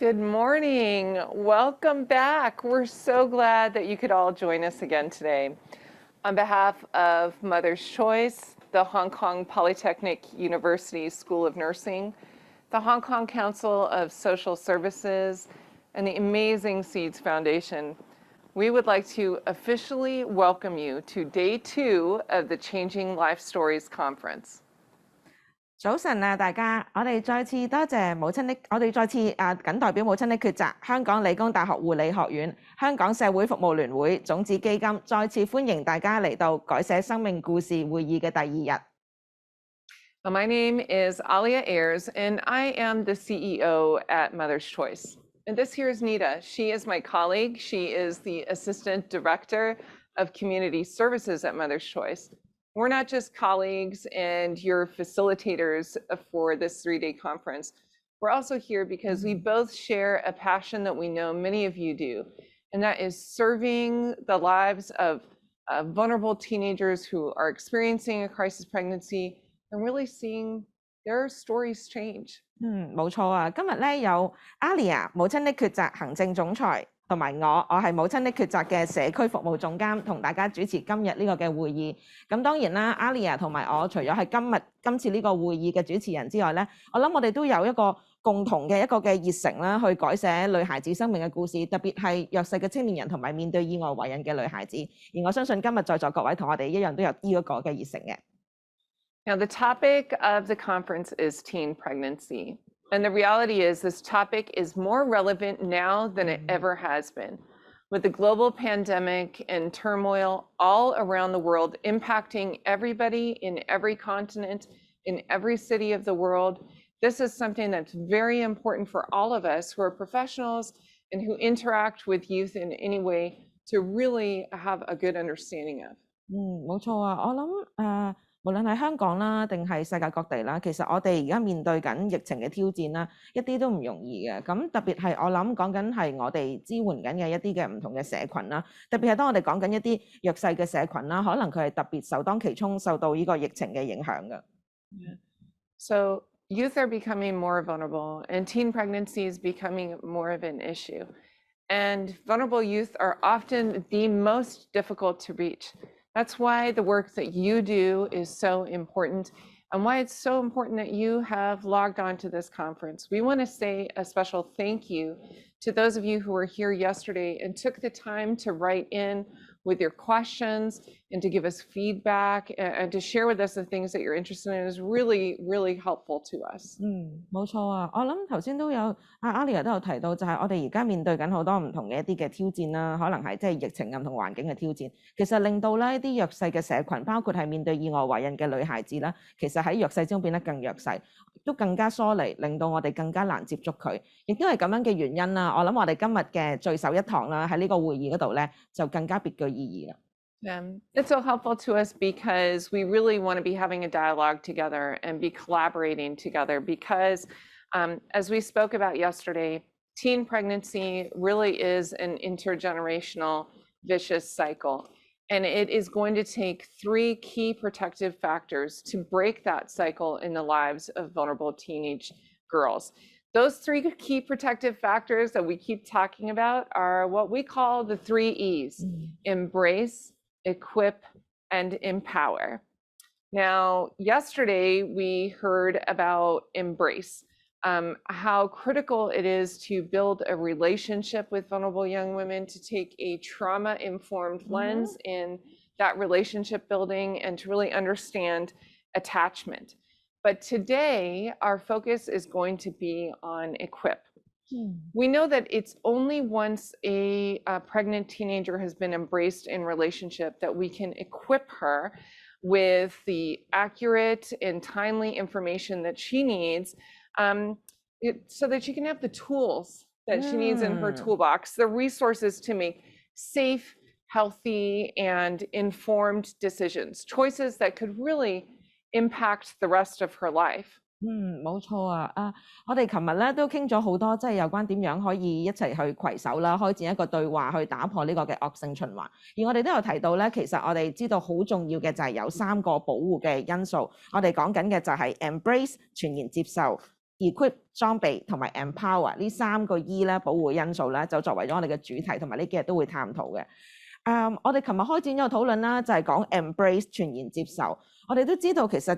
Good morning. Welcome back. We're so glad that you could all join us again today. On behalf of Mother's Choice, the Hong Kong Polytechnic University School of Nursing, the Hong Kong Council of Social Services, and the amazing Seeds Foundation, we would like to officially welcome you to Day 2 of the Changing Life Stories Conference. 早晨啊，大家，我哋再次多謝母親的，我哋再次謹代表母親的抉擇，香港理工大學護理學院、香港社會服務聯會、種子基金，再次歡迎大家嚟到改寫生命故事會議嘅第2日。My name is Alia Ayers, and I am the CEO at Mother's Choice. And this here is Nita. She is my colleague. She is the Assistant Director of Community Services at Mother's Choice. We're not just colleagues and your facilitators for this 3-day conference. We're also here because we both share a passion that we know many of you do, and that is serving the lives of vulnerable teenagers who are experiencing a crisis pregnancy and really seeing their stories change. 冇錯啊，今日咧有 Alia 母親的抉擇行政總裁。同埋我係母親的抉擇嘅社區服務總監，同大家主持今日呢個嘅會議。咁當然啦 ，Alia 同埋我除咗係今次呢個會議嘅主持人之外咧，我諗我哋都有一個共同嘅一個嘅熱誠啦，去改寫女孩子生命嘅故事，特別係弱勢嘅青年人同埋面對意外懷孕嘅女孩子。而我相信今日在座各位同我哋一樣都有呢一個嘅熱誠嘅。Now, the topic of the conference is teen pregnancy. And the reality is this topic is more relevant now than it ever has been. With the global pandemic and turmoil all around the world impacting everybody in every continent, in every city of the world, this is something that's very important for all of us who are professionals and who interact with youth in any way to really have a good understanding of. 冇錯啊，我諗無論係香港啦，定係世界各地啦，其實我哋而家面對緊疫情嘅挑戰啦，一啲都唔容易嘅。咁特別係我諗講緊係我哋支援緊嘅一啲嘅唔同嘅社群啦，特別係當我哋講緊一啲弱勢嘅社群啦，可能佢係特別首當其衝受到呢個疫情嘅影響嘅。So youth are becoming more vulnerable, and teen pregnancy is becoming more of an issue. And vulnerable youth are often the most difficult to reach. That's why the work that you do is so important, and why it's so important that you have logged on to this conference. We want to say a special thank you to those of you who were here yesterday and took the time to write in with your questions and to give us feedback and to share with us the things that you're interested in is really, really helpful to us. 冇錯啊，我諗頭先都有Alia 都有提到，就係我哋而家面對緊好多唔同嘅一啲嘅挑戰啦，可能係即係疫情同環境嘅挑戰，其實令到咧一啲弱勢嘅社群，包括係面對意外懷孕嘅女孩子啦，其實喺弱勢中變得更弱勢，都更加疏離，令到我哋更加難接觸佢，亦都係咁樣嘅原因啦。我諗我哋今日嘅聚首一堂啦，喺呢個會議嗰度咧，就更加別具意義啦。It's so helpful to us because we really want to be having a dialogue together and be collaborating together because as we spoke about yesterday, teen pregnancy really is an intergenerational vicious cycle. And it is going to take 3 key protective factors to break that cycle in the lives of vulnerable teenage girls. Those 3 key protective factors that we keep talking about are what we call the 3 E's: embrace, equip, and empower. Now, yesterday we heard about embrace, how critical it is to build a relationship with vulnerable young women, to take a trauma-informed lens in that relationship building and to really understand attachment. But today, our focus is going to be on equip. We know that it's only once a pregnant teenager has been embraced in relationship that we can equip her with the accurate and timely information that she needs so that she can have the tools that she needs in her toolbox, the resources to make safe, healthy, and informed decisions, choices that could really impact the rest of her life. 冇錯啊！我哋琴日咧都傾咗好多，即係有關點樣可以一齊去攜手啦，開展一個對話，去打破呢個嘅惡性循環。而我哋都有提到咧，其實我哋知道好重要嘅就係有3個保護嘅因素。我哋講緊嘅就係 embrace 全然接受、equip 裝備同埋 empower 呢3個 E 咧保護因素咧，就作為咗我哋嘅主題，同埋呢幾日都會探討嘅。我哋琴日開展咗個討論啦，就係講 embrace 全然接受。我哋都知道其實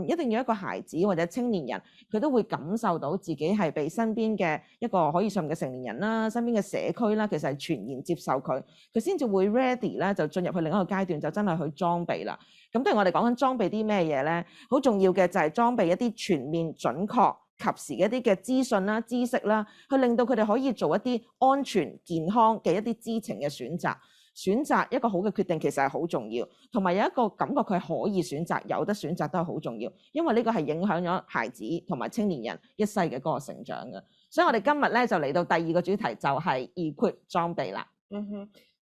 一定要一個孩子或者青年人，佢都會感受到自己係被身邊嘅一個可以信任嘅成年人啦、身邊嘅社區啦，其實係全然接受佢，佢先至會 ready 咧，就進入去另一個階段，就真係去裝備啦。咁當然我哋講緊裝備啲咩嘢咧，好重要嘅就係裝備一啲全面準確及時嘅一啲嘅資訊啦、知識啦，去令到佢哋可以做一啲安全健康嘅一啲知情嘅選擇。選擇一個好嘅決定其實係好重要，同埋有一個感覺佢可以選擇，有得選擇都係好重要，因為呢個係影響咗孩子同埋青年人一世嘅嗰個成長嘅。所以我哋今日咧就嚟到第2個主題，就係 equip 裝備啦。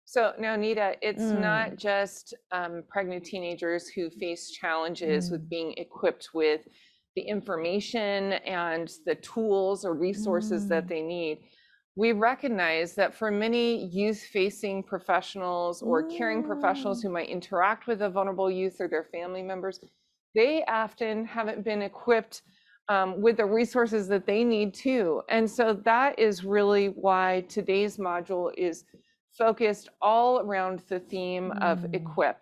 So now, Nita, it's not just pregnant teenagers who face challenges with being equipped with the information and the tools or resources that they need. We recognize that for many youth-facing professionals or caring professionals who might interact with a vulnerable youth or their family members, they often haven't been equipped with the resources that they need too. And so that is really why today's module is focused all around the theme of equip.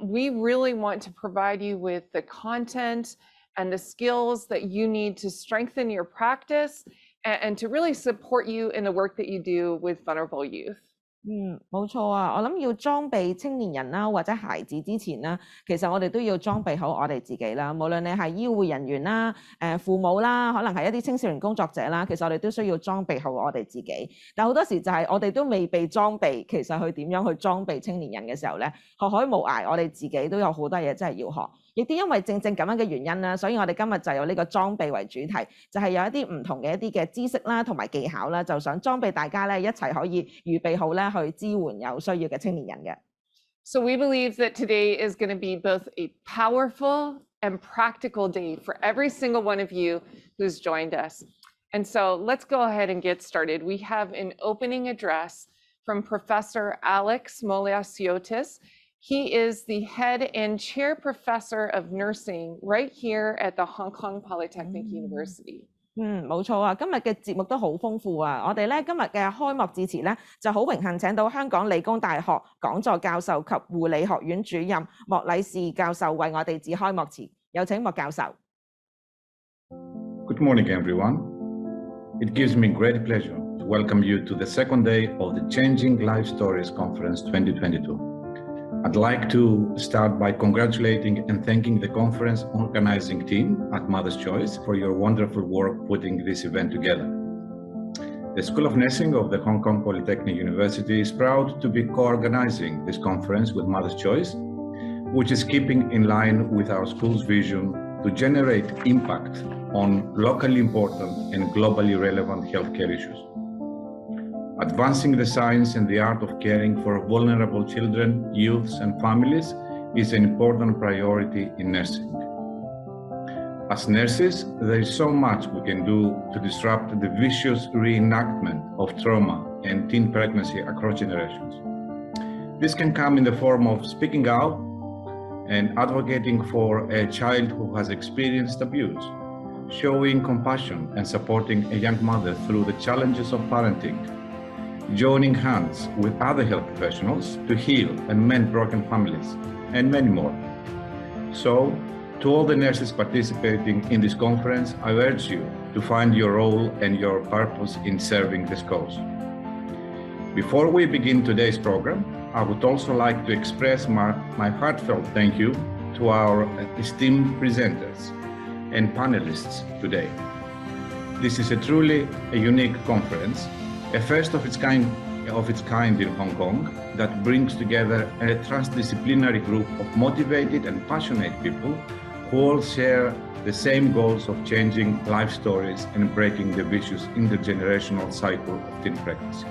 We really want to provide you with the content and the skills that you need to strengthen your practice and to really support you in the work that you do with vulnerable youth. 冇錯啊！我諗要裝備青年人啦，或者孩子之前啦，其實我哋都要裝備好我哋自己啦。無論你係醫護人員啦、父母啦，可能係一啲青少年工作者啦，其實我哋都需要裝備好我哋自己。但好多時就係我哋都未被裝備，其實去點樣去裝備青年人嘅時候咧，學海無涯，我哋自己都有好多嘢真係要學。亦都因為正咁樣嘅原因啦，所以我哋今日就有呢個裝備為主題，就係有一啲唔同嘅一啲嘅知識啦，同埋技巧啦，就想裝備大家咧一齊可以預備好咧去支援有需要嘅青年人嘅。So we believe that today is going to be both a powerful and practical day for every single one of you who's joined us. And so let's go ahead and get started. We have an opening address from Professor Alex Moliasiotis. He is the head and chair professor of nursing right here at the Hong Kong Polytechnic University. 冇錯啊！今日嘅節目都好豐富啊！我哋咧今日嘅開幕致辭咧，就好榮幸請到香港理工大學講座教授及護理學院主任莫禮士教授為我哋致開幕詞。有請莫教授。Good morning, everyone. It gives me great pleasure to welcome you to the second day of the Changing Life Stories Conference 2022. I'd like to start by congratulating and thanking the conference organizing team at Mother's Choice for your wonderful work putting this event together. The School of Nursing of the Hong Kong Polytechnic University is proud to be co-organizing this conference with Mother's Choice, which is keeping in line with our school's vision to generate impact on locally important and globally relevant healthcare issues. Advancing the science and the art of caring for vulnerable children, youths, and families is an important priority in nursing. As nurses, there is so much we can do to disrupt the vicious reenactment of trauma and teen pregnancy across generations. This can come in the form of speaking out and advocating for a child who has experienced abuse, showing compassion and supporting a young mother through the challenges of parenting, joining hands with other health professionals to heal and mend broken families, and many more. So, to all the nurses participating in this conference, I urge you to find your role and your purpose in serving this cause. Before we begin today's program, I would also like to express my heartfelt thank you to our esteemed presenters and panelists today. This is truly a unique conference, a first of its kind in Hong Kong that brings together a transdisciplinary group of motivated and passionate people who all share the same goals of changing life stories and breaking the vicious intergenerational cycle of teen pregnancy.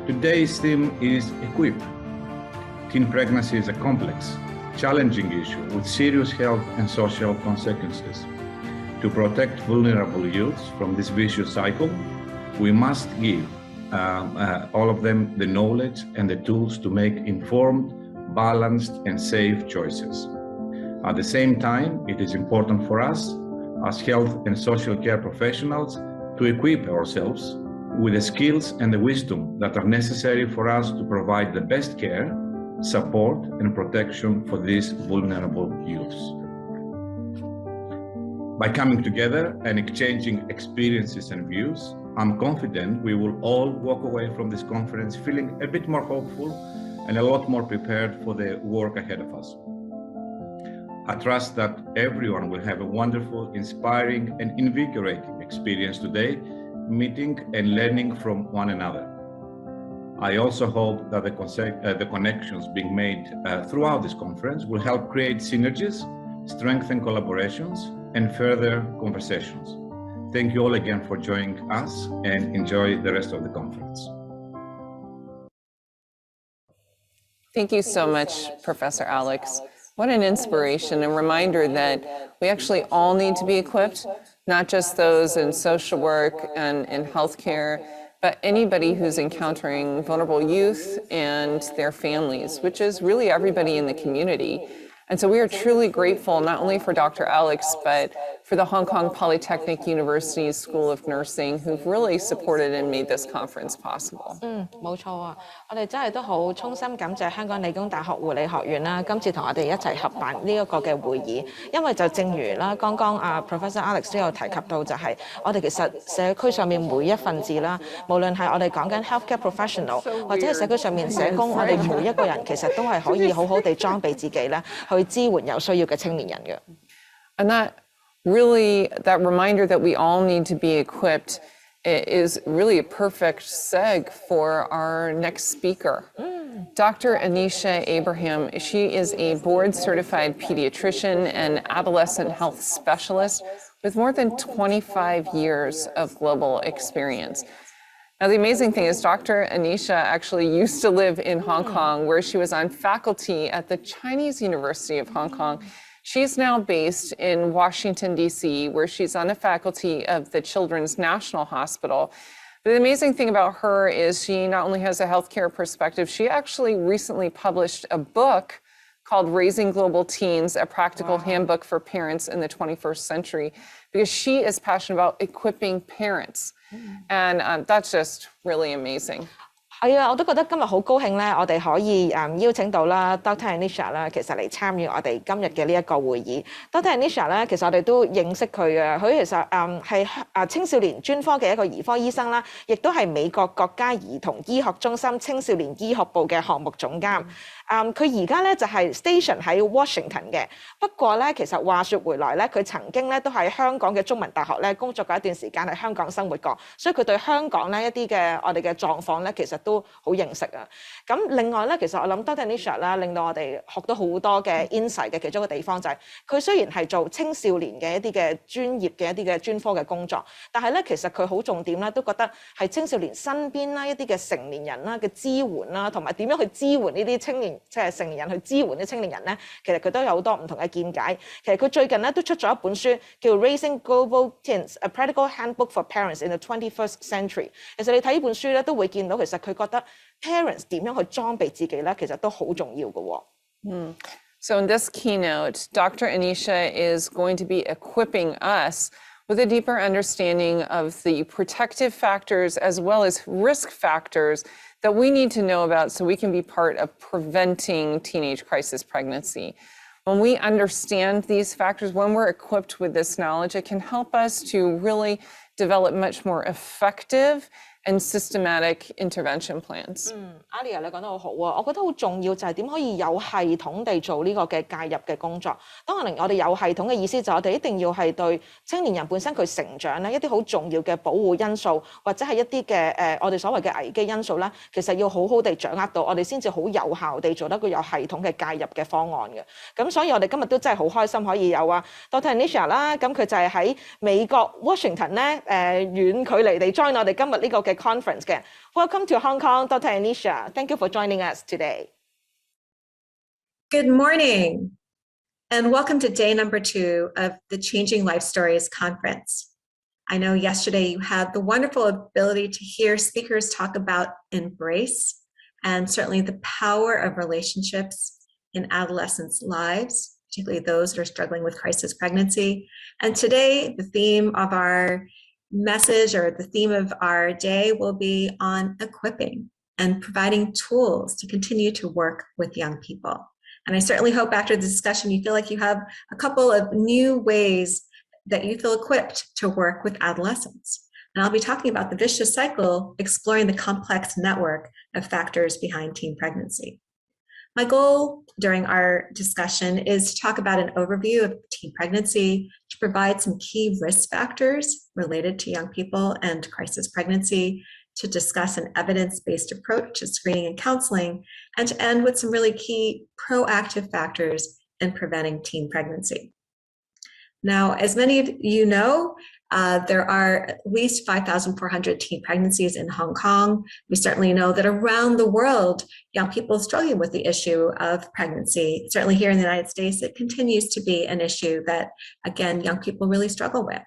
Today's theme is Equip. Teen pregnancy is a complex, challenging issue with serious health and social consequences. To protect vulnerable youths from this vicious cycle, we must give all of them the knowledge and the tools to make informed, balanced, and safe choices. At the same time, it is important for us as health and social care professionals to equip ourselves with the skills and the wisdom that are necessary for us to provide the best care, support, and protection for these vulnerable youths. By coming together and exchanging experiences and views, I'm confident we will all walk away from this conference feeling a bit more hopeful and a lot more prepared for the work ahead of us. I trust that everyone will have a wonderful, inspiring, and invigorating experience today, meeting and learning from one another. I also hope that the connections being made throughout this conference will help create synergies, strengthen collaborations, and further conversations. Thank you all again for joining us and enjoy the rest of the conference. Thank you so much, Professor Alex. What an inspiration and reminder that we actually all need to be equipped, not just those in social work and in healthcare, but anybody who's encountering vulnerable youth and their families, which is really everybody in the community. And so we are truly grateful not only for Dr. Alex, but for the Hong Kong Polytechnic University School of Nursing, who've really supported and made this conference possible. 冇錯啊！我哋真係都好衷心感謝香港理工大學護理學院啦，今次同我哋一齊合辦呢一個嘅會議，因為就正如啦，剛剛Professor Alex 都有提及到，就係我哋其實社區上面每一份子啦，無論係我哋講緊 healthcare professional 或者係社區上面社工，我哋每一個人其實都係可以好好地裝備自己咧，去支援有需要嘅青年人嘅。And that reminder that we all need to be equipped is really a perfect seg for our next speaker. Dr. Anisha Abraham, she is a board-certified pediatrician and adolescent health specialist with more than 25 years of global experience. Now, the amazing thing is Dr. Anisha actually used to live in Hong Kong, where she was on faculty at the Chinese University of Hong Kong. She's now based in Washington, D.C., where she's on the faculty of the Children's National Hospital. But the amazing thing about her is she not only has a healthcare perspective, she actually recently published a book called Raising Global Teens, a practical handbook for parents in the 21st century, because she is passionate about equipping parents. And that's just really amazing. 係啊，我都覺得今日好高興咧，我哋可以邀請到啦 Dr. Anisha 啦，其實嚟參與我哋今日嘅呢一個會議。Dr. Anisha 咧，其實我哋都認識佢嘅，佢其實係青少年專科嘅一個兒科醫生啦，亦都係美國國家兒童醫學中心青少年醫學部嘅項目總監。佢而家咧就係 station 喺 Washington 嘅，不過咧其實話說回來咧，佢曾經咧都喺香港嘅中文大學咧工作過一段時間喺香港生活過，所以佢對香港咧一啲嘅我哋嘅狀況咧其實都好認識啊。咁另外咧，其實我諗 Dr. Anisha 啦，令到我哋學到好多嘅 insight 嘅其中一個地方就係佢雖然係做青少年嘅一啲嘅專業嘅一啲嘅專科嘅工作，但係咧其實佢好重點咧都覺得係青少年身邊啦一啲嘅成年人啦嘅支援啦，同埋點樣去支援呢啲青年即係成年人去支援啲青年人咧，其實佢都有好多唔同嘅見解。其實佢最近咧都出咗一本書叫 Raising Global Teens: A Practical Handbook for Parents in the 21st Century。其實你睇呢本書咧都會見到，其實佢覺得 parents 點樣去裝備自己咧，其實都好重要嘅喎。So in this keynote, Dr. Anisha is going to be equipping us with a deeper understanding of the protective factors as well as risk factors that we need to know about so we can be part of preventing teenage crisis pregnancy. When we understand these factors, when we're equipped with this knowledge, it can help us to really develop much more effective and systematic intervention plans. Alia 你講得好好啊！我覺得好重要就係點可以有系統地做呢個嘅介入嘅工作。當然我哋有系統嘅意思就係我哋一定要係對青年人本身佢成長咧一啲好重要嘅保護因素，或者係一啲嘅我哋所謂嘅危機因素咧，其實要好好地掌握到，我哋先至好有效地做得個有系統嘅介入嘅方案嘅。咁所以我哋今日都真係好開心可以有Dr. Anisha 啦，咁佢就係喺美國 Washington 咧遠距離地 join 我哋今日呢個嘅conference 嘅。Welcome to Hong Kong, Dr. Anisha. Thank you for joining us today. Good morning, and welcome to day number 2 of the Changing Life Stories conference. I know yesterday you had the wonderful ability to hear speakers talk about embrace and certainly the power of relationships in adolescents' lives. particularly those that are struggling with crisis pregnancy. And today, the theme of our message or the theme of our day will be on equipping and providing tools to continue to work with young people. And I certainly hope after the discussion, you feel like you have a couple of new ways that you feel equipped to work with adolescents. And I'll be talking about the vicious cycle, exploring the complex network of factors behind teen pregnancy. My goal during our discussion is to talk about an overview of teen pregnancy, to provide some key risk factors related to young people and crisis pregnancy, to discuss an evidence-based approach to screening and counseling, and to end with some really key proactive factors in preventing teen pregnancy. Now, as many of you know, there are at least 5,400 teen pregnancies in Hong Kong. We certainly know that around the world, young people struggling with the issue of pregnancy. Certainly here in the United States, it continues to be an issue that, again, young people really struggle with.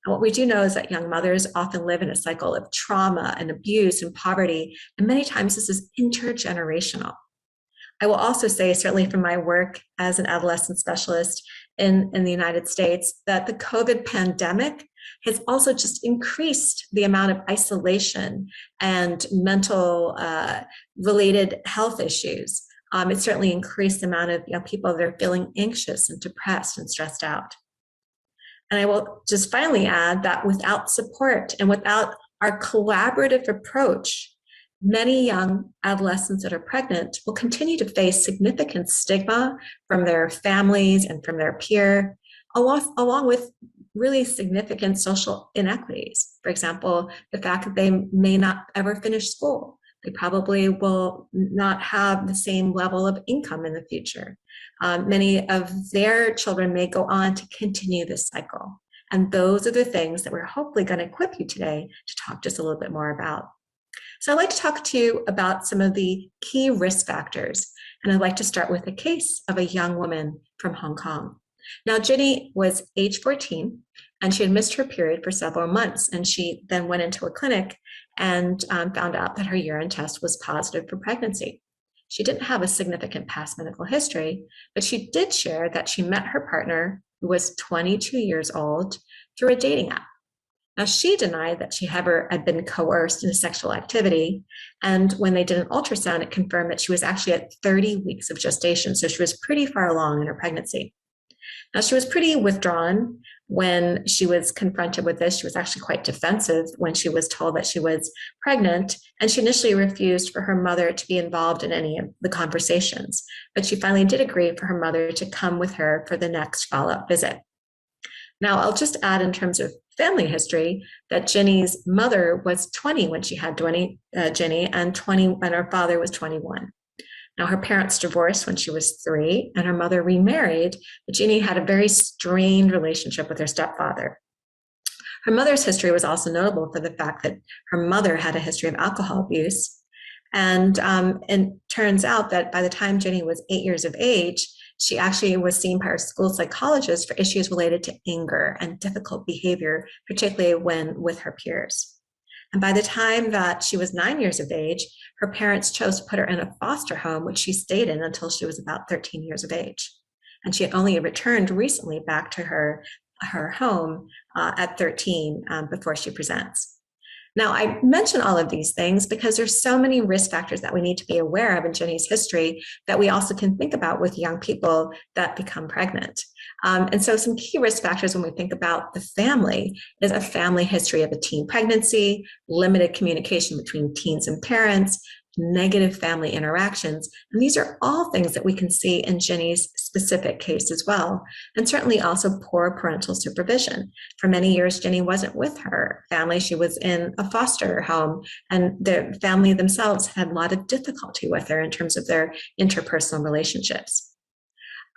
And what we do know is that young mothers often live in a cycle of trauma and abuse and poverty, and many times this is intergenerational. I will also say, certainly from my work as an adolescent specialist in the United States, that the COVID pandemic has also just increased the amount of isolation and mental related health issues. It certainly increased the amount of young people that are feeling anxious and depressed and stressed out. And I will just finally add that without support and without our collaborative approach, many young adolescents that are pregnant will continue to face significant stigma from their families and from their peer, along with really significant social inequities. For example, the fact that they may not ever finish school. They probably will not have the same level of income in the future. Many of their children may go on to continue this cycle. And those are the things that we're hopefully going to equip you today to talk just a little bit more about. So I'd like to talk to you about some of the key risk factors. And I'd like to start with a case of a young woman from Hong Kong. Now, Jenny was age 14, and she had missed her period for several months. And she then went into a clinic and found out that her urine test was positive for pregnancy. She didn't have a significant past medical history, but she did share that she met her partner, who was 22 years old, through a dating app. Now, she denied that she ever had been coerced into sexual activity. And when they did an ultrasound, it confirmed that she was actually at 30 weeks of gestation. So she was pretty far along in her pregnancy. Now, she was pretty withdrawn when she was confronted with this. She was actually quite defensive when she was told that she was pregnant. And she initially refused for her mother to be involved in any of the conversations. But she finally did agree for her mother to come with her for the next follow-up visit. Now, I'll just add in terms of family history that Jenny's mother was 20 when she had Jenny, and her father was 21. Now, her parents divorced when she was 3, and her mother remarried, but Jenny had a very strained relationship with her stepfather. Her mother's history was also notable for the fact that her mother had a history of alcohol abuse. And it turns out that by the time Jenny was 8 years of age, she actually was seen by her school psychologist for issues related to anger and difficult behavior, particularly when with her peers. And by the time that she was 9 years of age, her parents chose to put her in a foster home, which she stayed in until she was about 13 years of age. And she had only returned recently back to her home at 13 before she presents. Now, I mention all of these things because there's so many risk factors that we need to be aware of in Jenny's history that we also can think about with young people that become pregnant. And so some key risk factors when we think about the family is a family history of a teen pregnancy, limited communication between teens and parents, negative family interactions. And these are all things that we can see in Jenny's specific case as well. And certainly also poor parental supervision. For many years, Jenny wasn't with her family. She was in a foster home, and the family themselves had a lot of difficulty with her in terms of their interpersonal relationships.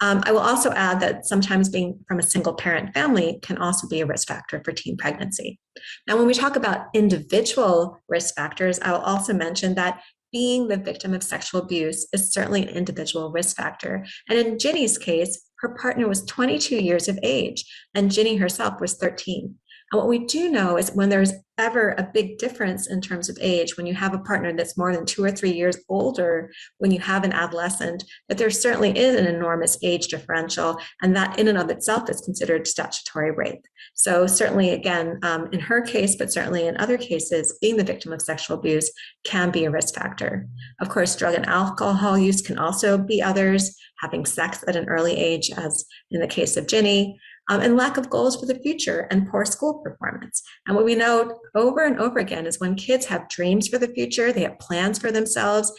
I will also add that sometimes being from a single parent family can also be a risk factor for teen pregnancy. Now, when we talk about individual risk factors, I will also mention that being the victim of sexual abuse is certainly an individual risk factor. And in Jenny's case, her partner was 22 years of age, and Jenny herself was 13. And what we do know is when there's ever a big difference in terms of age when you have a partner that's more than 2 or 3 years older when you have an adolescent, that there certainly is an enormous age differential, and that in and of itself is considered statutory rape. So certainly, again, in her case, but certainly in other cases, being the victim of sexual abuse can be a risk factor. Of course, drug and alcohol use can also be others, having sex at an early age, as in the case of Ginny, and lack of goals for the future and poor school performance. And what we know over and over again is when kids have dreams for the future, they have plans for themselves,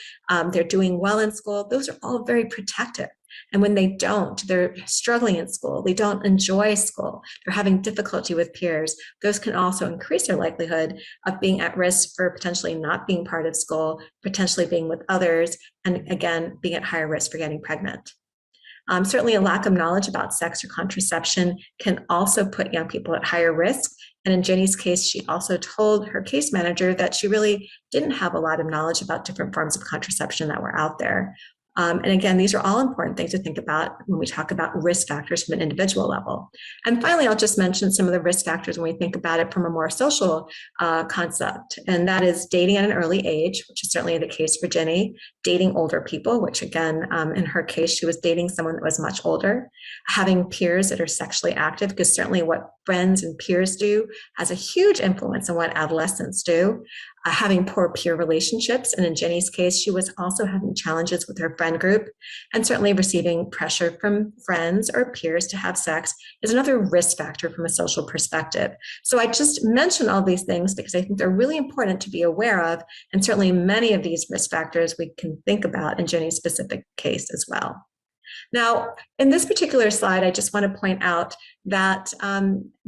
they're doing well in school, those are all very protective. And when they don't, they're struggling in school, they don't enjoy school, they're having difficulty with peers, those can also increase their likelihood of being at risk for potentially not being part of school, potentially being with others, and again, being at higher risk for getting pregnant. Certainly a lack of knowledge about sex or contraception can also put young people at higher risk. And in Jenny's case, she also told her case manager that she really didn't have a lot of knowledge about different forms of contraception that were out there. And again, these are all important things to think about when we talk about risk factors from an individual level. And finally, I'll just mention some of the risk factors when we think about it from a more social concept. And that is dating at an early age, which is certainly the case for Jenny, dating older people, which again, in her case, she was dating someone that was much older, having peers that are sexually active, because certainly what friends and peers do has a huge influence on what adolescents do. Having poor peer relationships, and in Jenny's case, she was also having challenges with her friend group, and certainly receiving pressure from friends or peers to have sex is another risk factor from a social perspective. So I just mention all these things because I think they're really important to be aware of, and certainly many of these risk factors we can think about in Jenny's specific case as well. Now, in this particular slide, I just want to point out that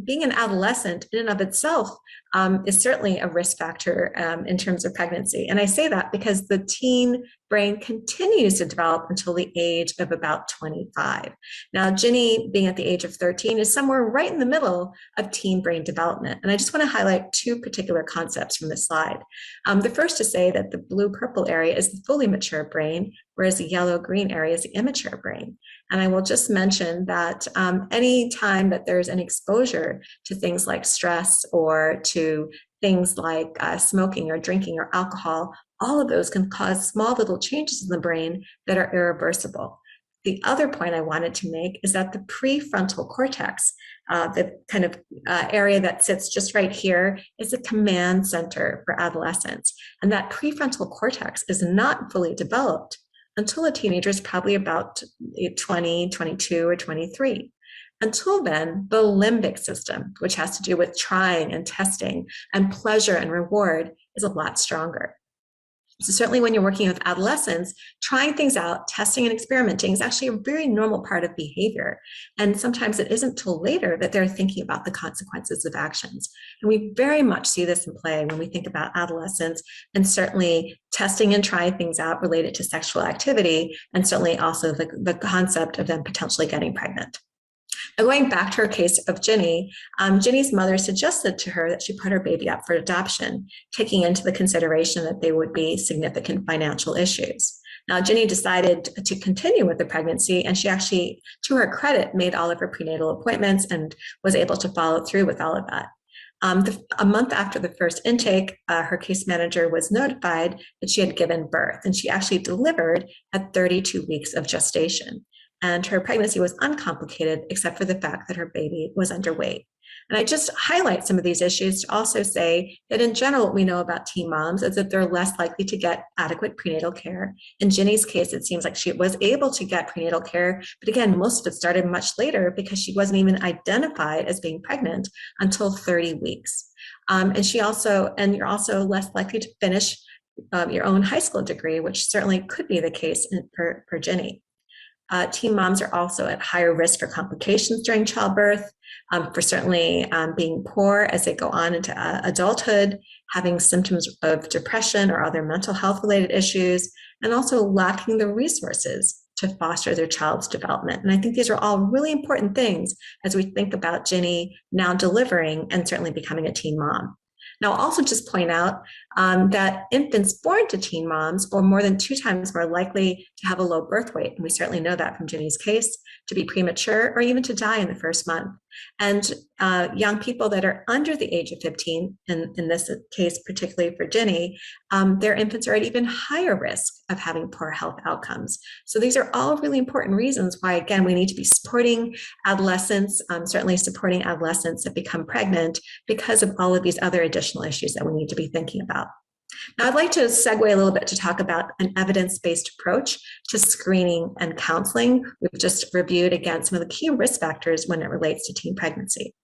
being an adolescent in and of itself is certainly a risk factor in terms of pregnancy. And I say that because the teen brain continues to develop until the age of about 25. Now, Ginny, being at the age of 13, is somewhere right in the middle of teen brain development. And I just want to highlight two particular concepts from this slide. The first to say that the blue-purple area is the fully mature brain, whereas the yellow-green area is the immature brain. And I will just mention that any time that there's an exposure to things like stress or to things like smoking or drinking or alcohol, all of those can cause small little changes in the brain that are irreversible. The other point I wanted to make is that the prefrontal cortex, the kind of area that sits just right here, is a command center for adolescents. And that prefrontal cortex is not fully developed until a teenager is probably about 20, 22, or 23. Until then, the limbic system, which has to do with trying and testing and pleasure and reward, is a lot stronger. So certainly when you're working with adolescents, trying things out, testing and experimenting is actually a very normal part of behavior. And sometimes it isn't till later that they're thinking about the consequences of actions. And we very much see this in play when we think about adolescents, and certainly testing and trying things out related to sexual activity, and certainly also the concept of them potentially getting pregnant. Now, going back to her case of Ginny, Ginny's mother suggested to her that she put her baby up for adoption, taking into the consideration that there would be significant financial issues. Now, Ginny decided to continue with the pregnancy, and she actually, to her credit, made all of her prenatal appointments and was able to follow through with all of that. A month after the first intake, her case manager was notified that she had given birth, and she actually delivered at 32 weeks of gestation. And her pregnancy was uncomplicated, except for the fact that her baby was underweight. And I just highlight some of these issues to also say that in general, what we know about teen moms is that they're less likely to get adequate prenatal care. In Ginny's case, it seems like she was able to get prenatal care, but again, most of it started much later because she wasn't even identified as being pregnant until 30 weeks. And you're also less likely to finish your own high school degree, which certainly could be the case for Ginny. Teen moms are also at higher risk for complications during childbirth, for certainly being poor as they go on into adulthood, having symptoms of depression or other mental health related issues, and also lacking the resources to foster their child's development. And I think these are all really important things as we think about Ginny now delivering and certainly becoming a teen mom. Now, I'll also just point out that infants born to teen moms are more than 2 times more likely to have a low birth weight, and we certainly know that from Ginny's case, to be premature or even to die in the first month. And young people that are under the age of 15, in this case, particularly for Ginny, their infants are at even higher risk of having poor health outcomes. So these are all really important reasons why, again, we need to be supporting adolescents, certainly supporting adolescents that become pregnant because of all of these other additional issues that we need to be thinking about. Now, I'd like to segue a little bit to talk about an evidence-based approach to screening and counseling. We've just reviewed, again, some of the key risk factors when it relates to teen pregnancy.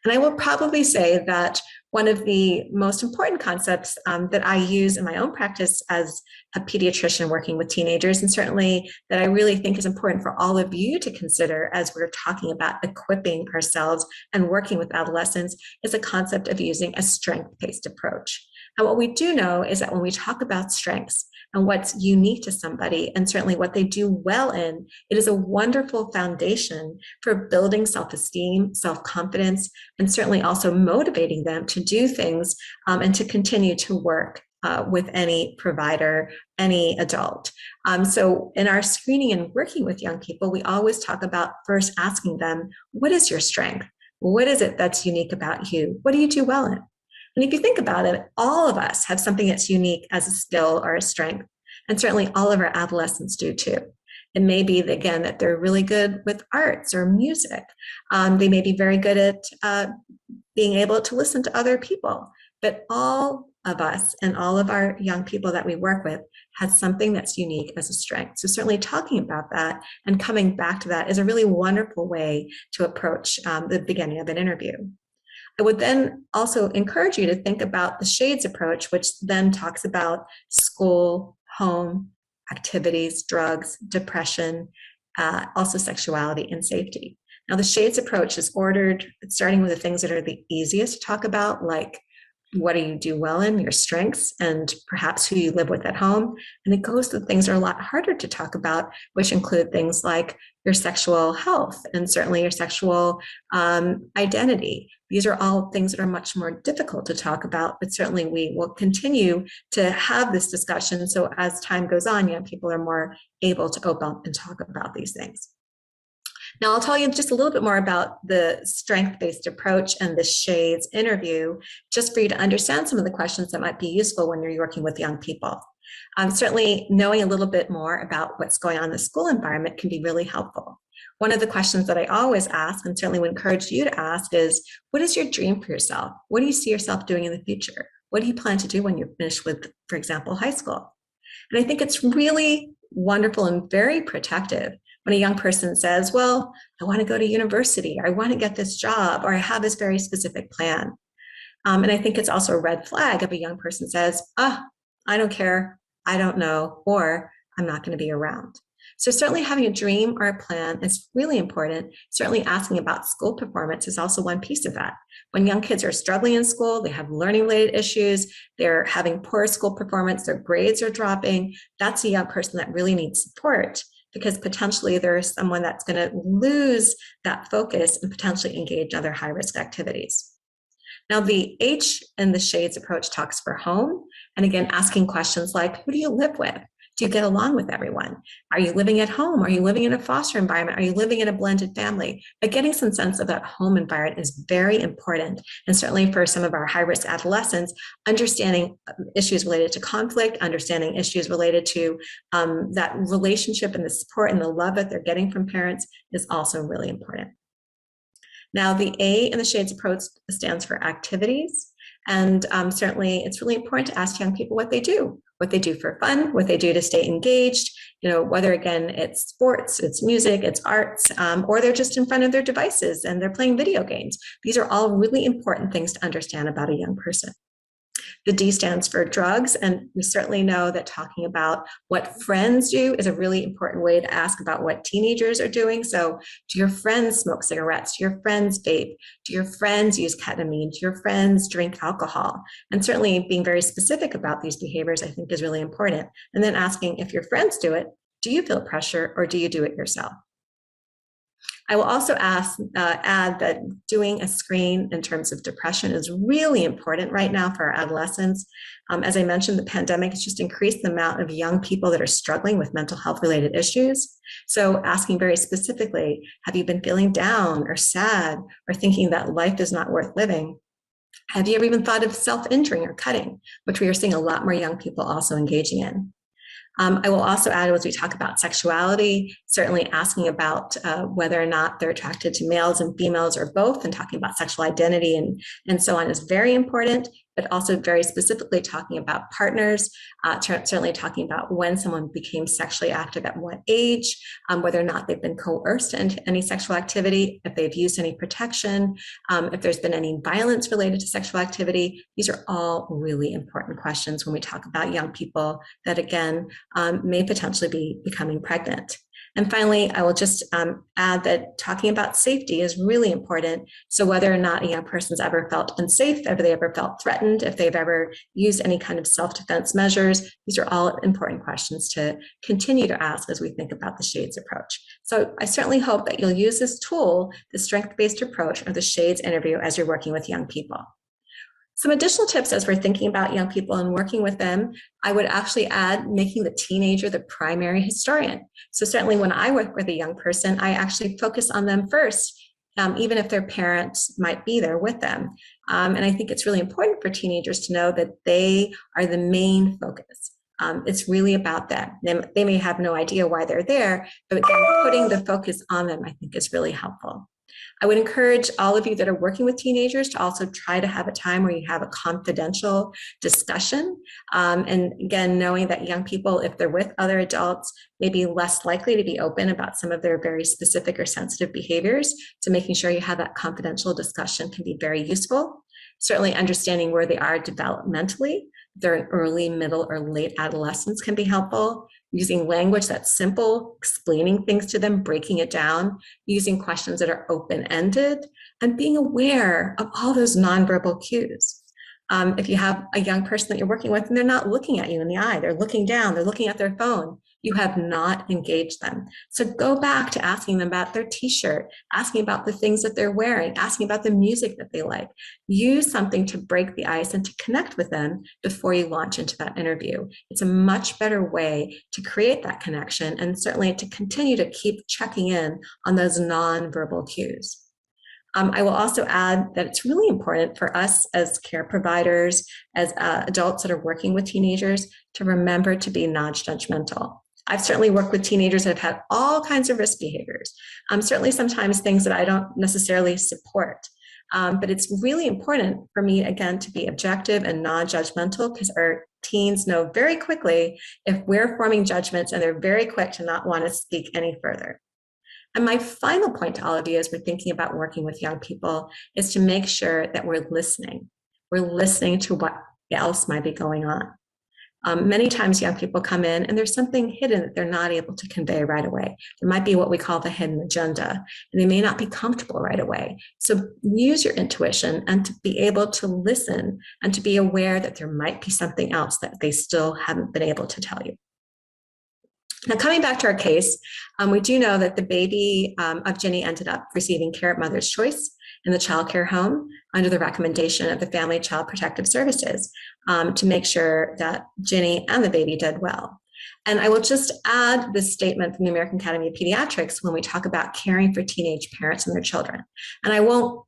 And I will probably say that one of the most important concepts that I use in my own practice as a pediatrician working with teenagers, and certainly that I really think is important for all of you to consider as we're talking about equipping ourselves and working with adolescents, is a concept of using a strength-based approach. And what we do know is that when we talk about strengths and what's unique to somebody, and certainly what they do well in, it is a wonderful foundation for building self-esteem, self-confidence, and certainly also motivating them to do things and to continue to work with any provider, any adult. So in our screening and working with young people, we always talk about first asking them, what is your strength? What is it that's unique about you? What do you do well in? And if you think about it, all of us have something that's unique as a skill or a strength. And certainly all of our adolescents do too. It may be, again, that they're really good with arts or music. They may be very good at being able to listen to other people. But all of us and all of our young people that we work with has something that's unique as a strength. So certainly talking about that and coming back to that is a really wonderful way to approach the beginning of an interview. I would then also encourage you to think about the shades approach, which then talks about school, home, activities, drugs, depression, also sexuality and safety. Now, the shades approach is ordered, starting with the things that are the easiest to talk about, like what do you do well in, your strengths, and perhaps who you live with at home. And it goes to things that are a lot harder to talk about, which include things like your sexual health and certainly your sexual identity. These are all things that are much more difficult to talk about, but certainly we will continue to have this discussion. So as time goes on, young people are more able to open up and talk about these things. Now, I'll tell you just a little bit more about the strength-based approach and the shades interview, just for you to understand some of the questions that might be useful when you're working with young people. Certainly, knowing a little bit more about what's going on in the school environment can be really helpful. One of the questions that I always ask, and certainly would encourage you to ask, is what is your dream for yourself? What do you see yourself doing in the future? What do you plan to do when you're finished with, for example, high school? And I think it's really wonderful and very protective when a young person says, well, I want to go to university, or I want to get this job, or I have this very specific plan. And I think it's also a red flag if a young person says, I don't care, I don't know, or I'm not going to be around. So certainly having a dream or a plan is really important. Certainly asking about school performance is also one piece of that. When young kids are struggling in school, they have learning-related issues, they're having poor school performance, their grades are dropping, that's a young person that really needs support, because potentially there's someone that's going to lose that focus and potentially engage in other high-risk activities. Now, the H in the shades approach talks for home. And again, asking questions like, who do you live with? Do you get along with everyone? Are you living at home? Are you living in a foster environment? Are you living in a blended family? But getting some sense of that home environment is very important. And certainly for some of our high-risk adolescents, understanding issues related to conflict, understanding issues related to that relationship and the support and the love that they're getting from parents is also really important. Now, the A in the shades approach stands for activities. And certainly it's really important to ask young people what they do for fun, what they do to stay engaged, whether, again, it's sports, it's music, it's arts, or they're just in front of their devices and they're playing video games. These are all really important things to understand about a young person. The D stands for drugs, and we certainly know that talking about what friends do is a really important way to ask about what teenagers are doing. So do your friends smoke cigarettes? Do your friends vape? Do your friends use ketamine? Do your friends drink alcohol? And certainly being very specific about these behaviors, I think, is really important. And then asking, if your friends do it, do you feel pressure or do you do it yourself? I will also add that doing a screen in terms of depression is really important right now for our adolescents. As I mentioned, the pandemic has just increased the amount of young people that are struggling with mental health related issues. So asking very specifically, have you been feeling down or sad or thinking that life is not worth living? Have you ever even thought of self-injuring or cutting, which we are seeing a lot more young people also engaging in? I will also add, as we talk about sexuality, certainly asking about whether or not they're attracted to males and females or both, and talking about sexual identity and so on is very important, but also very specifically talking about partners, certainly talking about when someone became sexually active at what age, whether or not they've been coerced into any sexual activity, if they've used any protection, if there's been any violence related to sexual activity. These are all really important questions when we talk about young people that, again, may potentially be becoming pregnant. And finally, I will just add that talking about safety is really important. So whether or not a young person's ever felt unsafe, if they ever felt threatened, if they've ever used any kind of self-defense measures, these are all important questions to continue to ask as we think about the SHADES approach. So I certainly hope that you'll use this tool, the strength-based approach, or the SHADES interview as you're working with young people. Some additional tips as we're thinking about young people and working with them, I would actually add making the teenager the primary historian. So certainly when I work with a young person, I actually focus on them first, even if their parents might be there with them. And I think it's really important for teenagers to know that they are the main focus. It's really about them. They may have no idea why they're there, but again, putting the focus on them, I think, is really helpful. I would encourage all of you that are working with teenagers to also try to have a time where you have a confidential discussion. And again, knowing that young people, if they're with other adults, may be less likely to be open about some of their very specific or sensitive behaviors. So making sure you have that confidential discussion can be very useful. Certainly understanding where they are developmentally, they're in early, middle, or late adolescence can be helpful. Using language that's simple, explaining things to them, breaking it down, using questions that are open-ended, and being aware of all those nonverbal cues. If you have a young person that you're working with and they're not looking at you in the eye, they're looking down, they're looking at their phone, you have not engaged them. So go back to asking them about their t-shirt, asking about the things that they're wearing, asking about the music that they like. Use something to break the ice and to connect with them before you launch into that interview. It's a much better way to create that connection and certainly to continue to keep checking in on those non-verbal cues. I will also add that it's really important for us as care providers, as adults that are working with teenagers, to remember to be non-judgmental. I've certainly worked with teenagers that have had all kinds of risk behaviors, certainly sometimes things that I don't necessarily support. But it's really important for me, again, to be objective and non-judgmental, because our teens know very quickly if we're forming judgments, and they're very quick to not want to speak any further. And my final point to all of you as we're thinking about working with young people is to make sure that we're listening. We're listening to what else might be going on. Many times young people come in and there's something hidden that they're not able to convey right away. There might be what we call the hidden agenda, and they may not be comfortable right away. So use your intuition and to be able to listen and to be aware that there might be something else that they still haven't been able to tell you. Now, coming back to our case, we do know that the baby of Ginny ended up receiving care at Mother's Choice in the child care home under the recommendation of the Family Child Protective Services to make sure that Ginny and the baby did well. And I will just add this statement from the American Academy of Pediatrics when we talk about caring for teenage parents and their children. And I won't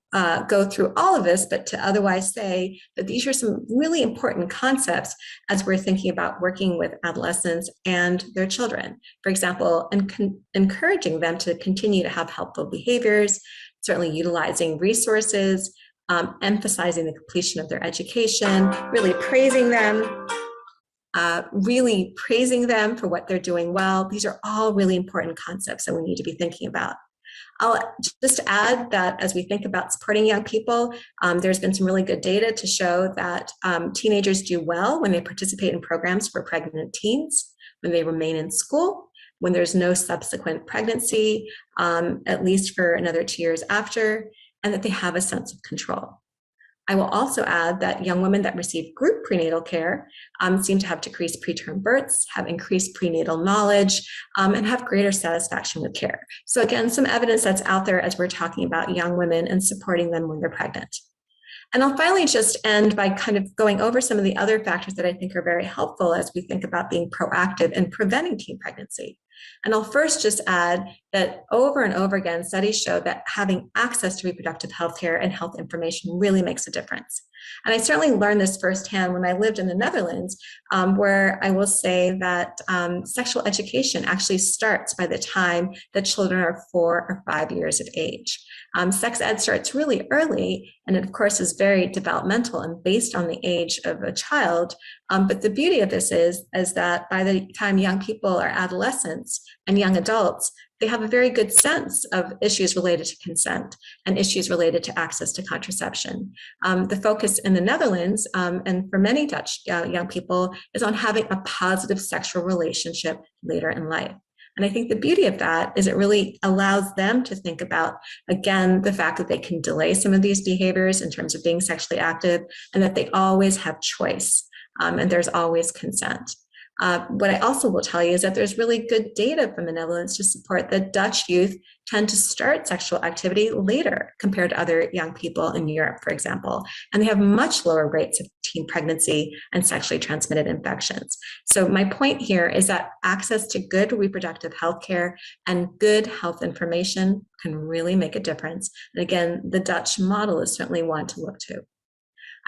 go through all of this, but to otherwise say that these are some really important concepts as we're thinking about working with adolescents and their children. For example, encouraging them to continue to have helpful behaviors, certainly utilizing resources, emphasizing the completion of their education, really praising them for what they're doing well. These are all really important concepts that we need to be thinking about. I'll just add that as we think about supporting young people, there's been some really good data to show that teenagers do well when they participate in programs for pregnant teens, when they remain in school, when there's no subsequent pregnancy, at least for another 2 years after, and that they have a sense of control. I will also add that young women that receive group prenatal care seem to have decreased preterm births, have increased prenatal knowledge, and have greater satisfaction with care. So again, some evidence that's out there as we're talking about young women and supporting them when they're pregnant. And I'll finally just end by kind of going over some of the other factors that I think are very helpful as we think about being proactive in preventing teen pregnancy. And I'll first just add that over and over again, studies show that having access to reproductive health care and health information really makes a difference. And I certainly learned this firsthand when I lived in the Netherlands, where I will say that sexual education actually starts by the time that children are 4 or 5 years of age. Sex ed starts really early, and it of course is very developmental and based on the age of a child. But the beauty of this is that by the time young people are adolescents and young adults, they have a very good sense of issues related to consent and issues related to access to contraception. The focus in the Netherlands and for many Dutch young people is on having a positive sexual relationship later in life. And I think the beauty of that is it really allows them to think about, again, the fact that they can delay some of these behaviors in terms of being sexually active and that they always have choice and there's always consent. What I also will tell you is that there's really good data from the Netherlands to support that Dutch youth tend to start sexual activity later compared to other young people in Europe, for example, and they have much lower rates of teen pregnancy and sexually transmitted infections. So my point here is that access to good reproductive health care and good health information can really make a difference. And again, the Dutch model is certainly one to look to.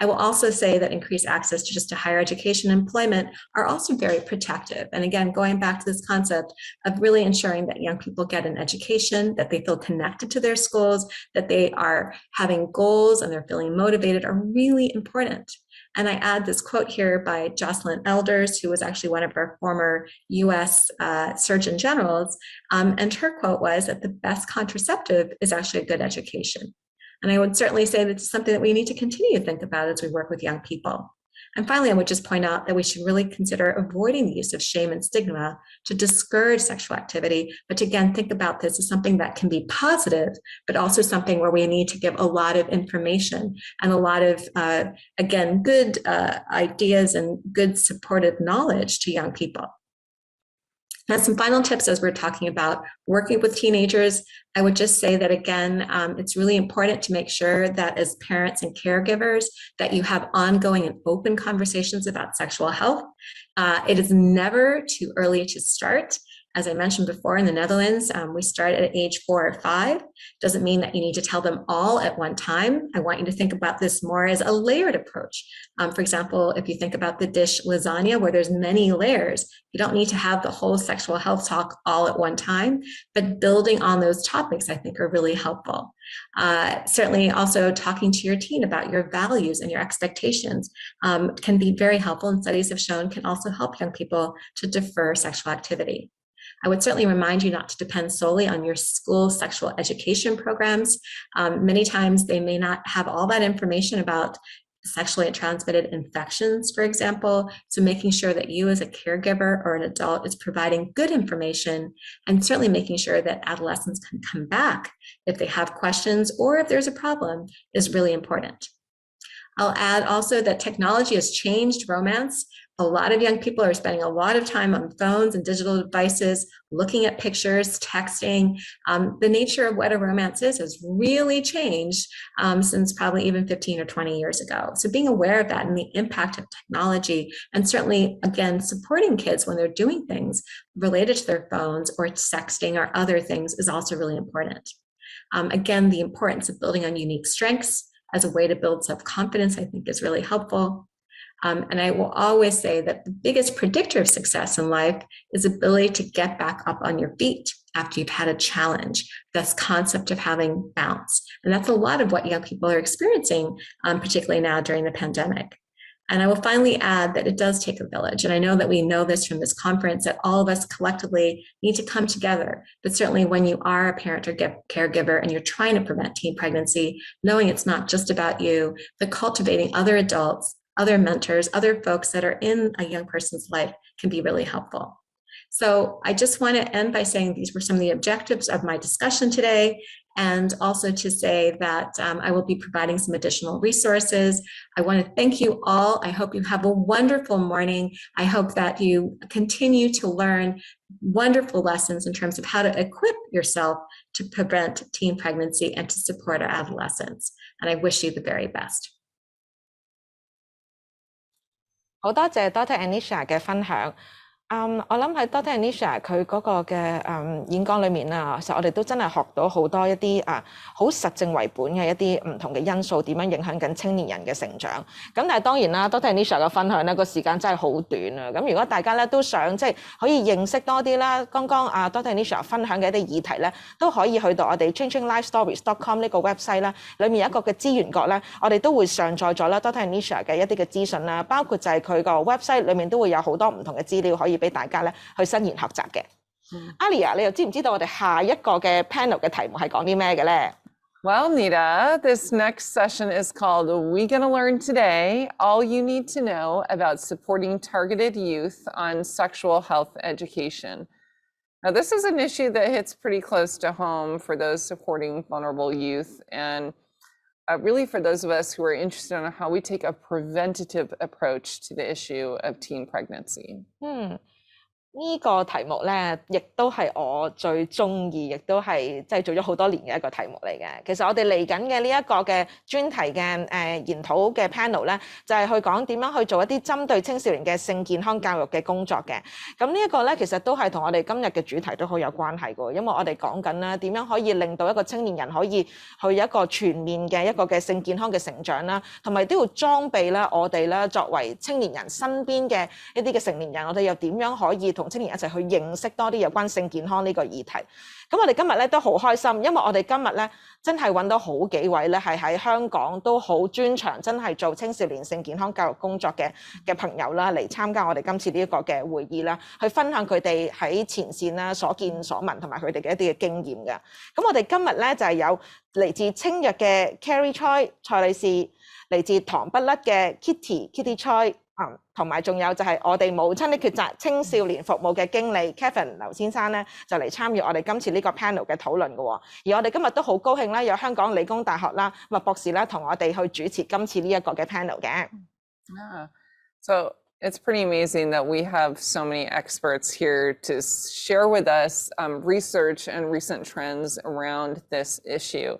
I will also say that increased access to just to higher education and employment are also very protective. And again, going back to this concept of really ensuring that young people get an education, that they feel connected to their schools, that they are having goals and they're feeling motivated are really important. And I add this quote here by Jocelyn Elders, who was actually one of our former US Surgeon Generals. And her quote was that the best contraceptive is actually a good education. And I would certainly say that it's something that we need to continue to think about as we work with young people. And finally, I would just point out that we should really consider avoiding the use of shame and stigma to discourage sexual activity, but to again think about this as something that can be positive, but also something where we need to give a lot of information and a lot of, again, good ideas and good supportive knowledge to young people. Now, some final tips as we're talking about working with teenagers. I would just say that, again, it's really important to make sure that as parents and caregivers that you have ongoing and open conversations about sexual health. It is never too early to start. As I mentioned before, in the Netherlands, we start at age 4 or 5. Doesn't mean that you need to tell them all at one time. I want you to think about this more as a layered approach. For example, if you think about the dish lasagna, where there's many layers, you don't need to have the whole sexual health talk all at one time, but building on those topics, I think, are really helpful. Certainly also talking to your teen about your values and your expectations can be very helpful, and studies have shown can also help young people to defer sexual activity. I would certainly remind you not to depend solely on your school sexual education programs. Many times they may not have all that information about sexually transmitted infections, for example. So making sure that you as a caregiver or an adult is providing good information, and certainly making sure that adolescents can come back if they have questions or if there's a problem is really important. I'll add also that technology has changed romance. A lot of young people are spending a lot of time on phones and digital devices, looking at pictures, texting. The nature of what a romance is has really changed since probably even 15 or 20 years ago. So being aware of that and the impact of technology, and certainly, again, supporting kids when they're doing things related to their phones or sexting or other things is also really important. Again, the importance of building on unique strengths as a way to build self-confidence, I think, is really helpful. And I will always say that the biggest predictor of success in life is ability to get back up on your feet after you've had a challenge, this concept of having bounce. And that's a lot of what young people are experiencing, particularly now during the pandemic. And I will finally add that it does take a village. And I know that we know this from this conference, that all of us collectively need to come together. But certainly when you are a parent or caregiver and you're trying to prevent teen pregnancy, knowing it's not just about you, but cultivating other adults, other mentors, other folks that are in a young person's life can be really helpful. So I just want to end by saying these were some of the objectives of my discussion today. and also to say that I will be providing some additional resources. I want to thank you all. I hope you have a wonderful morning. I hope that you continue to learn wonderful lessons in terms of how to equip yourself to prevent teen pregnancy and to support our adolescents. And I wish you the very best. 好多謝 Dr. Anisha 嘅分享。我諗喺 Dr. Anisha 佢嗰個嘅演講裏面啊，其實我哋都真係學到好多一啲好實證為本嘅一啲唔同嘅因素點樣影響緊青年人嘅成長。咁但係當然啦 ，Dr. Anisha 嘅分享咧個時間真係好短啊。咁如果大家咧都想即係可以認識多啲啦，剛剛Dr. Anisha 分享嘅一啲議題咧，都可以去到我哋 changinglifestories.com 呢個 website 啦，裏面有一個嘅資源角咧，我哋都會上載咗啦 Dr. Anisha 嘅一啲嘅資訊啦，包括就係佢個 website 裏面都會有好多唔同嘅資料可以俾大家咧去伸延學習嘅。Alia， 你又知唔知道我哋下一個嘅 panel 嘅題目係講啲咩嘅咧？ Well, Nita, this next session is called We Gonna Learn Today, All You Need to Know About Supporting Targeted Youth on Sexual Health Education. Now, this is an issue that hits pretty close to home for those supporting vulnerable youth and really for those of us who are interested in how we take a preventative approach to the issue of teen pregnancy. 呢個題目咧，亦都係我最中意，亦都係即係做咗好多年嘅一個題目嚟嘅。其實我哋嚟緊嘅呢一個嘅專題嘅研討嘅 panel 咧，就係去講點樣去做一啲針對青少年嘅性健康教育嘅工作嘅。咁呢一個咧，其實都係同我哋今日嘅主題都好有關係嘅，因為我哋講緊啦，點樣可以令到一個青年人可以去一個全面嘅一個嘅性健康嘅成長啦，同埋都要裝備啦我哋啦作為青年人身邊嘅一啲嘅成年人，我哋又點樣可以同青年人一齊去認識多啲有關性健康呢個議題。咁我哋今日咧都好開心，因為我哋今日咧真係揾到好幾位咧係喺香港都好專長，真係做青少年性健康教育工作嘅朋友啦，嚟參加我哋今次呢一個嘅會議啦，去分享佢哋喺前線啦所見所聞同埋佢哋嘅一啲嘅經驗嘅。咁我哋今日咧就係有嚟自青躍嘅 Carrie 蔡女士，嚟自糖不甩嘅 Kitty 蔡。同埋仲有就係我哋母親的抉擇青少年服務嘅經理 Kevin 劉先生咧，就嚟參與我哋今次呢個 panel 嘅討論嘅。而我哋今日都好高興啦，有香港理工大學啦麥博士啦同我哋去主持今次呢一個嘅 panel 嘅。So it's pretty amazing that we have so many experts here to share with us research and recent trends around this issue.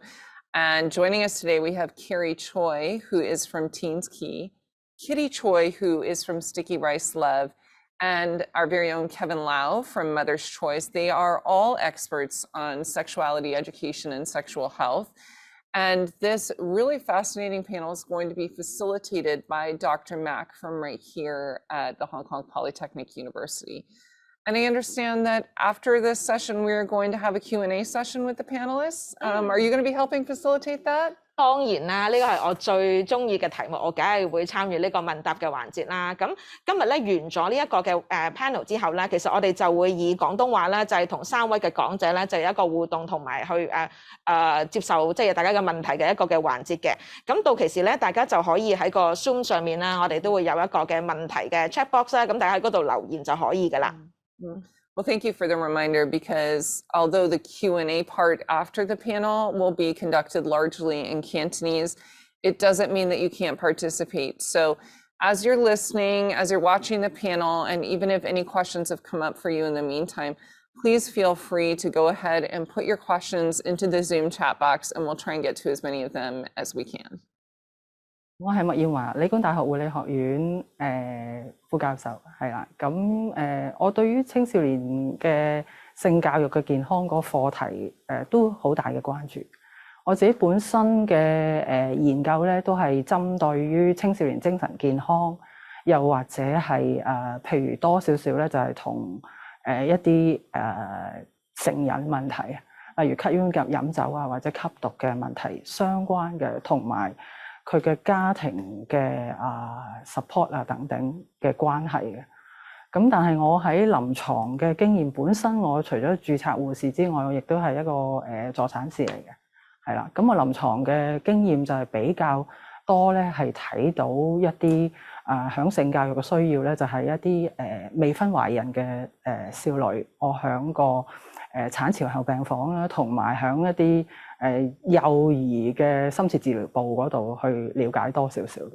And joining us today, we have Carrie Choi, who is from Teens Key, Kitty Choi, who is from Sticky Rice Love, and our very own Kevin Lau from Mother's Choice. They are all experts on sexuality education and sexual health. And this really fascinating panel is going to be facilitated by Dr. Mack from right here at the Hong Kong Polytechnic University. And I understand that after this session, we're going to have a Q&A session with the panelists. Are you going to be helping facilitate that? 當然啦，呢個係我最中意嘅題目，我梗係會參與呢個問答嘅環節啦。咁今日咧完咗呢一個嘅panel 之後咧，其實我哋就會以廣東話咧，就係同3位嘅講者咧，就有一個互動同埋去接受即係大家嘅問題嘅一個嘅環節嘅。咁到其時咧，大家就可以喺個 Zoom 上面啦，我哋都會有一個嘅問題嘅 chat box 啦，咁大家喺嗰度留言就可以㗎啦。Well, thank you for the reminder, because although the Q&A part after the panel will be conducted largely in Cantonese, it doesn't mean that you can't participate. So as you're listening, as you're watching the panel, and even if any questions have come up for you in the meantime, please feel free to go ahead and put your questions into the Zoom chat box, and we'll try and get to as many of them as we can. 我係麥燕華，理工大學護理學院副教授，係啦。咁我對於青少年嘅性教育嘅健康嗰個課題都好大嘅關注。我自己本身嘅研究咧，都係針對於青少年精神健康，又或者係譬如多少少咧，就係同一啲成癮問題，例如吸煙及飲酒啊，或者吸毒嘅問題相關嘅，同埋佢嘅家庭嘅support 啊等等嘅關係嘅。咁但係我喺臨床嘅經驗本身，我除咗註冊護士之外，我亦都係一個助產士嚟嘅，係啦。咁我臨床嘅經驗就係比較多咧，係睇到一啲響性教育嘅需要咧，就係一啲未婚懷孕嘅少女，我響個產前後病房啦，同埋響一啲幼兒嘅深切治療部嗰度去了解多少少嘅。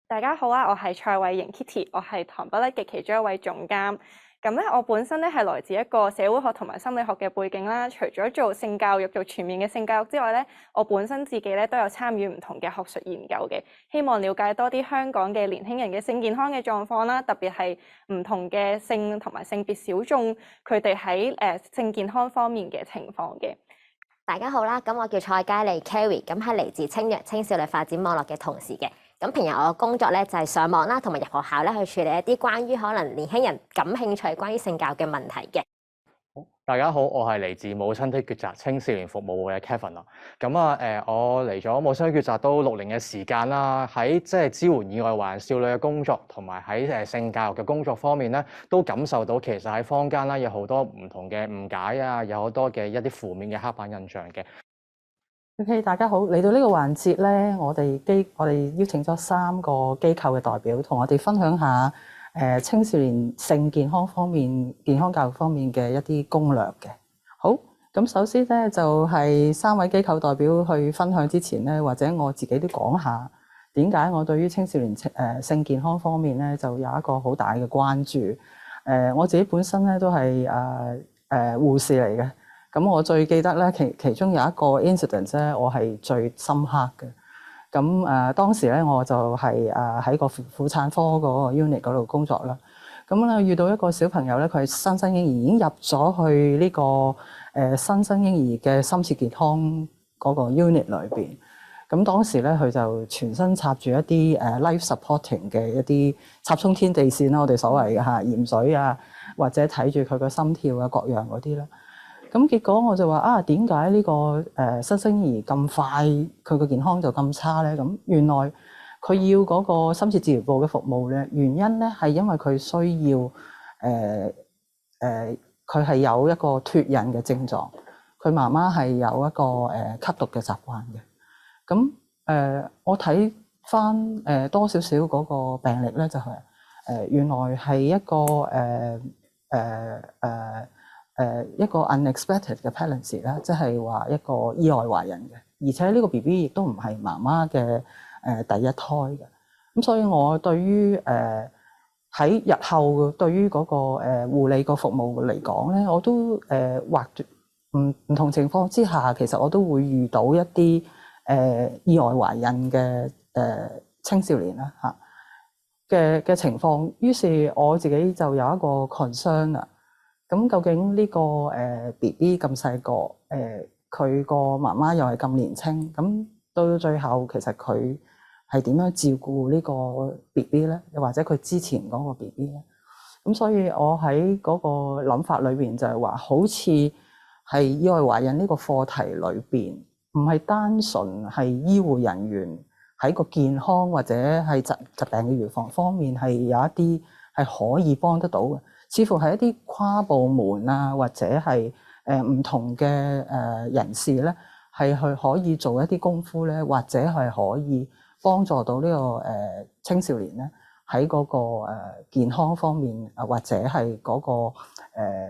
大家好啊，我係蔡慧瑩 Kitty， 我係糖不甩嘅其中一位總監。咁咧，我本身咧係來自一個社會學同埋心理學嘅背景啦。除咗做性教育、做全面嘅性教育之外咧，我本身自己咧都有參與唔同嘅學術研究嘅，希望了解多啲香港嘅年輕人嘅性健康嘅狀況啦，特別係唔同嘅性同埋性別小眾佢哋喺性健康方面嘅情況嘅。大家好啦，咁我叫蔡嘉莉 Carrie， 咁係嚟自青弱青少年發展網絡嘅同事嘅。咁平日我嘅工作咧就係上網啦，同埋入學校咧去處理一啲關於可能年輕人感興趣關於性教育嘅問題嘅。大家好，我係嚟自母親的抉擇青少年服務會嘅 Kevin 啦。咁我嚟咗母親的抉擇都6年嘅時間啦，喺即係支援意外懷孕少女嘅工作，同埋喺性教育嘅工作方面咧，都感受到其實喺坊間啦有好多唔同嘅誤解啊，有好多嘅一啲負面嘅刻板印象嘅。OK， 大家好，嚟到呢個環節咧，我哋邀請咗3個機構嘅代表，同我哋分享下青少年性健康方面、健康教育方面嘅一啲攻略嘅。好，咁首先咧就係3位機構代表去分享之前咧，或者我自己都講下點解我對於青少年性健康方面咧就有一個好大嘅關注。我自己本身咧都係護士嚟嘅。咁我最記得咧，其中有一個 incident 咧，我係最深刻嘅。咁當時咧，我就係喺個婦產科嗰個 unit 嗰度工作啦。咁咧遇到一個小朋友咧，佢係新生嬰兒已經入咗去呢個新生嬰兒嘅深切健康嗰個 unit 裏邊。咁當時咧，佢就全身插住一啲life supporting 嘅一啲插充天地線啦，我哋所謂嘅嚇鹽水啊，或者睇住佢個心跳啊各樣嗰啲啦。咁結果我就話點解呢個新生兒咁快佢個健康就咁差咧？咁原來佢要嗰個深切治療部嘅服務咧，原因咧係因為佢需要佢係有一個脫孕嘅症狀，佢媽媽係有一個吸毒嘅習慣嘅。咁我睇翻多少少嗰個病歷咧，就係原來係一個一個 unexpected 嘅 pregnancy 啦，即係話一個意外懷孕嘅，而且呢個 BB 亦都唔係媽媽嘅第一胎嘅。咁所以我對於喺日後對於嗰個護理個服務嚟講咧，我都或唔同情況之下，其實我都會遇到一啲意外懷孕嘅青少年啦嚇嘅情況。於是我自己就有一個 concern 啦。咁究竟呢個BB 咁細個，佢個媽媽又係咁年輕，咁到最後其實佢係點樣照顧呢個 BB 咧？又或者佢之前嗰個 BB 咧？咁所以我喺嗰個諗法裏邊就係話，好似係意外懷孕呢個課題裏邊，唔係單純係醫護人員喺個健康或者係疾病嘅預防方面係有一啲係可以幫得到嘅。似乎係一啲跨部門啊，或者係唔同嘅人士咧，係去可以做一啲功夫咧，或者係可以幫助到呢個青少年咧喺嗰個健康方面，或者係嗰個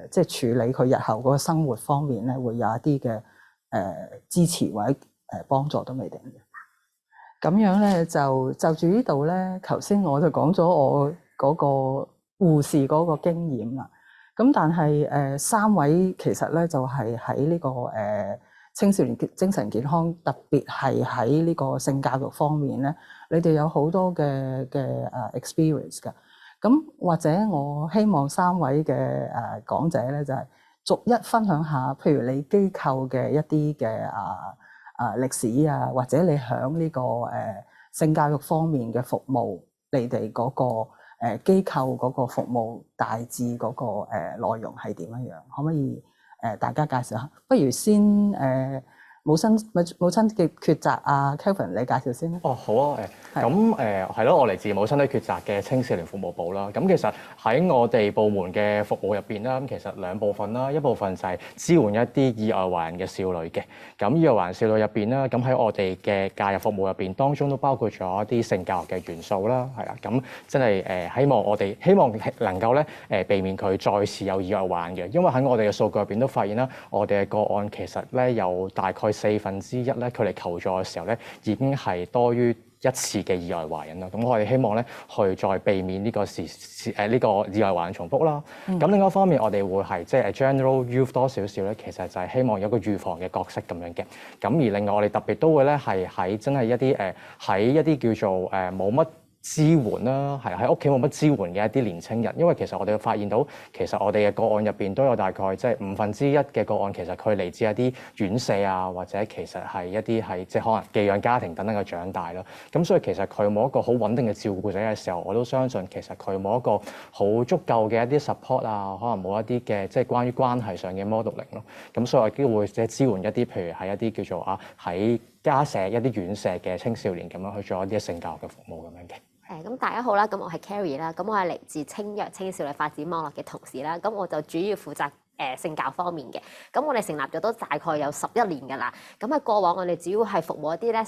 即係處理佢日後嗰個生活方面咧，會有一啲嘅支持或者幫助都未定嘅。咁樣咧就住呢度咧，頭先我就講咗我嗰個護士嗰個經驗啦，咁但係3位其實咧就係喺呢個青少年精神健康，特別係喺呢個性教育方面咧，你哋有好多嘅experience 㗎。咁或者我希望3位嘅講者咧就係逐一分享下，譬如你機構嘅一啲嘅歷史啊，或者你響呢個性教育方面嘅服務，你哋嗰個機構嗰個服務大致嗰個內容係點樣樣？可唔可以大家介紹下？不如先母親嘅抉擇啊 ，Kelvin 你介紹先啦。哦，好啊，係咯，我嚟自母親的抉擇嘅青少年服務部啦。咁其實喺我哋部門嘅服務入邊啦，咁其實兩部分啦，一部分就係支援一啲意外懷孕嘅少女嘅。咁意外懷孕少女入邊啦，咁喺我哋嘅介入服務入邊，當中都包括咗一啲性教育嘅元素啦，係啦。咁真係希望能夠咧避免佢再次有意外懷孕嘅，因為喺我哋嘅數據入邊都發現啦，我哋嘅個案其實咧有大概1/4咧，佢哋求助嘅時候咧，已經係多於一次嘅意外懷孕啦。咁我哋希望咧去再避免呢個呢個意外懷孕重複啦。咁另外一方面，我哋會係即係 general youth 多少少咧，其實就係希望有個預防嘅角色咁樣嘅。咁而另外我哋特別都會咧係喺真係一啲喺一啲叫做冇乜支援啦，係喺屋企冇乜支援嘅一啲年青人，因為其實我哋發現到，其實我哋嘅個案入邊都有大概即係1/5嘅個案，其實佢嚟自一啲院舍啊，或者其實係一啲係即係可能寄養家庭等等嘅長大啦。咁所以其實佢冇一個好穩定嘅照顧者嘅時候，我都相信其實佢冇一個好足夠嘅一啲 support 啊，可能冇一啲嘅即係關於關係上嘅 modeling 咯。咁所以我亦都會即係支援一啲，譬如係一啲叫做喺家舍一啲院舍嘅青少年咁樣去做一啲性教育嘅服務咁樣嘅。咁大家好啦，咁我係 Carrie 啦，咁我係嚟自青弱青少年發展網絡嘅同事啦，咁我就主要負責性教方面嘅，咁我哋成立咗都大概有11年㗎啦，咁喺過往我哋主要係服務一啲咧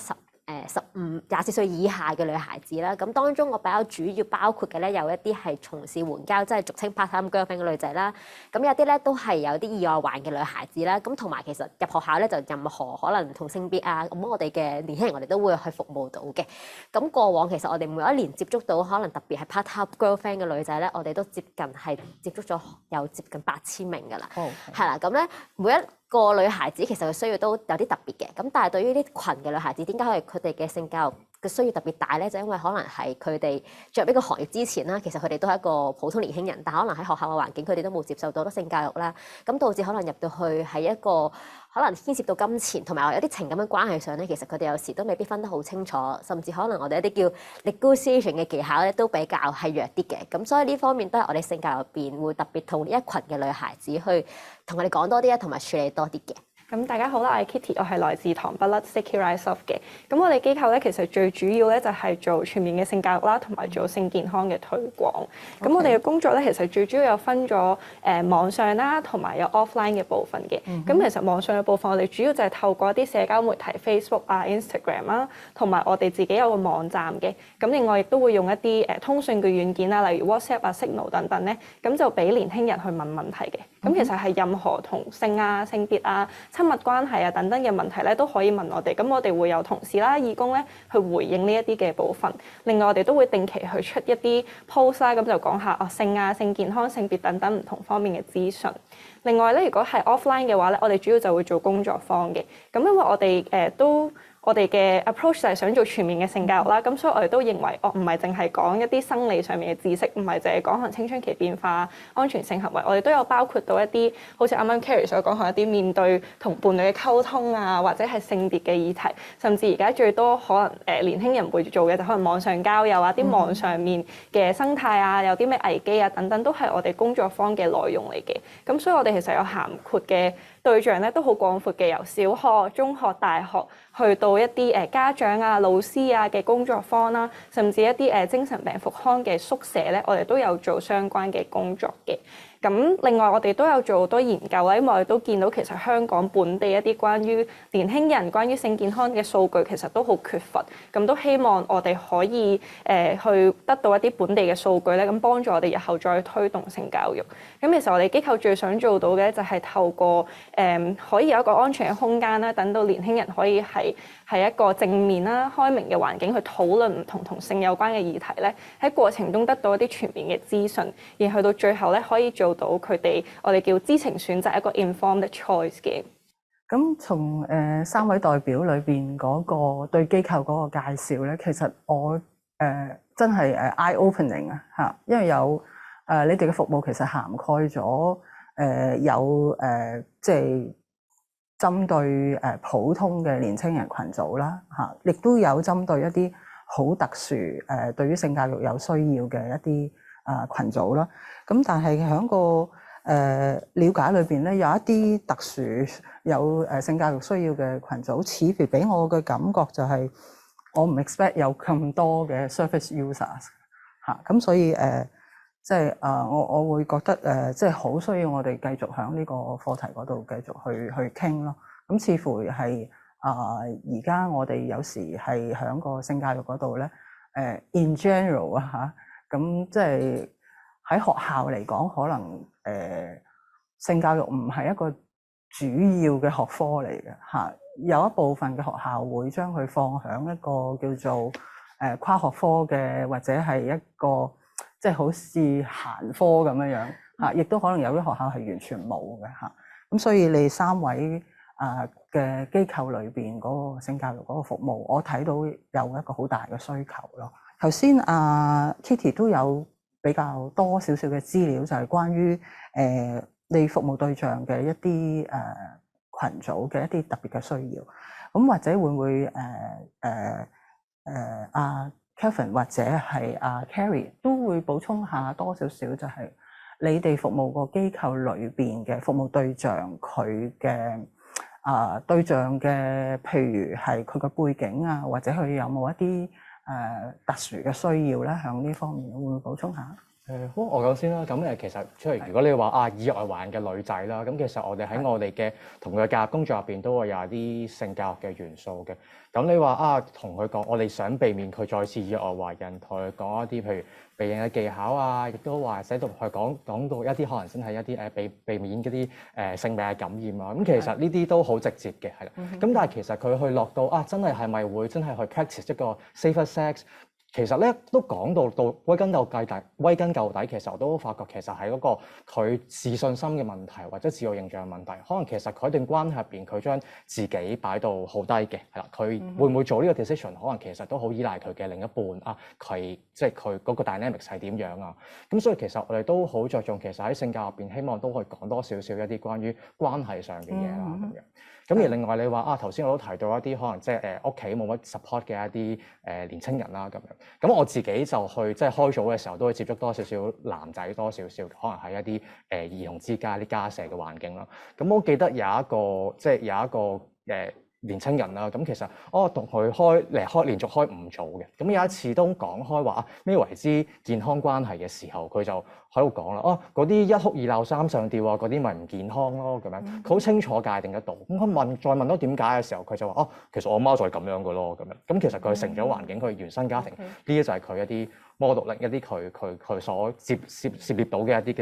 24歲以下嘅女孩子啦，咁當中我比較主要包括嘅咧有一啲係從事援交，即係俗稱 part-time girlfriend 嘅女仔啦，咁有啲咧都係有啲意外懷孕嘅女孩子啦，咁同埋其實入學校咧就任何可能同性別啊，咁我哋嘅年輕人我哋都會去服務到嘅。咁過往其實我哋每一年接觸到可能特別係 part-time girlfriend 嘅女仔咧，我哋都接觸咗有接近8000名㗎啦，係啦，咁咧每一個女孩子其實佢需要都有啲特別嘅，咁但係對於呢群嘅女孩子，點解佢哋嘅性教育嘅需要特別大咧？就因為可能係佢哋進入呢個行業之前啦，其實佢哋都係一個普通年輕人，但可能喺學校嘅環境，佢哋都冇接受到性教育啦，咁導致可能入到去係一個可能牽涉到金錢同埋有啲情感嘅關係上咧，其實佢哋有時都未必分得好清楚，甚至可能我哋一啲叫 negotiation 嘅技巧咧都比較係弱啲嘅，咁所以呢方面都係我哋性教育入邊會特別同呢一群嘅女孩子去同佢哋講多啲啊，同埋處理多啲嘅。咁大家好啦，我係 Kitty， 我係來自糖不甩 Sticky Rise Off 嘅。咁我哋機構咧其實最主要咧就係做全面嘅性教育啦，同埋做性健康嘅推廣。咁我哋嘅工作咧其實最主要有分咗網上啦，同埋有 offline 嘅部分嘅。咁其實網上嘅部分我哋主要就係透過一啲社交媒體 Facebook 啊、Instagram 啦，同埋我哋自己有個網站嘅。咁另外亦都會用一啲通訊嘅軟件啦，例如 WhatsApp 啊、Signal 等等咧，咁就俾年輕人去問問題嘅。咁其實係任何同性啊、性別啊、親密關係啊等等嘅問題咧，都可以問我哋。咁我哋會有同事啦、義工咧去回應呢一啲嘅部分。另外我哋都會定期去出一啲 post 啦，咁就講下性啊、性健康、性別等等唔同方面嘅資訊。另外咧，如果係 offline 嘅話咧，我哋主要就會做工作坊嘅。咁因為我哋我哋嘅 approach 就係想做全面嘅性教育啦，咁所以我哋都認為唔係淨係講一啲生理上面嘅知識，唔係淨係講可能青春期變化、安全性行為，我哋都有包括到一啲好似啱啱 Carrie 所講，係一啲面對同伴侶嘅溝通啊，或者係性別嘅議題，甚至而家最多可能年輕人會做嘅就可能網上交友啊，啲網上面嘅生態啊，有啲咩危機啊等等，都係我哋工作坊嘅內容嚟嘅。咁所以我哋其實有涵括嘅對象咧都好廣闊嘅，由小學、中學、大學去到一啲家長啊、老師啊嘅工作坊啦，甚至一啲精神病復康嘅宿舍咧，我哋都有做相關嘅工作嘅。咁另外我哋都有做好多研究啦，因為我哋都見到其實香港本地一啲關於年輕人關於性健康嘅數據其實都好缺乏，咁都希望我哋可以去得到一啲本地嘅數據咧，咁幫助我哋日後再推動性教育。咁其實我哋機構最想做到嘅就係透過可以有一個安全嘅空間啦，等到年輕人可以係一個正面啦、開明嘅環境去討論唔同性有關嘅議題咧，喺過程中得到一啲全面嘅資訊，而去到最後咧可以做到佢哋我哋叫知情選擇一個 informed choice 嘅。咁從3位代表裏邊嗰個對機構嗰個介紹咧，其實我真係eye opening 啊嚇，因為有你哋嘅服務其實涵蓋咗有即係針對普通嘅年青人群組啦嚇，亦都有針對一啲好特殊對於性教育有需要嘅一啲群組啦。咁但係喺個了解裏邊咧有一啲特殊有性教育需要嘅群組，似乎俾我嘅感覺就係我唔 expect 有咁多嘅 service users 嚇，咁所以即係我會覺得即係好需要我哋繼續喺呢個課題嗰度繼續去傾咯。咁似乎係而家我哋有時係喺個性教育嗰度咧in general 啊嚇，咁即係喺學校嚟講，可能性教育唔係一個主要嘅學科嚟嘅嚇，有一部分嘅學校會將佢放喺一個叫做跨學科嘅，或者係一個即係好似閒科咁樣嚇，亦都可能有啲學校係完全冇嘅嚇。咁所以你3位嘅機構裏邊嗰個性教育嗰個服務，我睇到有一個好大嘅需求咯。頭先Kitty 都有比較多少少嘅資料，就係關於你服務對象嘅一啲群組嘅一啲特別嘅需要。咁或者會唔會Kevin 或者係Carrie 都會補充下多少少，就係你哋服務個機構裏邊嘅服務對象佢嘅對象嘅，譬如係佢個背景啊，或者佢有冇一啲特殊嘅需要咧，喺呢方面會唔會補充下？好，我講先啦。咁其實即係如果你話意外懷孕嘅女仔啦，咁其實我哋喺我哋嘅同佢嘅教育工作入邊都會有啲性教育嘅元素嘅。咁你話同佢講，我哋想避免佢再次意外懷孕，同佢講一啲譬如避孕嘅技巧啊，亦都話寫到佢講到一啲可能真係一啲避免嗰啲性病嘅感染啊。咁其實呢啲都好直接嘅，係啦。咁但係其實佢去落到真係咪會真係去 practice 一個 safer sex？其實咧都講到歸根究底，其實我都發覺其實係嗰個佢自信心嘅問題，或者自我形象嘅問題。可能其實佢一段關係入邊，佢將自己擺到好低嘅，係啦。佢會唔會做呢個 decision？可能其實都好依賴佢嘅另一半佢即係佢嗰個 dynamics 係點樣啊？咁所以其實我哋都好着重，其實喺性教入邊，希望都可以講多少少一啲關於關係上嘅嘢啦咁樣。咁而另外你話頭先我都提到一啲可能即係屋企冇乜 support 嘅一啲年青人啦咁樣。咁我自己就去即係開組嘅時候，都會接觸多少少男仔多少少，可能係一啲兒童之家啲家舍嘅環境啦。咁我記得有一個年青人啦，咁其實我同佢連續開5組嘅。咁有一次都講開話咩為之健康關係嘅時候，佢就喺度講啦，嗰啲一哭二鬧三上吊嗰啲咪唔健康咯咁樣。佢好清楚界定得到。咁佢再問多點解嘅時候，佢就話其實我媽就係咁樣嘅咯咁樣。咁其實佢成長環境，佢原生家庭呢啲就係佢一啲 modeling 一啲佢所涉獵到嘅一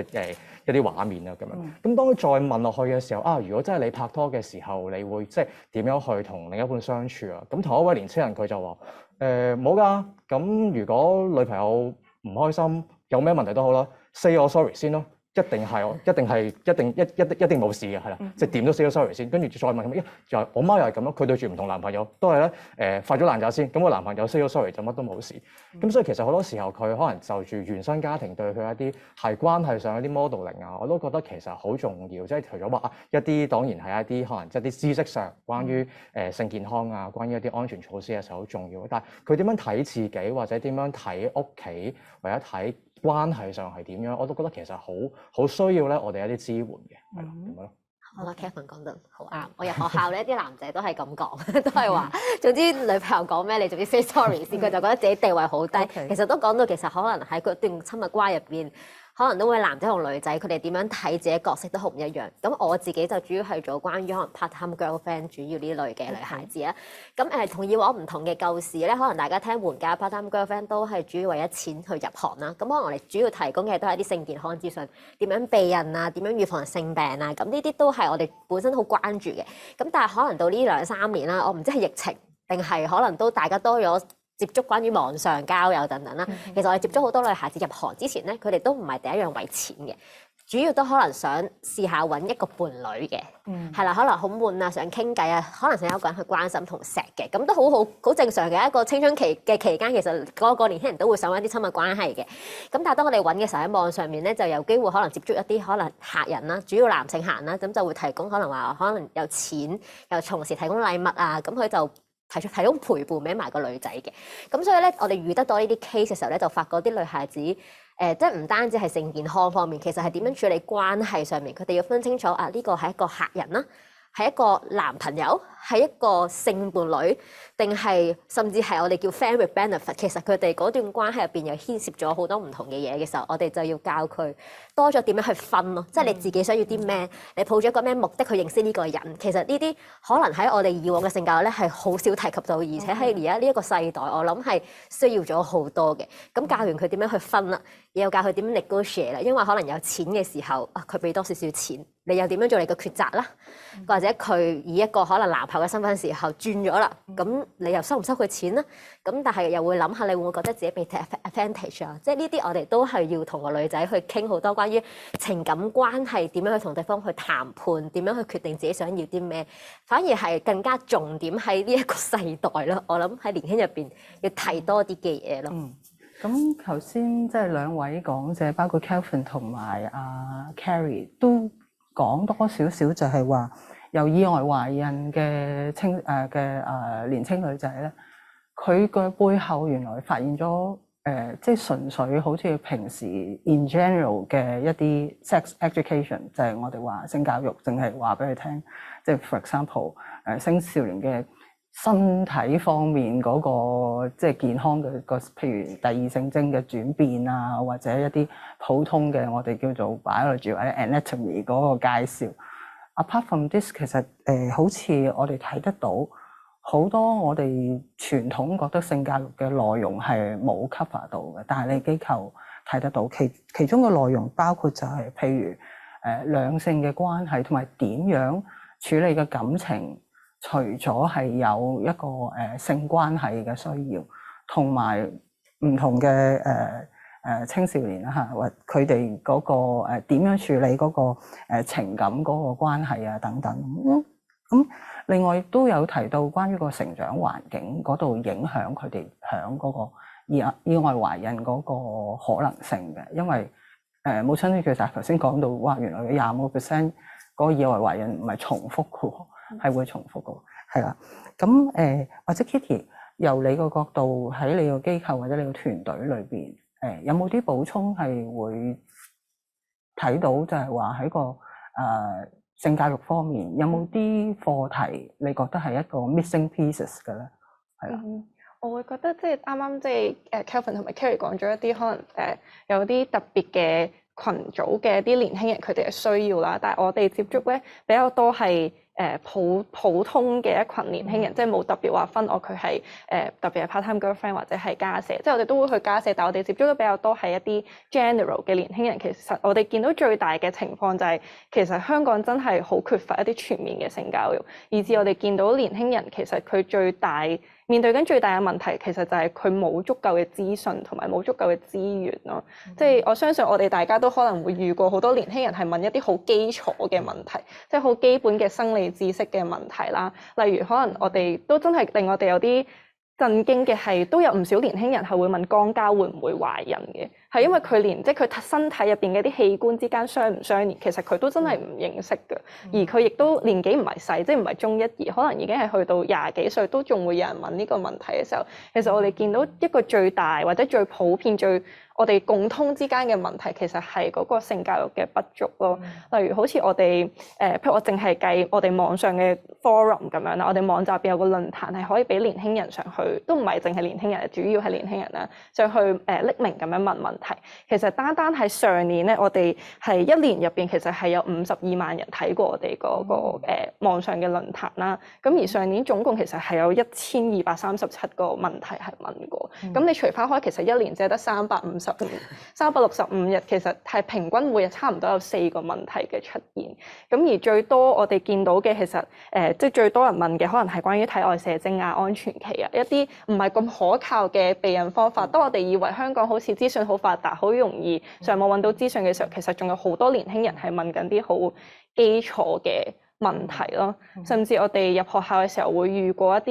啲畫面啦咁樣。咁當佢再問落去嘅時候，如果真係你拍拖嘅時候，你會即係點樣去同另一半相處啊？咁同一位年青人佢就話冇㗎。咁如果女朋友唔開心，有咩問題都好啦，say 我 sorry 先咯。一定冇事嘅，係啦，即係點都 say 咗 sorry 先，跟住再問咁，就我媽又係咁咯，佢對住唔同男朋友都係咧發咗爛渣先，咁個男朋友 say 咗 sorry 就乜都冇事。咁所以其實好多時候佢可能就住原生家庭對佢一啲係關係上一啲 modeling 啊，我都覺得其實好重要。即係除咗話一啲當然係一啲可能即係啲知識上關於性健康啊，關於一啲安全措施嘅時候好重要。但係佢點樣睇自己，或者點樣睇屋企，或者睇關係上係點樣，我都覺得其實好需要咧，我哋一啲支援嘅，係啦咁咯。好啦 ，Kevin 講得好啱。我入學校咧，啲男仔都係咁講，都係話，總之女朋友講咩，你總之 say sorry 先，佢就覺得自己地位好低。其實都講到，其實可能喺嗰段親密關係入邊，可能都會男仔同女仔佢哋點樣睇自己角色都好唔一樣。咁我自己就主要係做關於可能 part-time girlfriend 主要呢類嘅女孩子啦。咁同以往唔同嘅舊時咧，可能大家聽援交 part-time girlfriend 都係主要為咗錢去入行啦。咁可能我哋主要提供嘅都係啲性健康資訊，點樣避孕啊，點樣預防性病啊。咁呢啲都係我哋本身好關注嘅。咁但係可能到呢2-3年啦，我唔知係疫情定係可能都大家多咗接觸關於網上交友等等啦。其實我哋接觸好多女孩子入行之前咧，佢哋都唔係第一樣為錢嘅，主要都可能想試下揾一個伴侶嘅，係啦，可能好悶啊，想傾偈啊，可能想有一個人去關心同錫嘅，咁都好正常嘅一個青春期嘅期間，其實個年輕人都會想揾啲親密關係嘅。咁但係當我哋揾嘅時候喺網上面咧，就有機會可能接觸一啲可能客人啦，主要男性客人啦，咁就會提供可能話可能有錢又同時提供禮物啊，咁佢就提供陪伴俾埋個女仔嘅。咁所以咧，我哋遇得到呢啲 case 嘅時候咧，就發覺啲女孩子即係唔單止係性健康方面，其實係點樣處理關係上面，佢哋要分清楚啊，呢個係一個客人啦，係一個男朋友，係一個性伴侶，定係甚至係我哋叫 friend with benefit。其實佢哋嗰段關係入邊又牽涉咗好多唔同嘅嘢嘅時候，我哋就要教佢多咗點樣去分咯。即係你自己想要啲咩，你抱咗一個咩目的去認識呢個人。其實呢啲可能喺我哋以往嘅性教育咧係好少提及到，而且喺而家呢一個世代，我諗係需要咗好多嘅。咁教完佢點樣去分啦，又教佢點樣 negotiate 啦。因為可能有錢嘅時候啊，佢俾多少少錢，你又點樣做你嘅抉擇啦？或者佢以一個可能男朋友嘅身份時候轉咗啦，咁你又收唔收佢錢啦？咁但係又會諗下，你會唔會覺得自己被 advantage 啊？即係呢啲我哋都係要同個女仔去傾好多關於情感關係，點樣去同對方去談判，點樣去決定自己想要啲咩，反而係更加重點喺呢一個世代咯。我諗喺年輕入邊要提多啲嘅嘢咯。咁頭先即係兩位講者，包括 Kelvin 同埋阿 Carrie 都講多少少，就係話由意外懷孕嘅年青女仔咧，佢嘅背後原來發現咗即係純粹好似平時 in general 嘅一啲 sex education， 就係我哋話性教育，淨係話俾佢聽，即係 for example 青少年嘅身體方面嗰個即係健康嘅譬如第二性徵嘅轉變啊，或者一啲普通嘅我哋叫做 biology 或者 anatomy 嗰個介紹。Apart from this， 其實好似我哋睇得到好多我哋傳統覺得性教育嘅內容係冇 cover 到嘅，但係你機構睇得到其中嘅內容包括就係譬如兩性嘅關係同埋點樣處理嘅感情。除咗係有一個性關係嘅需要，同埋唔同嘅青少年啦嚇，或佢哋嗰個點樣處理嗰個情感嗰個關係啊等等。咁另外亦都有提到關於個成長環境嗰度影響佢哋響嗰個意外懷孕嗰個可能性嘅，因為母親節其實頭先講到，哇原來25%嗰個意外懷孕唔係重複嘅喎。係會重複嘅，係啦。咁或者 Kitty 由你個角度喺你個機構或者你個團隊裏邊，有冇啲補充係會睇到就係話喺個性教育方面有冇啲課題你覺得係一個 missing pieces 嘅咧？係啦。我會覺得即係啱啱即係Kelvin 同埋 Carrie 講咗一啲可能有啲特別嘅群組嘅一啲年輕人佢哋嘅需要啦，但係我哋接觸咧比較多係普通嘅一群年輕人，即係冇特別話分佢係特別係 part-time girlfriend 或者係家舍，即係我哋都會去家舍，但係我哋接觸得比較多係一啲 general 嘅年輕人。其實我哋見到最大嘅情況就係其實香港真係好缺乏一啲全面嘅性教育，以至我哋見到年輕人其實佢面對緊最大嘅問題，其實就係佢冇足夠嘅資訊同埋冇足夠嘅資源咯。即係我相信我哋大家都可能會遇過好多年輕人係問一啲好基礎嘅問題，即係好基本嘅生理知識嘅問題啦。例如可能我哋都真係令我哋有啲震驚嘅係，都有唔少年輕人係會問肛交會唔會懷孕嘅，係因為佢連即係佢身體入邊嘅啲器官之間相唔相連，其實佢都真係唔認識嘅。而佢亦都年紀唔係細，即係唔係中一二，可能已經係去到20幾歲都仲會有人問呢個問題嘅時候，其實我哋見到一個最大或者最普遍我哋共通之間嘅問題，其實係嗰個性教育嘅不足咯。例如好似我哋譬如我淨係計我哋網上嘅 forum 咁樣啦，我哋網站入邊有個論壇係可以俾年輕人上去，都唔係淨係年輕人，主要係年輕人啦，上去匿名咁樣問問題。其實單係上年咧，我哋係一年入邊其實係有52萬人睇過我哋嗰個網上嘅論壇啦。咁而上年總共其實係有1237個問題係問過。咁你除翻開，其實一年只係得365日，其實係平均每日差唔多有4個問題嘅出現。咁而最多我哋見到嘅其實即係最多人問嘅，可能係關於體外射精啊、安全期啊，一啲唔係咁可靠嘅避孕方法。當我哋以為香港好似資訊好發達，好容易上網揾到資訊嘅時候，其實仲有好多年輕人係問緊啲好基礎嘅問題咯。甚至我哋入學校嘅時候會遇過一啲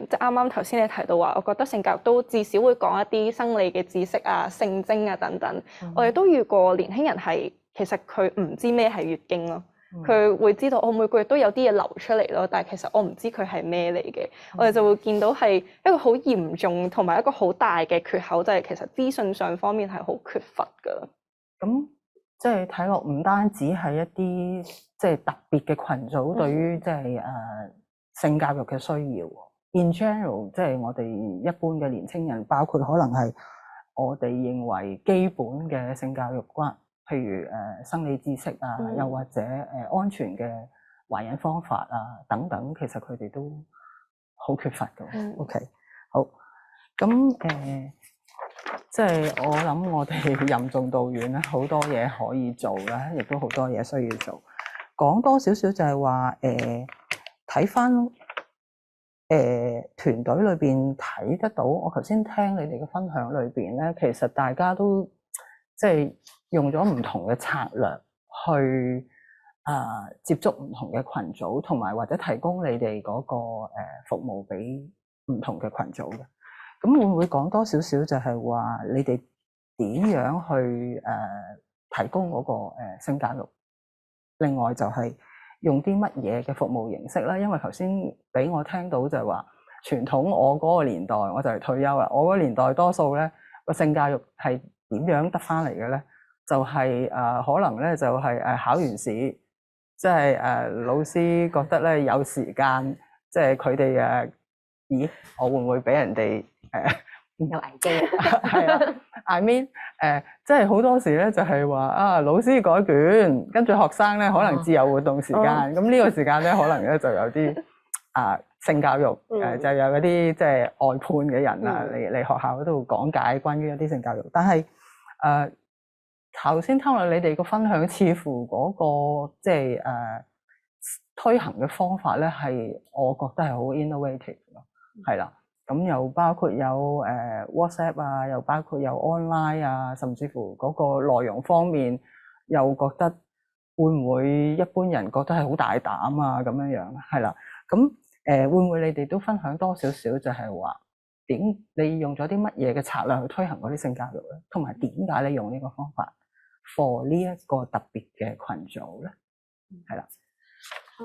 即係啱啱頭先你提到話，我覺得性教育都至少會講一啲生理嘅知識啊、性徵啊等等。我哋都遇過年輕人係其實佢唔知咩係月經咯。佢會知道我每個月都有啲嘢流出嚟咯，但係其實我唔知佢係咩嚟嘅。我哋就會見到係一個好嚴重同埋一個好大嘅缺口，就係其實資訊上方面係好缺乏㗎。咁即係睇落唔單止係一啲即係特別嘅群組對於即係性教育嘅需要。In general， 即係我哋一般嘅年青人，包括可能係我哋認為基本嘅性教育關，譬如生理知識啊，又或者安全嘅懷孕方法啊等等，其實佢哋都好缺乏嘅。OK， 好，咁即係我諗我哋任重道遠啦，好多嘢可以做啦，亦都好多嘢需要做。講多少少就係話睇返團隊裏邊睇得到，我頭先聽你哋嘅分享裏邊咧，其實大家都即係用咗唔同嘅策略去接觸唔同嘅群組，同埋或者提供你哋嗰個服務俾唔同嘅群組嘅。咁會唔會講多少少就係話你哋點樣去提供嗰個性教育？另外就係用啲乜嘢嘅服務形式啦？因為頭先俾我聽到就係話傳統我嗰個年代，我就係退休啦。我嗰個年代多數咧個性教育係點樣得翻嚟嘅咧？就係可能咧就係考完試，即係老師覺得咧有時間，即係佢哋咦我會唔會俾人哋有危機係啊，I mean 即係好多時咧就係話老師改卷，跟住學生咧可能自由活動時間，咁呢個時間咧可能咧就有啲性教育就有嗰啲即係外判嘅人嚟學校嗰度講解關於一啲性教育，但係頭先聽落你哋個分享，似乎嗰個即係推行嘅方法咧係我覺得係好 innovative 咯，係啦。咁又包括有WhatsApp 啊，又包括有 online 啊，甚至乎嗰個內容方面，又覺得會唔會一般人覺得係好大膽啊咁樣樣，係啦。咁會唔會你哋都分享多少少就係話你用咗啲乜嘢嘅策略去推行嗰啲性教育咧？同埋點解你用呢個方法 for 呢一個特別嘅群組咧？係啦。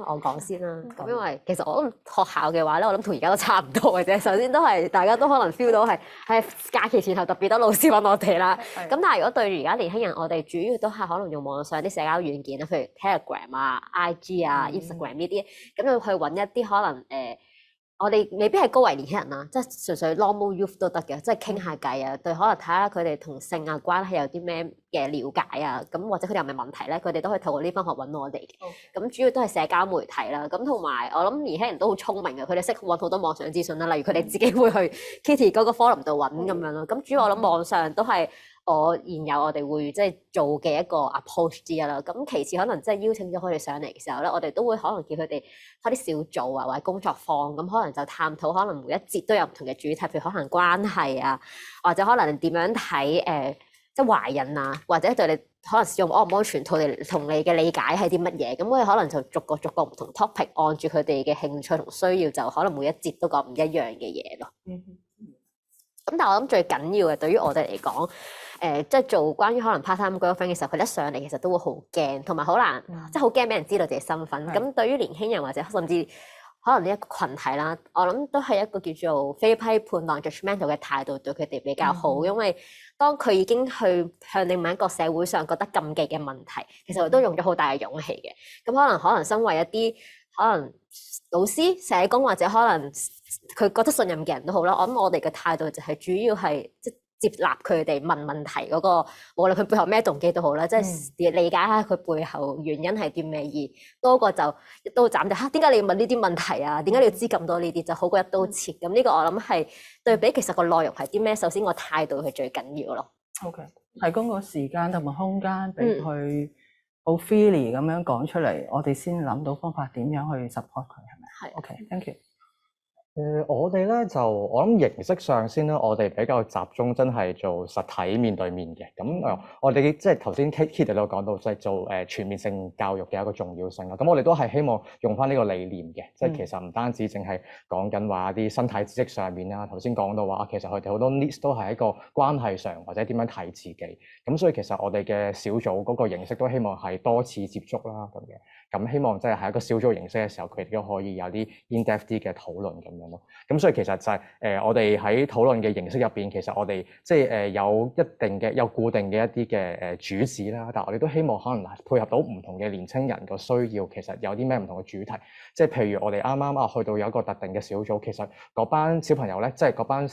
我講先啦，咁因為其實我諗學校嘅話咧，我諗同而家都差唔多嘅啫。首先都係大家都可能 feel 到係假期前後特別多老師揾我哋啦。咁但係如果對而家年輕人，我哋主要都係可能用網上啲社交軟件啦，譬如 Telegram 啊、IG 啊、Instagram 呢啲，咁要去揾一啲可能我哋未必係高危年輕人啦，即係純粹 normal youth 都得嘅，即係傾下偈啊，對可能睇下佢哋同性啊關係有啲咩嘅了解啊，咁或者佢哋有咩問題咧，佢哋都可以透過呢方面揾我哋嘅。咁主要都係社交媒體啦，咁同埋我諗年輕人都好聰明嘅，佢哋識揾好多網上資訊啦，例如佢哋自己會去 Kitty 嗰個 forum 度揾咁樣咯。咁主要我諗網上都係現有我哋會即係做嘅一個 approach 之一啦。咁其次可能即係邀請咗佢哋上嚟嘅時候咧，我哋都會可能叫佢哋開啲小組啊或者工作坊，咁可能就探討可能每一節都有唔同嘅主題，譬如可能關係啊，或者可能點樣睇即係懷孕啊，或者對你可能使用安唔安全套嚟同你嘅理解係啲乜嘢，咁我哋可能就逐個唔同 topic 按住佢哋嘅興趣同需要，就可能每一節都講唔一樣嘅嘢咯。咁但係我諗最緊要嘅對於我哋嚟講，即係做關於可能 part-time girlfriend 嘅時候，佢一上嚟其實都會好驚，同埋好難，即係好驚俾人知道自己身份。咁對於年輕人或者甚至可能呢一個群體啦，我諗都係一個叫做非批判 non-judgmental 嘅態度對佢哋比較好，因為當佢已經去向另外一個社會上覺得禁忌嘅問題，其實佢都用咗好大嘅勇氣嘅。咁可能身為一啲可能老師、社工或者可能佢覺得信任嘅人都好啦，我諗我哋嘅態度就係主要係接納佢哋問問題嗰個，無論佢背後咩動機都好啦，即係理解下佢背後原因係啲咩，而多過就一刀斬就點解你要問呢啲問題啊？點解你要知咁多呢啲？就好過一刀切。咁呢個我諗係對比其實個內容係啲咩，首先個態度係最緊要咯。OK， 提供個時間同埋空間俾佢好 freely 咁樣講出嚟，我哋先諗到方法點樣去 support 佢，係咪？係。OK，thank you。我哋咧就我諗形式上先啦，我哋比較集中真係做實體面對面嘅。咁我哋即係頭先 Kit 都有講到，即係做全面性教育嘅一個重要性啦。咁我哋都係希望用翻呢個理念嘅，即係其實唔單止淨係講緊話一啲身體知識上面啦。頭先講到話，其實佢哋好多 needs 都係一個關係上或者點樣睇自己。咁所以其實我哋嘅小組嗰個形式都希望係多次接觸啦咁嘅。咁希望即係喺一個小組形式嘅時候，佢哋都可以有啲 in-depth 啲嘅討論咁樣咯。咁所以其實就係我哋喺討論嘅形式入邊，其實我哋即係有一定嘅有固定嘅一啲嘅主旨啦。但係我哋都希望可能配合到唔同嘅年青人個需要，其實有啲咩唔同嘅主題。即係譬如我哋啱啱去到有一個特定嘅小組，其實嗰班小朋友咧，即係嗰班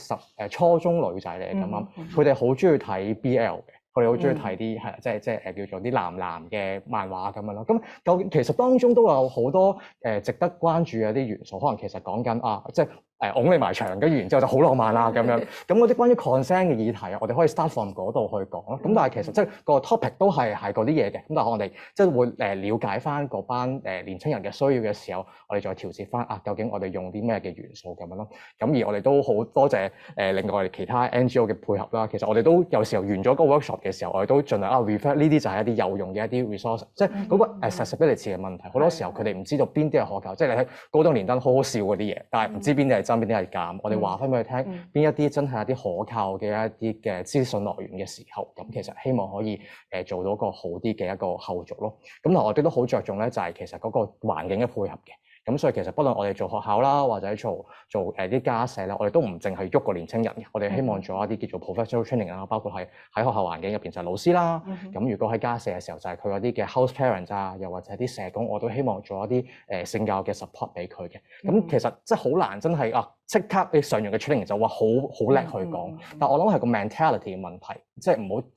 初中女仔嚟咁啱，佢哋好中意睇 BL 嘅。佢哋好中意睇啲係即係叫做啲男嘅漫畫咁樣咯。咁究竟其實當中都有好多值得關注嘅一啲元素，可能其實講緊即係擁你埋牆，跟住然之後就好浪漫啦咁樣。咁嗰啲關於 consent 嘅議題，我哋可以 start from 嗰度去講咯。咁但係其實即係個 topic 都係嗰啲嘢嘅。咁但係我哋即係會了解翻嗰班年青人嘅需要嘅時候，我哋再調節翻究竟我哋用啲咩嘅元素咁樣咯。咁而我哋都好多謝另外其他 NGO 嘅配合啦。其實我哋都有時候完咗個 workshop嘅時候，我哋都盡量refer 呢啲就係一啲有用嘅一啲 resource， 即係嗰個 accessibility 嘅問題。好多時候佢哋唔知道邊啲係可靠，即係你睇高登連登好好笑嗰啲嘢，但係唔知邊啲係真邊啲係假。我哋話翻俾佢聽，邊一啲真係一啲可靠嘅一啲嘅資訊來源嘅時候，咁其實希望可以做到個好啲嘅一個後續咯。咁我哋都好着重咧，就係其實嗰個環境嘅配合嘅。咁所以其實不論我哋做學校啦，或者做啲家社啦，我哋都唔淨係喐個年青人嘅，我哋希望做一啲叫做 professional training 啦，包括係喺學校環境入邊就係老師啦。咁如果喺家社嘅時候就係佢嗰啲嘅 house parents 啊，又或者啲社工，我都希望做一啲性教育嘅 support 俾佢嘅。咁其實即係好難真係即刻你上完嘅 training 就話好叻去講，但我諗係個 mentality 嘅問題，即係唔好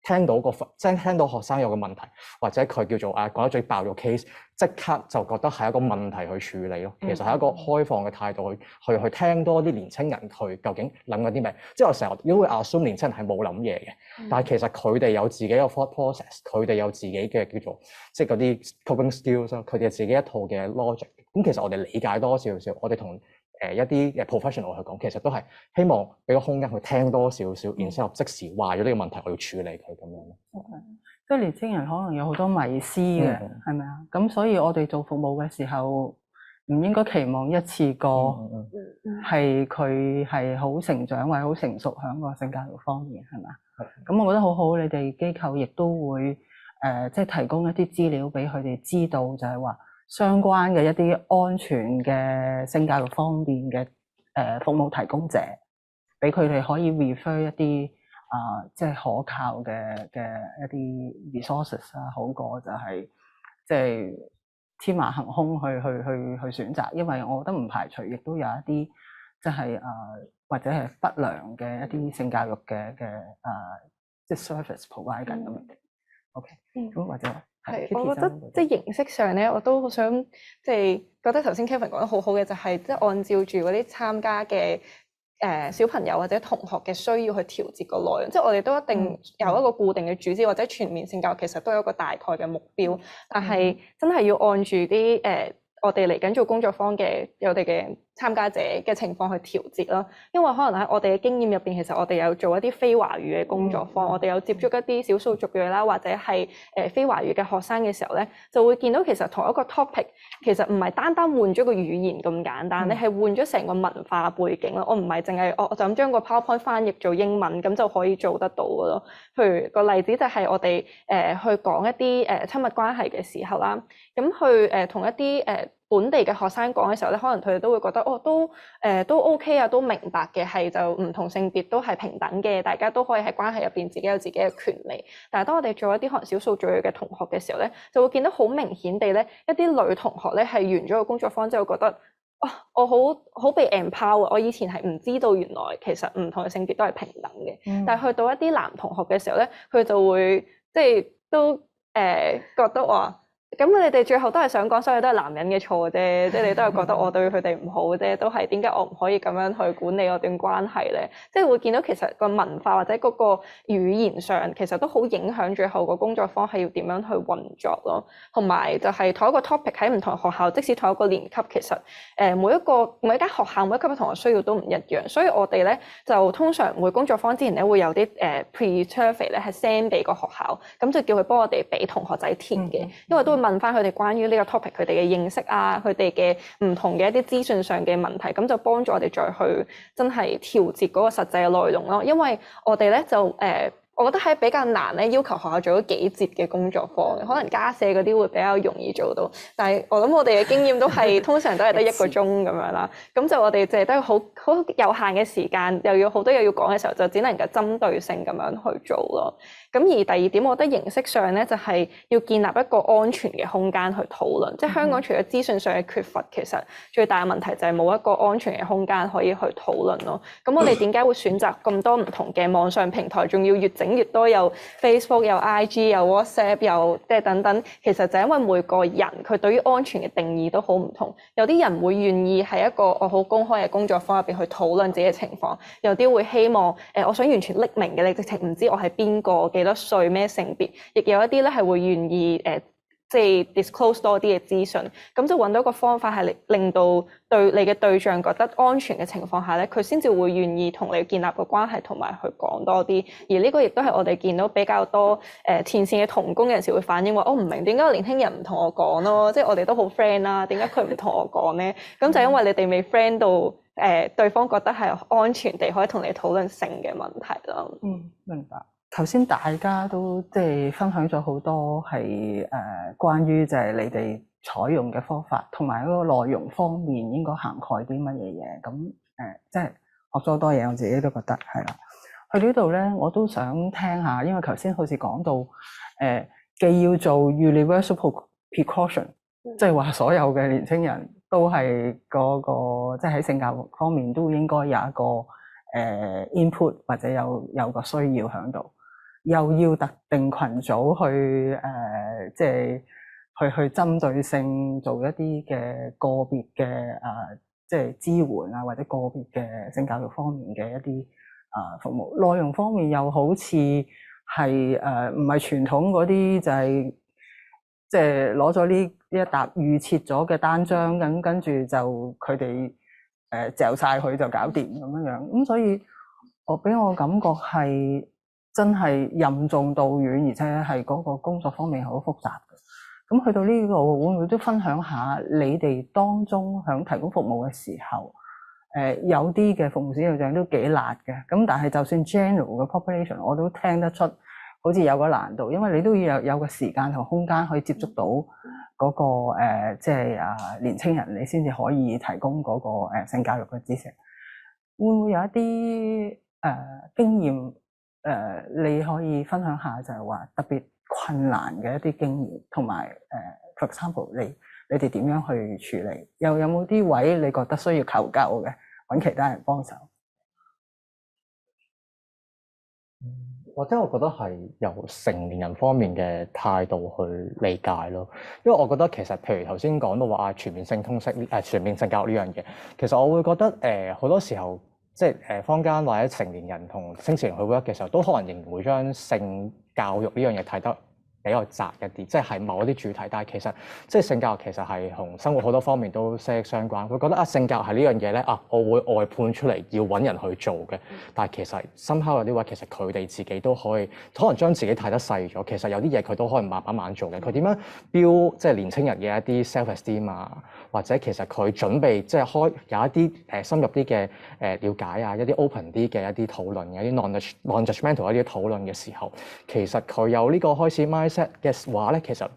聽到學生有個問題，或者佢叫做講得最爆嘅 case， 即刻就覺得係一個問題去處理咯。其實係一個開放嘅態度去聽多啲年青人佢究竟諗緊啲咩。即係我成日都會 assume 年青人係冇諗嘢嘅，但係其實佢哋有自己嘅 thought process， 佢哋有自己嘅叫做即係嗰啲 coping skills 啦，佢哋有自己一套嘅 logic。咁其實我哋理解多少少，我哋同一啲嘅 professional 去講，其實都係希望俾個空間去聽多少少，然之後即時話咗呢個問題，我要處理佢咁樣咯。即係年青人可能有好多迷思嘅，係咪啊？咁所以我哋做服務嘅時候，唔應該期望一次過係佢係好成長或者好成熟喺個性教育方面，係咪啊？咁我覺得好好，你哋機構亦都會即係提供一啲資料俾佢哋知道，就係話相關嘅一啲安全嘅性教育方面嘅服務提供者，俾佢哋可以 refer 一啲即係可靠嘅一啲 resources 好過就係即係天馬行空去選擇，因為我覺得唔排除亦都有一啲即係或者係不良嘅一啲性教育嘅即係 service provide 緊咁樣。OK， 咁或者係，我覺得即係形式上咧，我都好想即係覺得頭先 Kevin 講得好好嘅，就係即係按照住嗰啲參加嘅小朋友或者同學嘅需要去調節個內容。即係我哋都一定有一個固定嘅主旨，或者全面性教育其實都有一個大概嘅目標，但係真係要按住啲我哋嚟緊做工作坊嘅我哋嘅參加者嘅情況去調節啦。因為可能喺我哋嘅經驗入邊，其實我哋有做一啲非華語嘅工作坊，我哋有接觸一啲少數族裔啦，或者係非華語嘅學生嘅時候咧，就會見到其實同一個 topic 其實唔係單單換咗個語言咁簡單，你係換咗成個文化背景啦。我唔係淨係我就咁將個 PowerPoint 翻譯做英文咁就可以做得到嘅咯。譬如個例子就係我哋去講一啲親密關係嘅時候啦，咁去同一啲本地嘅學生講嘅時候咧，可能佢哋都會覺得都 OK 啊，都明白嘅，係就唔同性別都係平等嘅，大家都可以喺關係入邊自己有自己嘅權利。但係當我哋做一啲可能少數族裔嘅同學嘅時候咧，就會見到好明顯地咧，一啲女同學咧係完咗個工作坊之後覺得我好被 empower， 我以前係唔知道原來其實唔同嘅性別都係平等嘅。但係去到一啲男同學嘅時候咧，佢就會即係都覺得話咁你哋最後都係想講，所有都係男人嘅錯啫，即係你都係覺得我對佢哋唔好啫，都係點解我唔可以咁樣去管理我段關係咧？即係會見到其實個文化或者嗰個語言上，其實都好影響最後個工作坊係要點樣去運作咯。同埋就係同一個 topic 喺唔同學校，即使同一個年級，其實每一間學校每一級嘅同學需要都唔一樣，所以我哋咧就通常每工作坊之前咧會有啲pre-survey 咧係 send 俾個學校，咁就叫佢幫我哋俾同學仔填嘅，因為都會問翻佢哋關於呢個 topic 佢哋嘅認識啊，佢哋嘅唔同嘅一啲資訊上嘅問題，咁就幫助我哋再去真係調節嗰個實際嘅內容咯。因為我哋咧就我覺得係比較難咧，要求學校做咗幾節嘅工作坊，可能家社嗰啲會比較容易做到。但係我諗我哋嘅經驗都係通常都係得1個鐘咁樣啦。咁就我哋淨係得好有限嘅時間，又要好多嘢要講嘅時候，就只能夠針對性咁樣去做咯。咁而第二點，我覺得形式上咧就係要建立一個安全嘅空間去討論。即係香港除咗資訊上嘅缺乏，其實最大嘅問題就係冇一個安全嘅空間可以去討論咯。咁我哋點解會選擇咁多唔同嘅網上平台，仲要越整越多，有 Facebook、有 IG、有 WhatsApp、有即係等等。其實就因為每個人佢對於安全嘅定義都好唔同。有啲人會願意喺一個我好公開嘅工作坊入邊去討論自己嘅情況，有啲會希望我想完全匿名嘅，你直情唔知我係邊個、幾多歲、咩性別，亦有一啲咧係會願意即係 disclose 多啲嘅資訊，咁就揾到一個方法係令到對你嘅對象覺得安全嘅情況下咧，佢先至會願意同你建立個關係，同埋去講多啲。而呢個亦都係我哋見到比較多前線嘅同工有陣時會反映話，我唔明點解個年輕人唔同我講咯，即係我哋都好 friend 啦，點解佢唔同我講咧？咁就因為你哋未 friend 到對方覺得係安全地可以同你討論性嘅問題咯。明白。頭先大家都即係分享咗好多係關於就係你哋採用嘅方法，同埋嗰個內容方面應該涵蓋啲乜嘢嘢。咁即係學咗好多嘢，我自己都覺得係啦。去呢度咧，我都想聽下，因為頭先好似講到既要做 universal precaution，即係話所有嘅年輕人都係嗰個即係喺性教育方面都應該有一個input 或者有個需要喺度。又要特定群組去即係去針對性做一啲嘅個別嘅即係支援啊，或者個別嘅性教育方面嘅一啲服務。內容方面又好似係唔係傳統嗰啲，就係即係攞咗呢一沓預設咗嘅單張，咁跟住就佢哋嚼晒佢就搞掂咁樣。咁所以俾我感覺係真係任重道遠，而且係嗰個工作方面好複雜嘅。咁去到呢度會唔會都分享下你哋當中響提供服務嘅時候，有啲嘅服務使用上都幾辣嘅。咁但係就算 general 嘅 population， 我都聽得出好似有個難度，因為你都要有個時間同空間可以接觸到嗰個即係年青人，你先至可以提供嗰個性教育嘅知識。會唔會有一啲經驗？你可以分享下，就係話特別困難嘅一啲經驗，同埋for example，你哋點樣去處理？又有冇啲位你覺得需要求救嘅，揾其他人幫手？或者我覺得係由成年人方面嘅態度去理解咯，因為我覺得其實譬如頭先講到話全面性通識全面性教育呢樣嘢，其實我會覺得好多時候。即係坊間或者成年人同青少年去 work 嘅時候，都可能仍然會將性教育呢樣嘢睇得比較窄一啲，即係某一啲主題。但係其實即係性教育其實係同生活好多方面都息息相關。佢覺得性教育係呢樣嘢咧我會外判出嚟要揾人去做嘅。但係其實深刻有啲話，其實佢哋自己都可能將自己睇得細咗。其實有啲嘢佢都可以慢慢做嘅。佢點樣標即係年青人嘅一啲 self-esteem 啊？或者其實佢準備即係有一啲深入啲嘅了解啊，一啲 open 啲嘅一啲討論，有啲 non-judgmental 一啲討論嘅時候，其實佢有呢個開始 mindset 嘅話咧，其實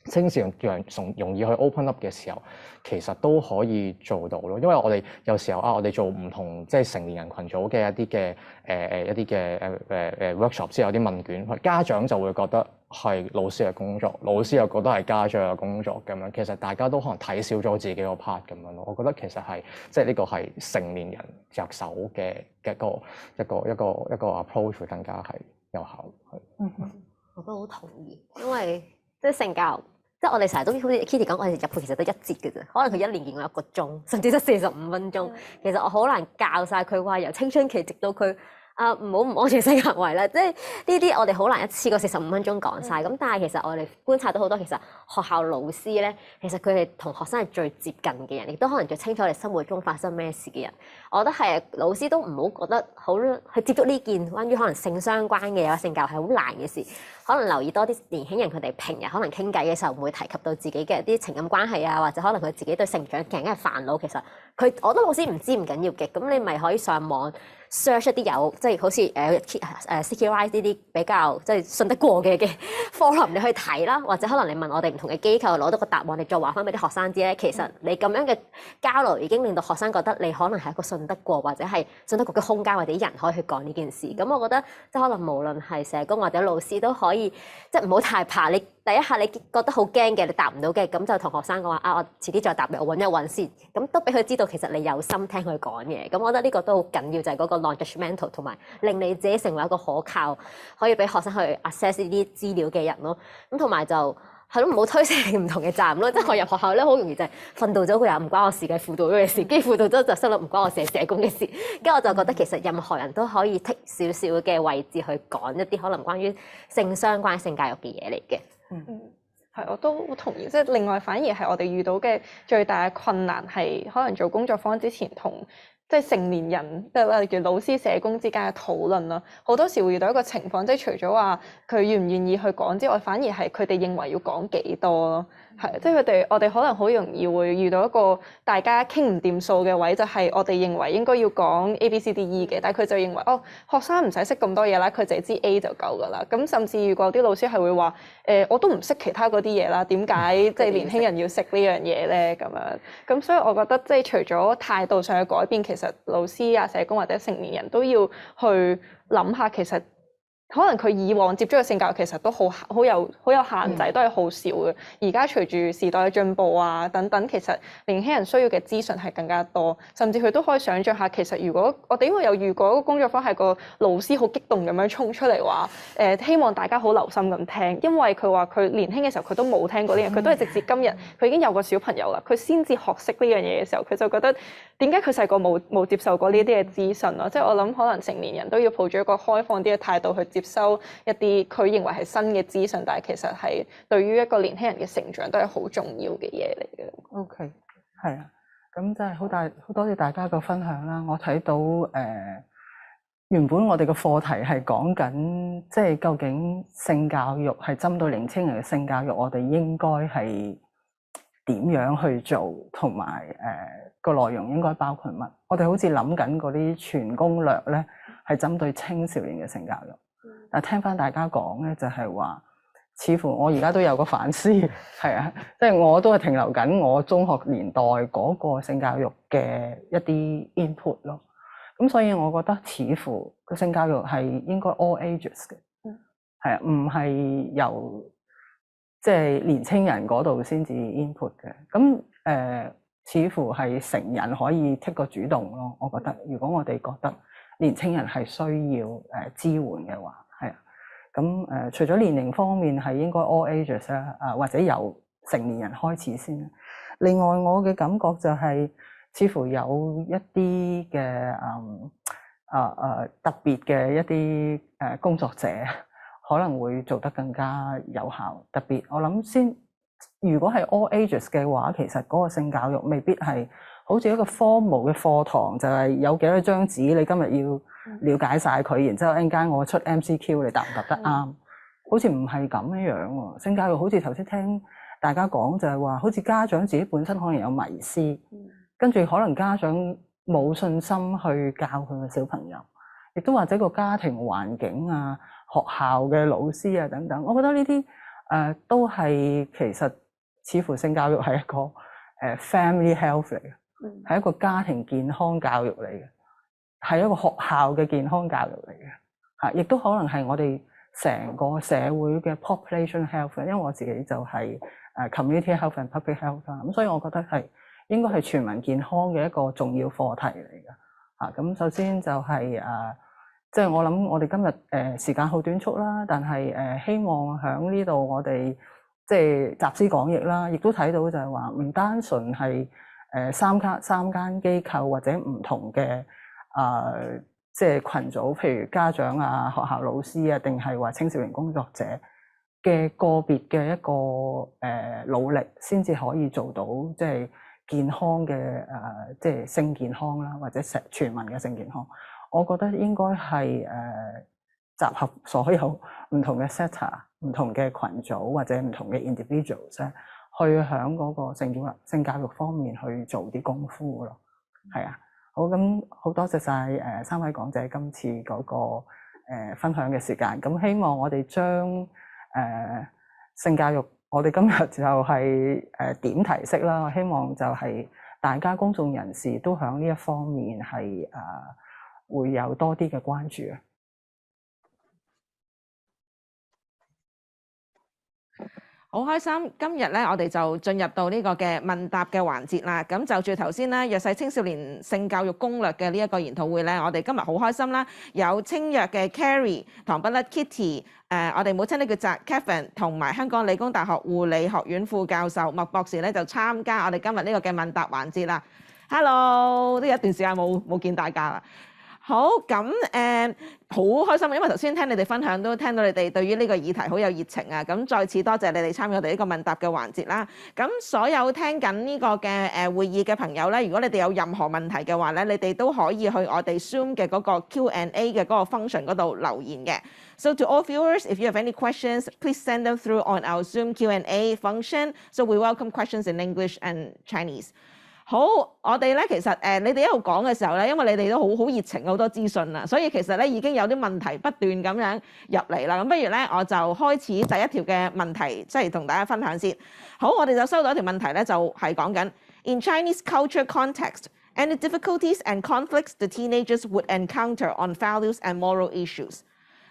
青少年容易去 open up 嘅時候，其實都可以做到咯。因為我哋有時候我哋做唔同即係成年人群組嘅一啲嘅workshop 之後有啲問卷，家長就會覺得係老師嘅工作，老師又覺得係家長嘅工作咁樣。其實大家都可能睇少咗自己個 part 咁樣咯。我覺得其實係即係呢個係成年人着手嘅一個 approach 會更加係有效。我都好同意，因為即係性教育即係我哋成日都好似 Kitty 講，我哋入去其實得一節嘅啫，可能佢1年見我1個鐘，甚至得45分鐘。其實我好難教晒佢話由青春期直到佢唔安全性行為啦，即係呢啲我哋好難一次過45分鐘講晒。咁但係其實我哋觀察到好多，其實學校老師咧，其實佢哋同學生係最接近嘅人，亦都可能最清楚我哋生活中發生咩事嘅人。我覺得係老師都唔好覺得好去接觸呢件關於可能性相關嘅嘢，性教育係好難嘅事。可能留意多啲年輕人佢哋平日可能傾偈嘅時候，唔會提及到自己嘅一啲情感關係啊，或者可能佢自己對成長嘅煩惱。其實我覺得老師唔知唔緊要嘅，咁你咪可以上網 search 一啲有即係好似CQI 呢啲比較即係信得過嘅forum，你去睇啦，或者可能你問我哋唔同嘅機構攞到個答案，你再話翻俾啲學生知咧。其實你咁樣嘅交流已經令到學生覺得你可能係一個信得過或者係信得過嘅空間或者人可以去講呢件事。咁我覺得即係可能無論係社工或者老師都可以即係唔好太怕。你第一下你覺得好驚嘅，你答唔到嘅，咁就同學生講話我遲啲再答你，我揾一揾先。咁都俾佢知道其實你有心聽佢講嘢。咁我覺得呢個都好緊要，就係嗰個 non-judgmental 同埋令你自己成為一個可靠，可以俾學生去 access 呢啲資料嘅人咯。咁同埋就係咯，唔好推卸唔同嘅責任咯。即係我入學校咧，好容易就係訓導組佢又唔關我事嘅，輔導組嘅事，跟住輔導組就心諗唔關我事，社工嘅事。跟住我就覺得其實任何人都可以剔少少嘅位置去講一啲可能關於性相關性教育嘅嘢嚟嘅。係，我都好同意。即係另外，反而係我哋遇到嘅最大嘅困難係，可能做工作坊之前同即係成年人，即係例如老師、社工之間嘅討論啦。好多時會遇到一個情況，即係除咗話佢願唔願意去講之外，反而係佢哋認為要講幾多咯。係，即係我哋可能好容易會遇到一個大家傾唔掂數嘅位，就係我哋認為應該要講 A、B、C、D、E 嘅，但係佢就認為學生唔使識咁多嘢啦，佢淨係知 A 就夠㗎啦。咁甚至如果啲老師係會話我都唔識其他嗰啲嘢啦，點解即係年輕人要識呢樣嘢咧？咁樣咁，所以我覺得即係除咗態度上嘅改變，其實老師啊、社工或者成年人都要去諗下，其實可能佢以往接觸嘅性教育其實都好有限制，都係好少嘅。而家隨住時代嘅進步啊等等，其實年輕人需要嘅資訊係更加多，甚至佢都可以想像下，其實如果我哋因為有遇過一個工作坊係個老師好激動咁樣衝出嚟話希望大家好留心咁聽，因為佢話佢年輕嘅時候佢都冇聽過呢樣，佢都係直至今日佢已經有個小朋友啦，佢先至學識呢樣嘢嘅時候，佢就覺得點解佢細個冇接受過呢啲嘅資訊咯？即係我諗可能成年人都要抱住一個開放啲嘅態度去接收一啲佢認為係新嘅資訊，但係其實係對於一個年輕人嘅成長都係好重要嘅嘢嚟嘅。OK， 係啊，咁真係好多謝大家嘅分享啦。我睇到原本我哋嘅課題係講緊，即係究竟性教育係針對年輕人嘅性教育，我哋應該係點樣去做，同埋個內容應該包括乜？我哋好似諗緊嗰啲全攻略咧，係針對青少年嘅性教育。但聽翻大家講咧，就係話，似乎我而家都有個反思，係啊，即係我都係停留緊我中學年代嗰個性教育嘅一啲 input 咯。咁所以我覺得似乎個性教育係應該 all ages 嘅，係啊，唔係由即係年青人嗰度先至 input 嘅。咁似乎係成人可以 take 個主動咯。我覺得如果我哋覺得年青人係需要支援嘅話，係啊，咁除咗年齡方面係應該 all ages 啦，或者由成年人開始先。另外我嘅感覺就係似乎有一啲嘅特別嘅一啲工作者可能會做得更加有效。特別我諗先，如果係 all ages 嘅話，其實嗰個性教育未必係好似一個 formal 嘅課堂，就係有幾多張紙你今日要了解晒佢，然之後一陣間我出 MCQ 你答唔答得啱？好似唔係咁樣喎。性教育好似頭先聽大家講就係話，好似家長自己本身可能有迷思，跟住可能家長冇信心去教佢嘅小朋友，亦都或者個家庭環境啊、學校嘅老師啊等等，我覺得呢啲都係其實似乎性教育係一個family health 嚟嘅，係一個家庭健康教育嚟嘅，係一個學校嘅健康教育嚟嘅，亦都可能係我哋成個社會嘅 population health。因為我自己就係community health and public health 啦，咁所以我覺得係應該係全民健康嘅一個重要課題嚟嘅。咁首先就係即係我諗我哋今日時間好短促啦，但係希望喺呢度我哋即係集思廣益啦，亦都睇到就係話唔單純係三間機構或者唔同嘅即係群組，譬如家長啊、學校老師啊，定係話青少年工作者嘅個別嘅一個努力，先至可以做到即係健康嘅即係性健康啦，或者全民嘅性健康。我覺得應該係集合所有唔同嘅 sector、唔同嘅群組或者唔同嘅 individuals 咧，去響嗰個性教育方面去做啲功夫咯。係啊，好，咁好多謝晒三位講者今次嗰個分享嘅時間。咁希望我哋將性教育，我哋今日就係點題式啦。我希望就係大家公眾人士都響呢一方面係會有多啲嘅關注啊。好開心，今日咧我哋就進入到呢個嘅問答嘅環節啦。咁就住頭先咧弱勢青少年性教育攻略嘅呢一個研討會咧，我哋今日好開心啦，有青弱嘅 Carrie、唐不甩 Kitty、我哋母親的抉擇 Kevin 同埋香港理工大學護理學院副教授麥博士咧就參加我哋今日呢個嘅問答環節啦。Hello，都有一段時間冇見大家啦。好，咁好開心，因為頭先聽你哋分享都聽到你哋對於呢個議題好有熱情啊！咁再次多謝你哋參與我哋呢個問答嘅環節啦。咁所有聽緊呢個嘅會議嘅朋友咧，如果你哋有任何問題嘅話咧，你哋都可以去我哋 Zoom 嘅嗰個 Q&A 嘅嗰個 function 嗰度留言嘅。So to all viewers, if you have any questions, please send them through on our Zoom Q&A function. So we welcome questions in English and Chinese. 好，我哋咧其實你哋一路講嘅時候咧，因為你哋都好熱情好多資訊啦，所以其實咧已經有啲問題不斷咁樣入嚟啦。咁不如咧我就開始第一條嘅問題，即係同大家分享先。好，我哋就收到一條問題咧，就係講緊 In Chinese culture context, any difficulties and conflicts the teenagers would encounter on values and moral issues。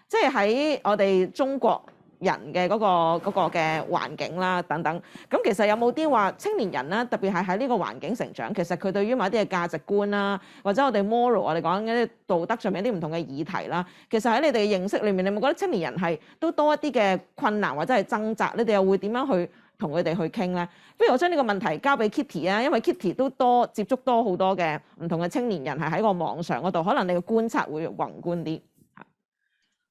即係喺我哋中國人嘅嗰個嘅環境啦，等等。咁其實有冇啲話青年人啦，特別係喺呢個環境成長，其實佢對於某啲嘅價值觀啦，或者我哋 moral， 我哋講緊啲道德上面一啲唔同嘅議題啦，其實喺你哋嘅認識裏面，你有冇覺得青年人係都多一啲嘅困難或者係掙扎？你哋又會點樣去同佢哋去傾咧？不如我將呢個問題交俾 Kitty 啊，因為 Kitty 都接觸多好多嘅唔同嘅青年人係喺個網上嗰度，可能你嘅觀察會宏觀啲。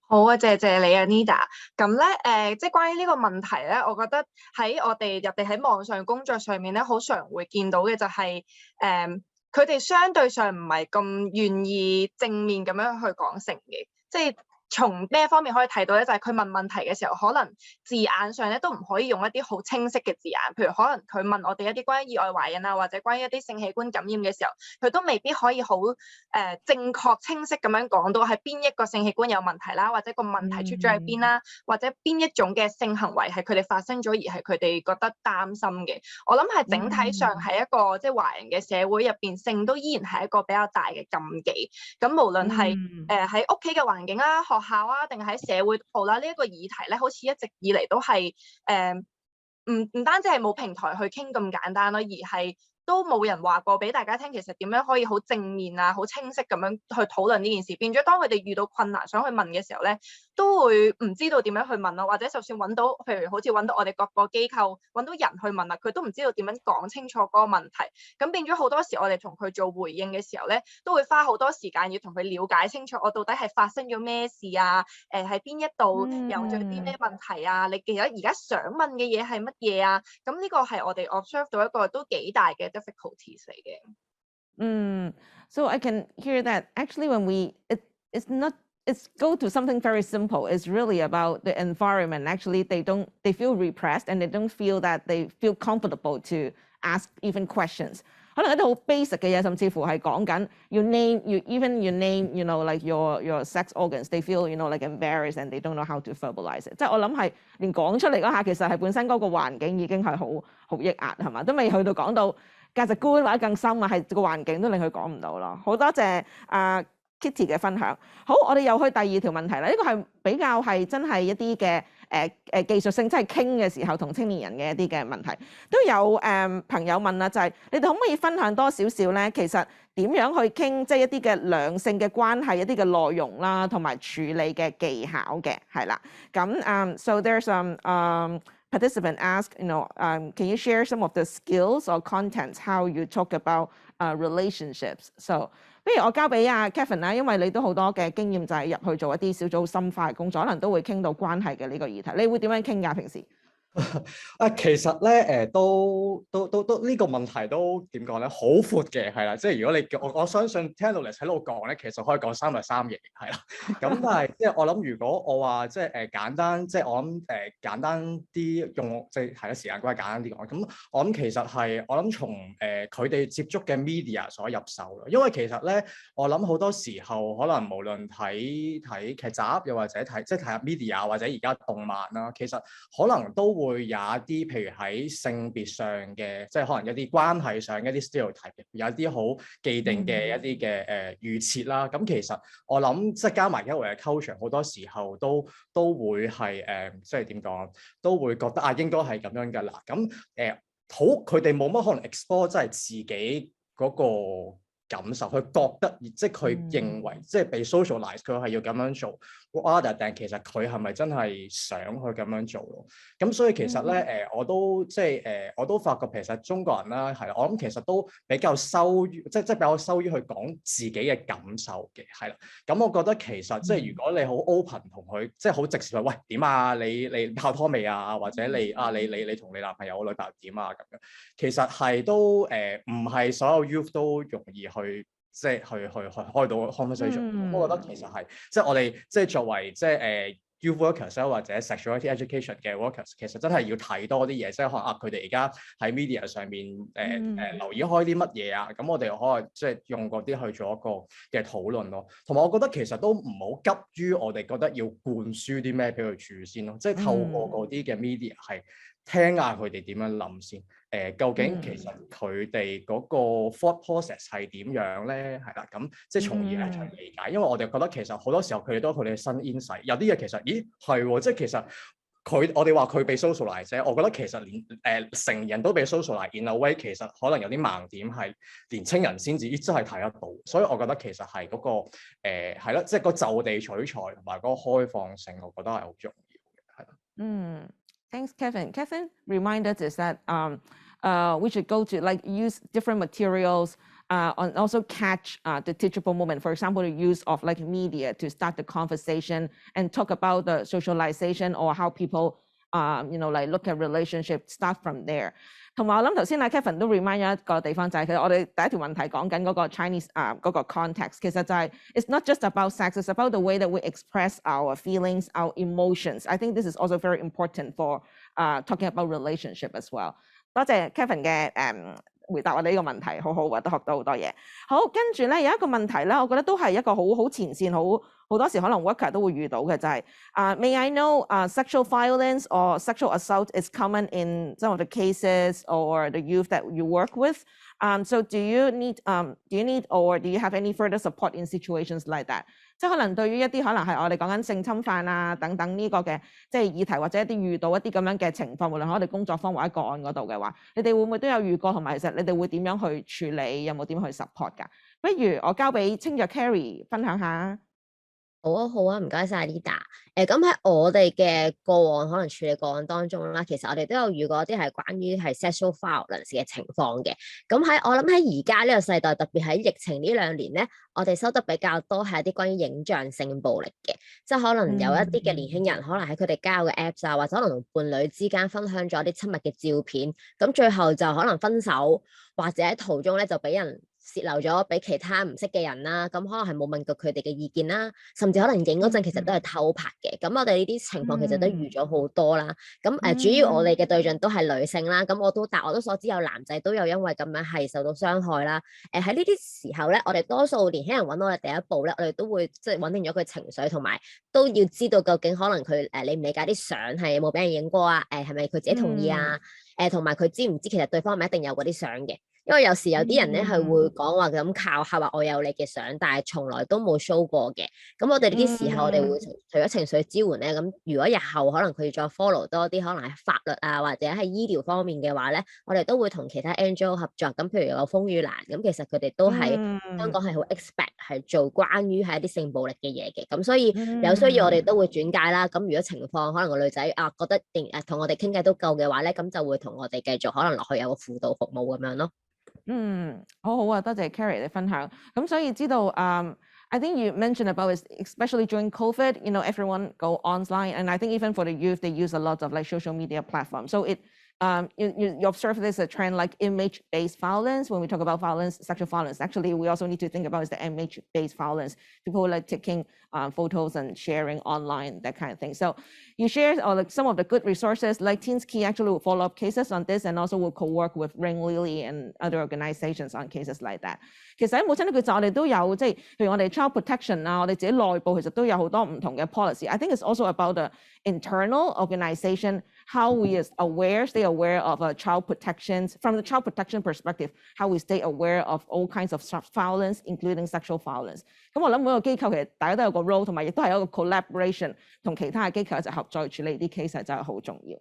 好啊，謝謝你啊 Nida。咁咧即係關於呢個問題咧，我覺得喺我哋喺網上工作上面咧，好常會見到嘅就係佢哋相對上唔係咁願意正面咁樣去講成嘅，即係從咩方面可以睇到咧？就係佢問問題嘅時候，可能字眼上咧都唔可以用一啲好清晰嘅字眼，譬如可能佢問我哋一啲關於意外懷孕啊，或者關於一啲性器官感染嘅時候，佢都未必可以好正確清晰咁樣講到係邊一個性器官有問題啦，或者個問題出咗喺邊啦，或者邊一種嘅性行為係佢哋發生咗而係佢哋覺得擔心嘅。我諗係整體上係一個即係華人嘅社會入邊，性都依然係一個比較大嘅禁忌。咁無論係喺屋企嘅環境啦、學校啊，定喺社會度啦，呢一個議題咧，好似一直以嚟都係唔單止係冇平台去傾咁簡單咯，而係都冇人話過俾大家聽，其實點樣可以好正面啊、好清晰咁樣去討論呢件事。變咗當佢哋遇到困難想去問嘅時候咧，都會唔知道點樣去問咯，或者就算揾到，譬如好似揾到我哋各個機構揾到人去問啦，佢都唔知道點樣講清楚嗰個問題。咁變咗好多時我哋同佢做回應嘅時候咧，都會花好多時間要同佢了解清楚，我到底係發生咗咩事啊？喺邊一度有咗啲咩問題啊？你其實而家想問嘅嘢係乜嘢啊？咁呢個係我哋 observe 到一個都幾大嘅 difficulties 嚟嘅。So I can hear that actually when it's go to something very simple. It's really about the environment. Actually, they feel repressed and they don't feel that they feel comfortable to ask even questions. 可能一啲好 basic 嘅嘢，甚至乎係講緊 you name, you know, like your sex organs. They feel, you know, like embarrassed and they don't know how to verbalize it. 即係我諗係連講出嚟嗰下，其實係本身嗰個環境已經係好抑壓，係嘛？都未去到講到價值觀或者更深啊，係個環境都令佢講唔到咯。好多謝Kitty 嘅分享。好，我哋又去第二條問題啦。呢個係比較係真係一啲嘅技術性，即係傾嘅時候同青年人嘅一啲嘅問題。都有朋友問啦，就係你哋可唔可以分享多少少咧？其實點樣去傾即係一啲嘅兩性嘅關係、一啲嘅內容啦，同埋處理嘅技巧嘅，係啦。咁So there's participant asked, can you share some of the skills or contents how you talk about relationships? So 不如我交俾阿 Kevin 啦，因為你都好多嘅經驗就係入去做一啲小組深化嘅工作，可能都會傾到關係嘅呢個議題。你會點樣傾㗎？平時？其實咧，都呢個問題都點講咧，好闊嘅，係啦。即係如果你我相信聽到嚟喺度講咧，其實可以講3日3夜，係啦。咁但係即係我諗，如果我話即係簡單，即係我諗簡單啲用，即係係啦，時間關係簡單啲講。咁我諗其實係我諗從佢哋接觸嘅 media 所入手咯。因為其實咧，我諗好多時候可能無論睇劇集，又或者睇下 media 或者而家動漫啦，其實可能都會有一啲，譬如喺性別上嘅，即係可能一啲關係上一啲 stereotype，有一啲好既定嘅一啲嘅預設啦。咁其實我諗即係加埋因為嘅 culture， 好多時候都會係即係點講，都會覺得啊應該係咁樣㗎啦。咁好，佢哋冇乜可能 explore 即係自己嗰個感受，佢覺得即係佢認為即係被 socialize， 佢係要咁樣做。但其實佢係咪真係想去咁樣做咯？咁所以其實咧我都即係我都發覺其實中國人啦係啦，我諗其實都比較羞於即係比較羞於去講自己嘅感受嘅，係啦。咁我覺得其實即係如果你好 open 同佢即係好直接話，喂點啊？你拍拖未啊？或者你同你男朋友女朋友點啊？咁樣其實係都唔係所有 youth 都容易去。即係去開到 conversation，我覺得其實係即係我哋即係作為即係youth workers 或者 sexuality education 嘅 workers， 其實真係要睇多啲嘢，即係可能佢哋而家喺 media 上面留意開啲乜嘢啊，咁我哋可能即係用嗰啲去做一個嘅討論咯。同埋我覺得其實都唔好急於我哋覺得要灌輸啲咩俾佢住先咯，即係透過嗰啲嘅 media 係聽下佢哋點樣諗先。究竟其實佢哋嗰個 thought process 係點樣咧？係啦，咁即係從而一齊理解。因為我哋覺得其實好多時候佢哋都有佢哋嘅新 insight，有啲嘢其實咦係喎，即係其實我哋話佢被 socialize 啫，我覺得其實連成人都被 socialize，in a way 其實可能有啲盲點係年青人先至真係睇得到。所以我覺得其實係嗰個係啦，即係個就地取材同埋嗰個開放性，我覺得係好重要嘅，係啦。Thanks, Kevin. Kevin reminded us that we should go to use different materials and also catch the teachable moment. For example, the use of media to start the conversation and talk about the socialization or how people look at relationship, start from there. 同埋我諗頭先Kevin都 remind 咗一個地方就係其實我哋第一條問題講緊嗰個 Chinese 嗰個 context， 其實就係 it's not just about sex, it's about the way that we express our feelings, our emotions. I think this is also very important for talking about relationship as well. 多謝 Kevin 嘅回答我哋呢個問題，好好啊，都學到好多嘢。好，跟住咧有一個問題咧，我覺得都係一個好前線好多時可能 worker 都會遇到嘅就係May I know sexual violence or sexual assault is common in some of the cases or the youth that you work with. So do you need or do you have any further support in situations like that? 即係可能對於一啲可能係我哋講緊性侵犯啊等等呢個嘅即係議題或者一啲遇到一啲咁樣嘅情況，無論喺我哋工作坊或者個案嗰度嘅話，你哋會唔會都有遇過？同埋其實你哋會點樣去處理？有冇點去 support 㗎？不如我交俾青躍 Carrie 分享下。好啊，唔該晒 Lida。咁喺我哋嘅個案可能處理個案當中啦，其實我哋都有遇過一啲係關於係 sexual violence 嘅情況嘅。咁我諗喺而家呢個世代，特別喺疫情呢2年咧，我哋收得比較多係一啲關於影像性暴力嘅，即係可能有一啲嘅年輕人可能喺佢哋交嘅 apps 啊，或者可能同伴侶之間分享咗一啲親密嘅照片，咁最後就可能分手，或者喺途中咧就俾人洩漏咗俾其他唔識嘅人啦，咁可能係冇問過佢哋嘅意見啦，甚至可能影嗰陣其實都係偷拍嘅。咁我哋呢啲情況其實都遇咗好多啦。咁主要我哋嘅對象都係女性啦。咁我都所知有男仔都有因為咁樣係受到傷害啦。喺呢啲時候咧，我哋多數年輕人揾我哋第一步咧，我哋都會即係穩定咗佢情緒，同埋都要知道究竟可能佢理唔理解啲相係有冇俾人影過啊？係咪佢自己同意啊？同埋佢知唔知其實對方係咪一定有嗰啲相嘅？因為有時有啲人咧係會講話咁靠下話我有你嘅相，但係從來都冇 show 過嘅。咁我哋呢啲時候，我哋會除咗情緒支援咧，咁如果日後可能佢再 follow 多啲，可能係法律啊或者係醫療方面嘅話咧，我哋都會同其他 NGO 合作。咁譬如有風雨蘭，咁其實佢哋都喺香港係好 expect 係做關於係一啲性暴力嘅嘢嘅。咁所以有需要我哋都會轉介啦。咁如果情況可能個女仔覺得同我哋傾偈都夠嘅話咧，咁就會同我哋繼續可能落去有個輔導服務咁樣咯。好好啊，多謝 Carrie 你分享。咁所以知道I think you mentioned about it, especially during COVID, everyone go online, and I think even for the youth, they use a lot of like social media platforms. So you observe this a trend like image-based violence. When we talk about violence, sexual violence, actually we also need to think about is the image-based violence. People like taking photos and sharing online, that kind of thing. So you share like some of the good resources, like Teens Key actually will follow up cases on this and also will co-work with Ring Lily and other organizations on cases like that. 其實喺母親的抉擇，我哋都有即係，譬如我哋 child protection 我哋自己內部其實都有好多唔同嘅 policy. I think it's also about the internal organization, how we stay aware of child protections from the child protection perspective, how we stay aware of all kinds of violence, including sexual violence. 咁我諗每個機構其實大家都有個 role， 同埋亦都係一個 collaboration， 同其他嘅機構一齊合作處理啲 case 真係好重要。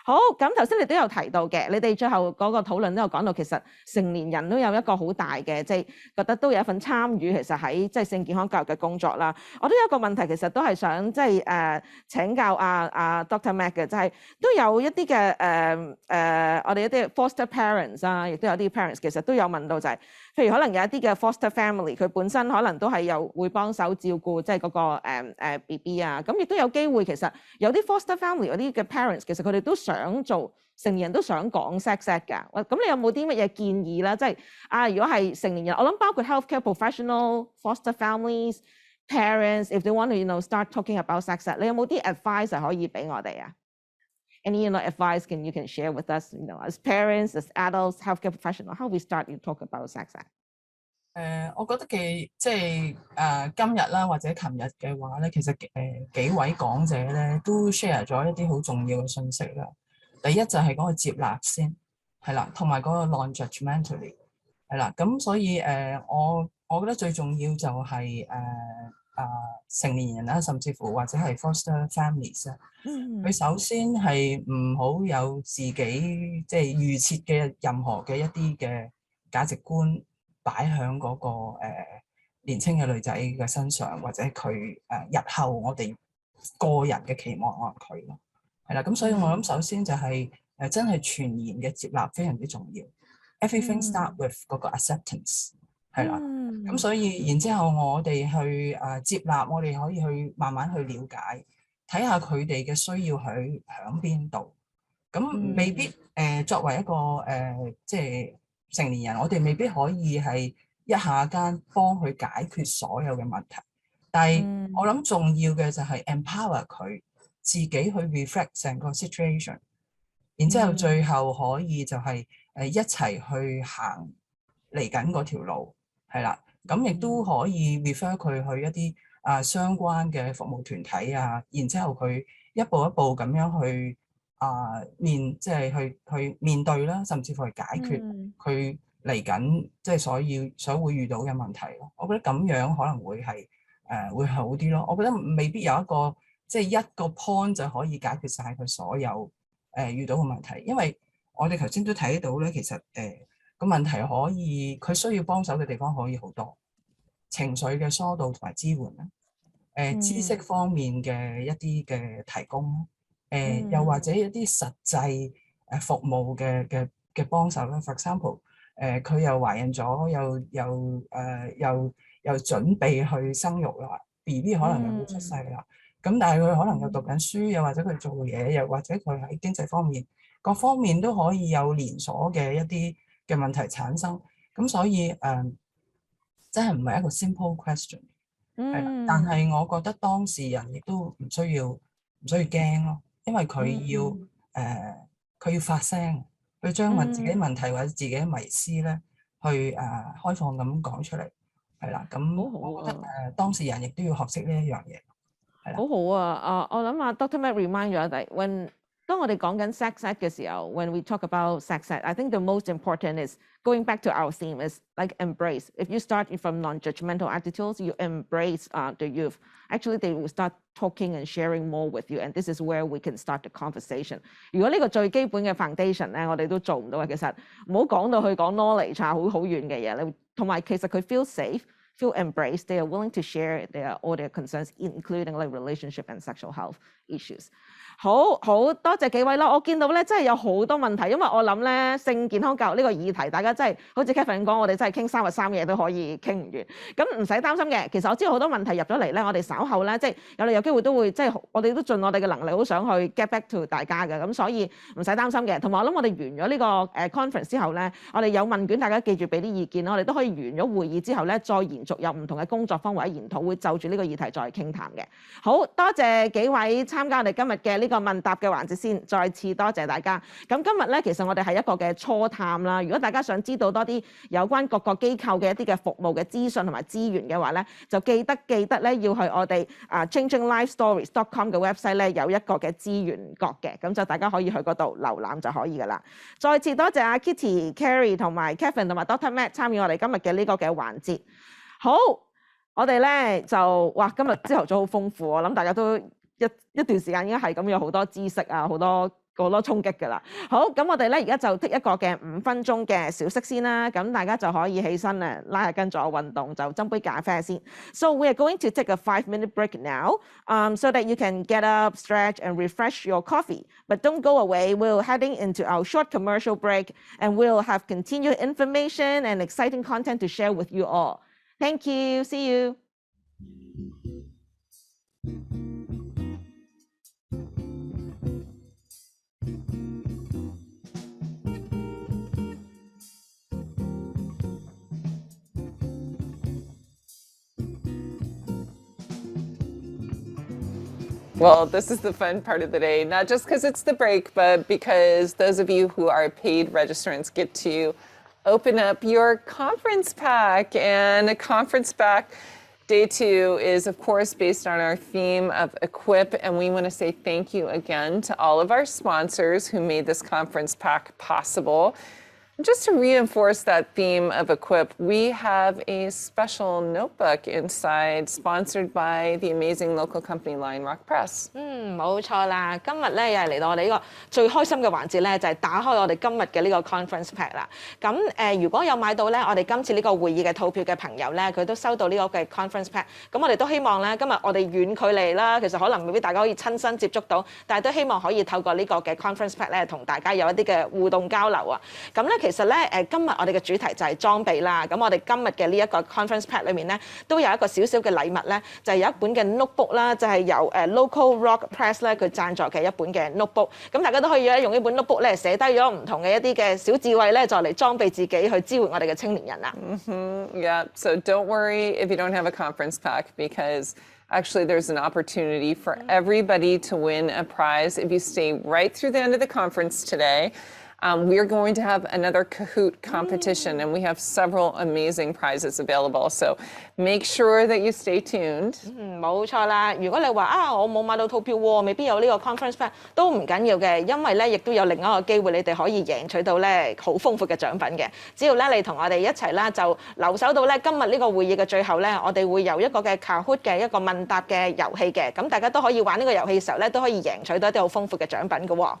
好，咁頭先你都有提到嘅，你哋最後嗰個討論都有講到，其實成年人都有一個好大嘅，即係覺得都有一份參與，其實喺即係性健康教育嘅工作啦。我都有一個問題，其實都係想即係請教Dr. Mac 嘅，就係都有一啲嘅我哋一啲 foster parents 亦都有啲 parents 其實都有問到就係，譬如可能有一啲嘅 foster family， 佢本身可能都係有會幫手照顧即係嗰個BB 咁亦都有機會其實有啲 foster family 嗰啲嘅 parents， 其實佢哋都想做成年人都想講 sex 㗎。咁你有冇啲乜嘢建議啦？即係如果係成年人，我諗包括 healthcare professional、foster families、parents，if they want to start talking about sex， 你有冇啲 advice 係可以俾我哋啊？Any advice you can share with us, as parents, as adults, healthcare professionals, how we start to talk about sex? 我覺得即係今日啦或者琴日嘅話咧，其實幾位講者咧都 share 咗一啲好重要嘅信息啦。第一就係嗰個接納先，係啦，同埋嗰個 non-judgmentally， 係啦。咁所以我覺得最重要就係成年人啦，甚至乎或者係 foster families 佢首先係唔好有自己即係預設嘅任何嘅一啲嘅價值觀擺喺嗰個年輕嘅女仔嘅身上，或者佢日後我哋個人嘅期望on佢咯，係啦。咁所以我諗首先就係真係全然嘅接納非常之重要。Everything start with 嗰個 acceptance， 係啦。咁所以然之後我哋去接納，我哋可以去慢慢去了解，睇下佢哋嘅需要喺邊度。咁未必作為一個即係成年人，我哋未必可以係一下間幫佢解決所有嘅問題。但係我諗重要嘅就係 empower 佢自己去 reflect 成個 situation， 然之後最後可以就係一齊去行嚟緊嗰條路，係啦。咁亦都可以 refer 佢去一啲相關嘅服務團體然之後佢一步一步咁樣去即係去面對啦，甚至乎去解決佢嚟緊即係所會遇到嘅問題咯。我覺得咁樣可能會係會好啲咯。我覺得未必有一個即係一個 point 就可以解決晒佢所有遇到嘅問題，因為我哋頭先都睇到咧，其實個問題佢需要幫手嘅地方可以好多，情緒嘅疏導同埋支援啦，知識方面嘅一啲嘅提供啦，又或者一啲實際服務嘅幫手啦。For example，佢又懷孕咗，又準備去生育啦 ，BB 可能又會出世啦。咁但係佢可能又讀緊書，又或者佢做嘢，又或者佢喺經濟方面各方面都可以有連鎖嘅一啲嘅問題產生。咁所以真係唔係一個 simple question， 係啦。但係我覺得當事人亦都唔需要驚咯，因為佢要發聲，去將自己問題或者自己嘅迷思咧，去開放咁講出嚟，係啦。咁我覺得當事人亦都要學識呢一樣嘢，係啦。好好啊！我諗Dr. Mac remind 咗我哋 when 當我哋講緊 sex ed 嘅時候 ，when we talk about sex ed, I think the most important is going back to our theme is like embrace. If you start from non-judgmental attitudes, you embrace the youth. Actually, they will start talking and sharing more with you, and this is where we can start the conversation. 如果呢個最基本嘅 foundation 咧，我哋都做唔到嘅，其實唔好講到去講 knowledge 好遠嘅嘢咧，同埋其實佢 feel safe。feel embraced, they are willing to share all their concerns, including like relationship and sexual health issues. 好多謝幾位啦！我見到咧真係有好多問題，因為我諗咧性健康教育呢個議題，大家真係好似 Kevin 講，我哋真係傾3日3夜都可以傾唔完。咁唔使擔心嘅，其實我知道好多問題入咗嚟咧，我哋稍後咧即係有機會都會即係我哋都盡我哋嘅能力，好想去 get back to 大家嘅，咁所以唔使擔心嘅。同埋我諗我哋完咗呢個conference 之後咧，我哋有問卷，大家記住俾啲意見啦，我哋都可以完咗會議之後咧，再延續有唔同嘅工作坊或者研討會就住呢個議題再傾談嘅。好多謝幾位參加我哋今日嘅呢個問答嘅環節先，再次多謝大家。咁今日咧，其實我哋係一個嘅初探啦。如果大家想知道多啲有關各個機構嘅一啲嘅服務嘅資訊同埋資源嘅話咧，就記得咧要去我哋changinglifestories.com 嘅 website 咧有一個嘅資源角嘅，咁就大家可以去嗰度瀏覽就可以噶啦。再次多謝阿 Kitty、Carrie 同埋 Kevin 同埋 Dr. Matt 參與我哋今日嘅呢個嘅環節。好，我哋咧就哇今日朝頭早好豐富，我諗大家都一段時間已經係咁有好多知識啊，好多衝擊㗎啦。好，咁我哋咧而家就 take 一個嘅5分鐘嘅小息先啦，咁大家就可以起身啊，拉下筋做下運動，就斟杯咖啡先。So we are going to take a 5-minute break now, so that you can get up, stretch, and refresh your coffee. But don't go away. We're heading into our short commercial break, and we'll have continued information and exciting content to share with you all. Thank you. See you. Well, this is the fun part of the day, not just because it's the break, but because those of you who are paid registrants get to open up your conference pack. And a conference pack, day 2, is of course based on our theme of Equip. And we want to say thank you again to all of our sponsors who made this conference pack possible. Just to reinforce that theme of Equip, we have a special notebook inside sponsored by the amazing local company Lion Rock Press. 冇錯啦，今日咧又係嚟到我哋呢個最開心嘅環節咧，就係打開我哋今日嘅呢個 conference pack 啦。咁如果有買到咧，我哋今次呢個會議嘅套票嘅朋友咧，佢都收到呢個嘅 conference pack。咁我哋都希望咧，今日我哋遠距離啦，其實可能未必大家可以親身接觸到，但係都希望可以透過呢個嘅 conference pack 咧，同大家有一啲嘅互動交流啊。咁咧其實咧今日我哋嘅主題就係裝備啦。咁我哋今日嘅呢一個 conference pack 裏面咧，都有一個少少嘅禮物咧，就係有一本嘅 notebook 啦，就係由Local Rock Press 咧佢贊助嘅一本嘅 notebook。咁大家都可以用呢本 notebook 咧寫低咗唔同嘅一啲嘅小智慧咧，就嚟裝備自己去支援我哋嘅青年人啦。Yeah, so don't worry if you don't have a conference pack, because actually there's an opportunity for everybody to win a prize if you stay right through the end of the conference today. We're going to have another Kahoot competition, and we have several amazing prizes available. So make sure that you stay tuned. 冇錯啦，如果你話我冇買到套票喎，未必有呢個 conference pack 都唔緊要嘅，因為咧亦都有另一個機會，你哋可以贏取到咧好豐富嘅獎品嘅。只要咧你同我哋一齊啦，就留守到咧今日呢個會議嘅最後咧，我哋會有一個嘅 Kahoot 嘅一個問答嘅遊戲嘅，咁大家都可以玩呢個遊戲嘅時候咧，都可以贏取到一啲好豐富嘅獎品嘅喎。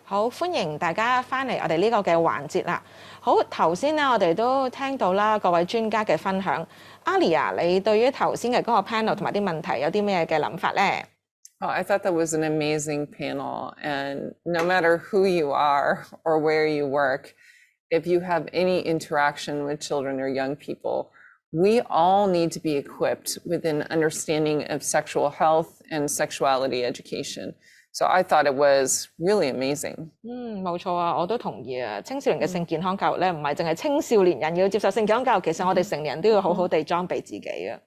好，歡迎大家翻嚟我哋呢個嘅環節啦。好，頭先咧我哋都聽到啦各位專家嘅分享。Alia，你對於頭先嘅嗰個 panel 同埋啲問題有啲咩嘅諗法咧？ Oh, I thought that was an amazing panel. And no matter who you are or where you work, if you have any interaction with children or young people, we all need to be equipped with an understanding of sexual health and sexuality education. So I thought it was really amazing. 冇錯啊，我都同意啊。青少年嘅性健康教育咧，唔係淨係青少年人要接受性健康教育，其實我哋成年人都要好好地裝備自己啊。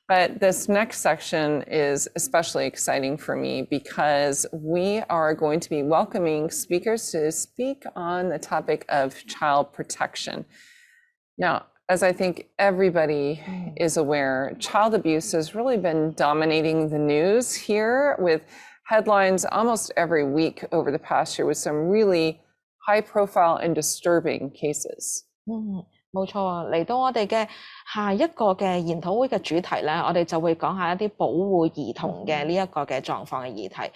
But this next section is especially exciting for me because we are going to be welcoming speakers to speak on the topic of child protection. Now, as I think everybody is aware, child abuse has really been dominating the news here with headlines almost every week over the past year with some really high profile and disturbing cases. 冇錯啊，嚟到我哋嘅下一個嘅研討會嘅主題咧，我哋就會講下一啲保護兒童嘅呢一個嘅狀況嘅議題。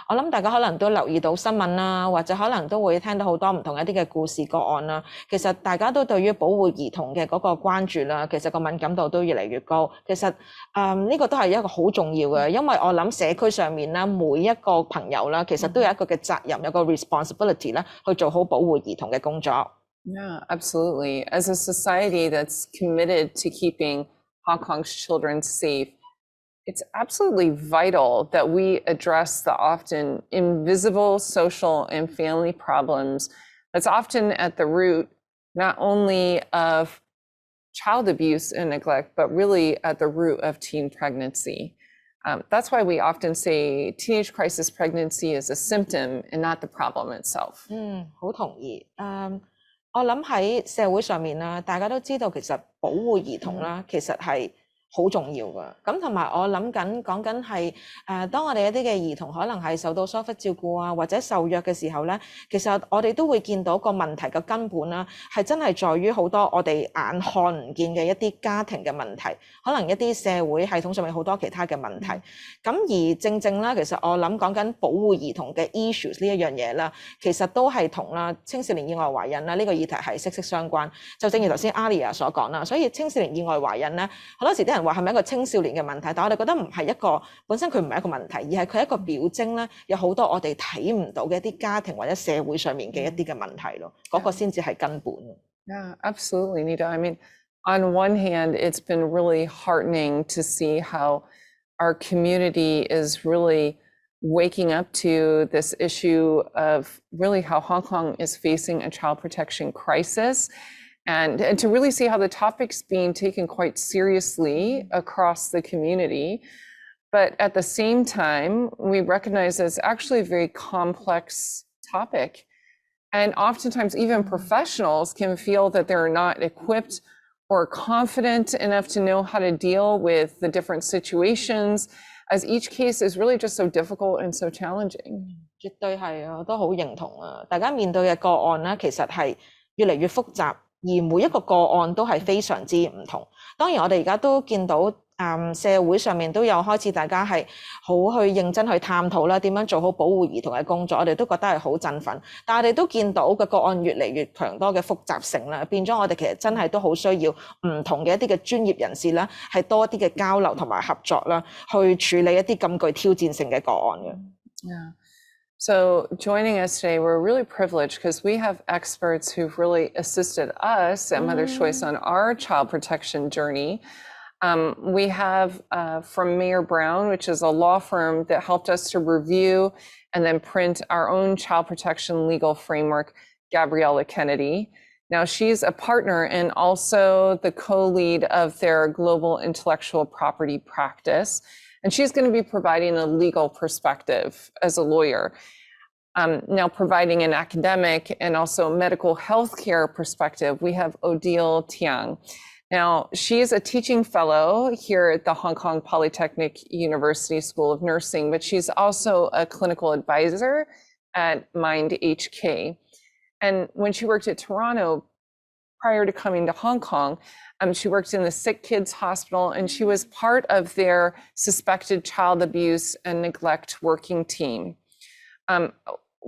我諗大家可能都留意到新聞啦，或者可能都會聽到好多唔同一啲嘅故事個案啦。其實大家都對於保護兒童嘅嗰個關注啦，其實個敏感度都越嚟越高。其實呢個都係一個好重要嘅，因為我諗社區上面啦，每一個朋友啦，其實都有一個嘅責任，有個 responsibility 啦，去做好保護兒童嘅工作。Yeah, absolutely. As a society that's committed to keeping Hong Kong's children safe, it's absolutely vital that we address the often invisible social and family problems that's often at the root, not only of child abuse and neglect, but really at the root of teen pregnancy. That's why we often say teenage crisis pregnancy is a symptom and not the problem itself. 好同意。我諗喺社會上面啦，大家都知道其實保護兒童啦，其實係好重要㗎。咁同埋我諗緊講緊係當我哋一啲嘅兒童可能係受到疏忽照顧啊，或者受虐嘅時候咧，其實我哋都會見到個問題嘅根本啦，係真係在於好多我哋眼看唔見嘅一啲家庭嘅問題，可能一啲社會系統上面好多其他嘅問題。咁而正正啦，其實我諗講緊保護兒童嘅 issues 呢一樣嘢啦，其實都係同啦青少年意外懷孕啦呢個議題係息息相關。就正如頭先 Alia 所講啦，所以青少年意外懷孕咧，好多時啲人話係咪一個青少年嘅問題，但我哋覺得唔係一個本身佢唔係一個問題，而係佢一個表徵咧，有好多我哋睇唔到嘅一啲家庭或者社會上面嘅一啲嘅問題咯，嗰個先至係根本。Yeah, absolutely, Nita. I mean, on one hand, it's been really heartening to see how our community is really waking up to this issue of really how Hong Kong is facing a child protection crisis, and to really see how the topic's being taken quite seriously across the community. But at the same time, we recognize it's actually a very complex topic. And oftentimes even professionals can feel that they're not equipped or confident enough to know how to deal with the different situations, as each case is really just so difficult and so challenging. 絕對係啊，我都好認同啊！大家面對嘅個案咧，其實係越嚟越複雜，而每一個個案都係非常之唔同。當然我哋而家都見到社會上面都有開始大家係好去認真去探討啦，點樣做好保護兒童嘅工作，我哋都覺得係好振奮。但係我哋都見到個案越嚟越強多嘅複雜性啦，變咗我哋其實真係都好需要唔同嘅一啲嘅專業人士啦，係多啲嘅交流同埋合作啦，去處理一啲咁具挑戰性嘅個案嘅。Yeah. So joining us today, we're really privileged because we have experts who've really assisted us at Mother's Choice on our child protection journey. We have from Mayer Brown, which is a law firm that helped us to review and then print our own child protection legal framework, Gabriella Kennedy. Now she's a partner and also the co-lead of their global intellectual property practice. And she's going to be providing a legal perspective as a lawyer. Now providing an academic and also medical healthcare perspective, we have Odile Tiang. Now, she is a teaching fellow here at the Hong Kong Polytechnic University School of Nursing, but she's also a clinical advisor at Mind HK. And when she worked at Toronto, prior to coming to Hong Kong, she worked in the Sick Kids Hospital, and she was part of their suspected child abuse and neglect working team.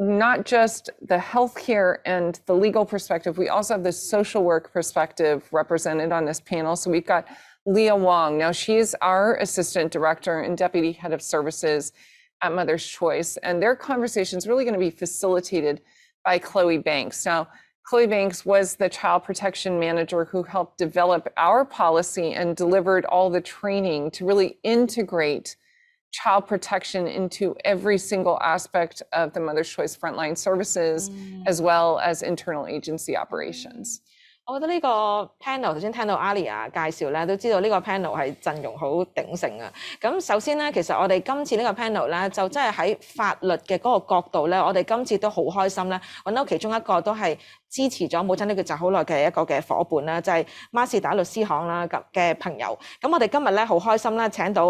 Not just the healthcare and the legal perspective, we also have the social work perspective represented on this panel. So we've got Leah Wong. Now she's our assistant director and deputy head of services at Mother's Choice. And their conversation is really going to be facilitated by Chloe Banks. Now, Chloe Banks was the child protection manager who helped develop our policy and delivered all the training to really integrate child protection into every single aspect of the Mother's Choice Frontline Services, as well as internal agency operations. 我覺得呢個 panel 頭先聽到 Alia 介紹咧，都知道呢個 panel 係陣容好鼎盛啊。咁首先咧，其實我哋今次呢個 panel 咧，就真係喺法律嘅嗰個角度咧，我哋今次都好開心咧，揾到其中一個都係支持咗母親的抉擇好耐嘅一個嘅夥伴啦，就係孖士打律師行啦嘅朋友。咁我哋今日咧好開心啦，請到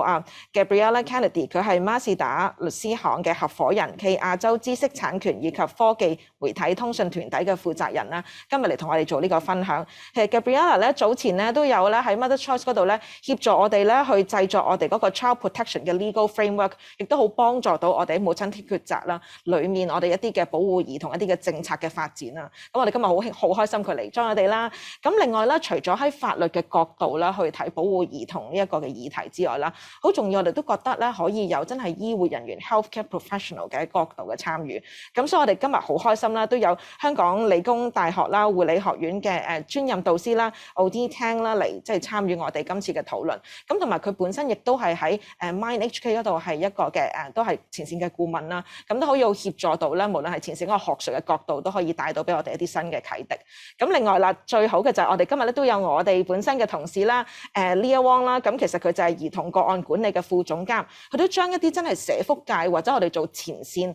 Gabriella Kennedy， 佢係孖士打律師行嘅合夥人，暨亞洲知識產權以及科技媒體通訊團體嘅負責人啦。今日嚟同我哋做呢個分享。其實 Gabriella 咧早前咧都有咧喺 Mother's Choice 嗰度咧協助我哋咧去製作我哋嗰個 child protection 嘅 legal framework， 亦都好幫助到我哋母親的抉擇啦，裡面我哋一啲嘅保護兒童一啲嘅政策嘅發展啦。咁我哋今日好開心佢嚟join我哋啦。咁另外咧，除咗喺法律嘅角度啦去睇保護兒童呢一個嘅議題之外啦，好重要我哋都覺得咧可以有真係醫護人員 healthcare professional 嘅角度嘅參與。咁所以我哋今日好開心啦，都有香港理工大學啦護理學院嘅專任導師啦 Odile Tiang 啦嚟即係參與我哋今次嘅討論。咁同埋佢本身亦都係喺Mind HK 嗰度係一個嘅都係前線嘅顧問啦。咁都可以有協助到咧，無論係前線嗰個學術嘅角度，都可以帶到俾我哋一啲新嘅啟迪。咁另外啦，最好嘅就係我哋今日咧都有我哋本身嘅同事啦，Leah Wong 啦。咁其實佢就係兒童個案管理嘅副總監，佢都將一啲真係社福界或者我哋做前線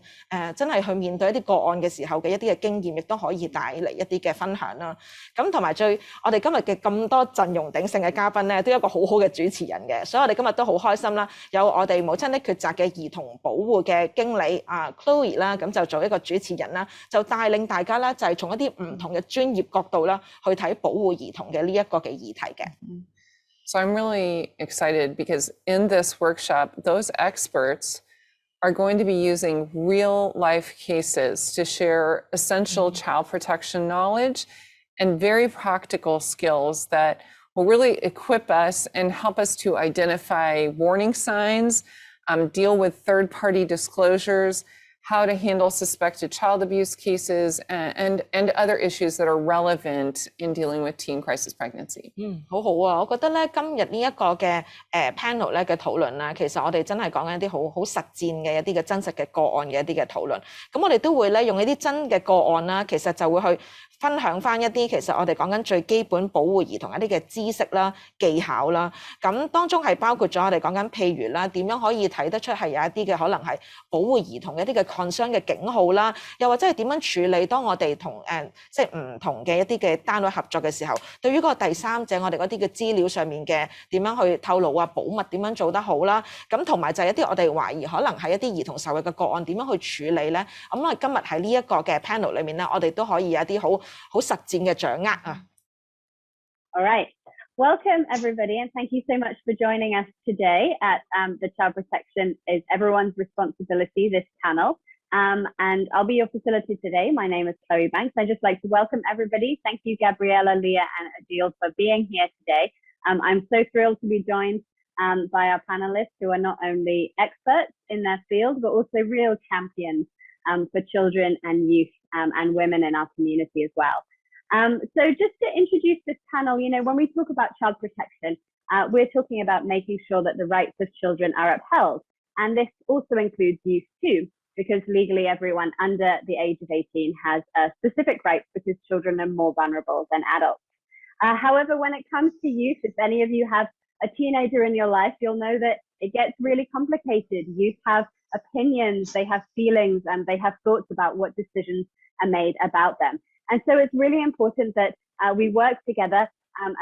真係去面對一啲個案嘅時候嘅一啲嘅經驗，亦都可以帶嚟一啲嘅分享啦。咁同埋我哋今日嘅咁多陣容鼎盛嘅嘉賓咧，都有一個好好嘅主持人嘅，所以我哋今日都好開心啦。有我哋母親的抉擇嘅兒童保護嘅經理Chloe 啦，咁就做一個主持人啦，就帶領大家咧就係從一啲唔同嘅專業角度啦去睇保護兒童嘅呢一個嘅議題嘅。So I'm really excited because in this workshop, those experts are going to be using real life cases to share essential child protection knowledge and very practical skills that will really equip us and help us to identify warning signs, deal with third-party disclosures, how to handle suspected child abuse cases, and other issues that are relevant in dealing with teen crisis pregnancy. 好好啊！我覺得咧，今日呢一個嘅panel 咧嘅討論啦，其實我哋真係講緊一啲好實戰嘅一啲嘅真實嘅個案嘅一啲嘅討論。咁我哋都會咧用一啲真嘅個案啦，其實就會去分享翻一啲其實我哋講緊最基本保護兒童一啲嘅知識啦、技巧啦。咁當中係包括咗我哋講緊譬如啦，點樣可以睇得出係有一啲嘅可能係保護兒童一啲嘅concern嘅警號啦，又或者係點樣處理當我哋同即係唔同嘅一啲嘅單位合作嘅時候，對於嗰個第三者我哋嗰啲嘅資料上面嘅點樣去透露啊、保密點樣做得好啦，咁同埋就係一啲我哋懷疑可能係一啲兒童受虐嘅個案點樣去處理咧。咁我哋今日喺呢一個嘅 panel 裏面咧，我哋都可以有一啲好實戰嘅掌握啊。All right. Welcome, everybody, and thank you so much for joining us today at the Child Protection is Everyone's Responsibility, this panel. And I'll be your facilitator today. My name is Chloe Banks. I'd just like to welcome everybody. Thank you, Gabriella, Leah, and Adil for being here today. I'm so thrilled to be joined by our panelists who are not only experts in their field, but also real champions for children and youth and women in our community as well. So just to introduce this panel, you know, when we talk about child protection, we're talking about making sure that the rights of children are upheld. And this also includes youth too, because legally everyone under the age of 18 has specific rights because children are more vulnerable than adults. However, when it comes to youth, if any of you have a teenager in your life, you'll know that it gets really complicated. Youth have opinions, they have feelings, and they have thoughts about what decisions are made about them. And so it's really important that we work together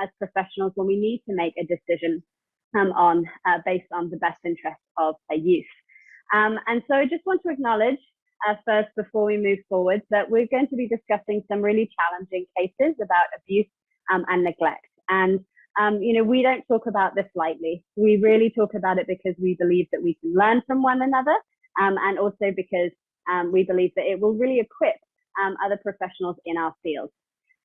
as professionals when we need to make a decision based on the best interest of a youth. And so I just want to acknowledge first, before we move forward, that we're going to be discussing some really challenging cases about abuse and neglect. And, you know, we don't talk about this lightly. We really talk about it because we believe that we can learn from one another, and also because we believe that it will really equip other professionals in our field.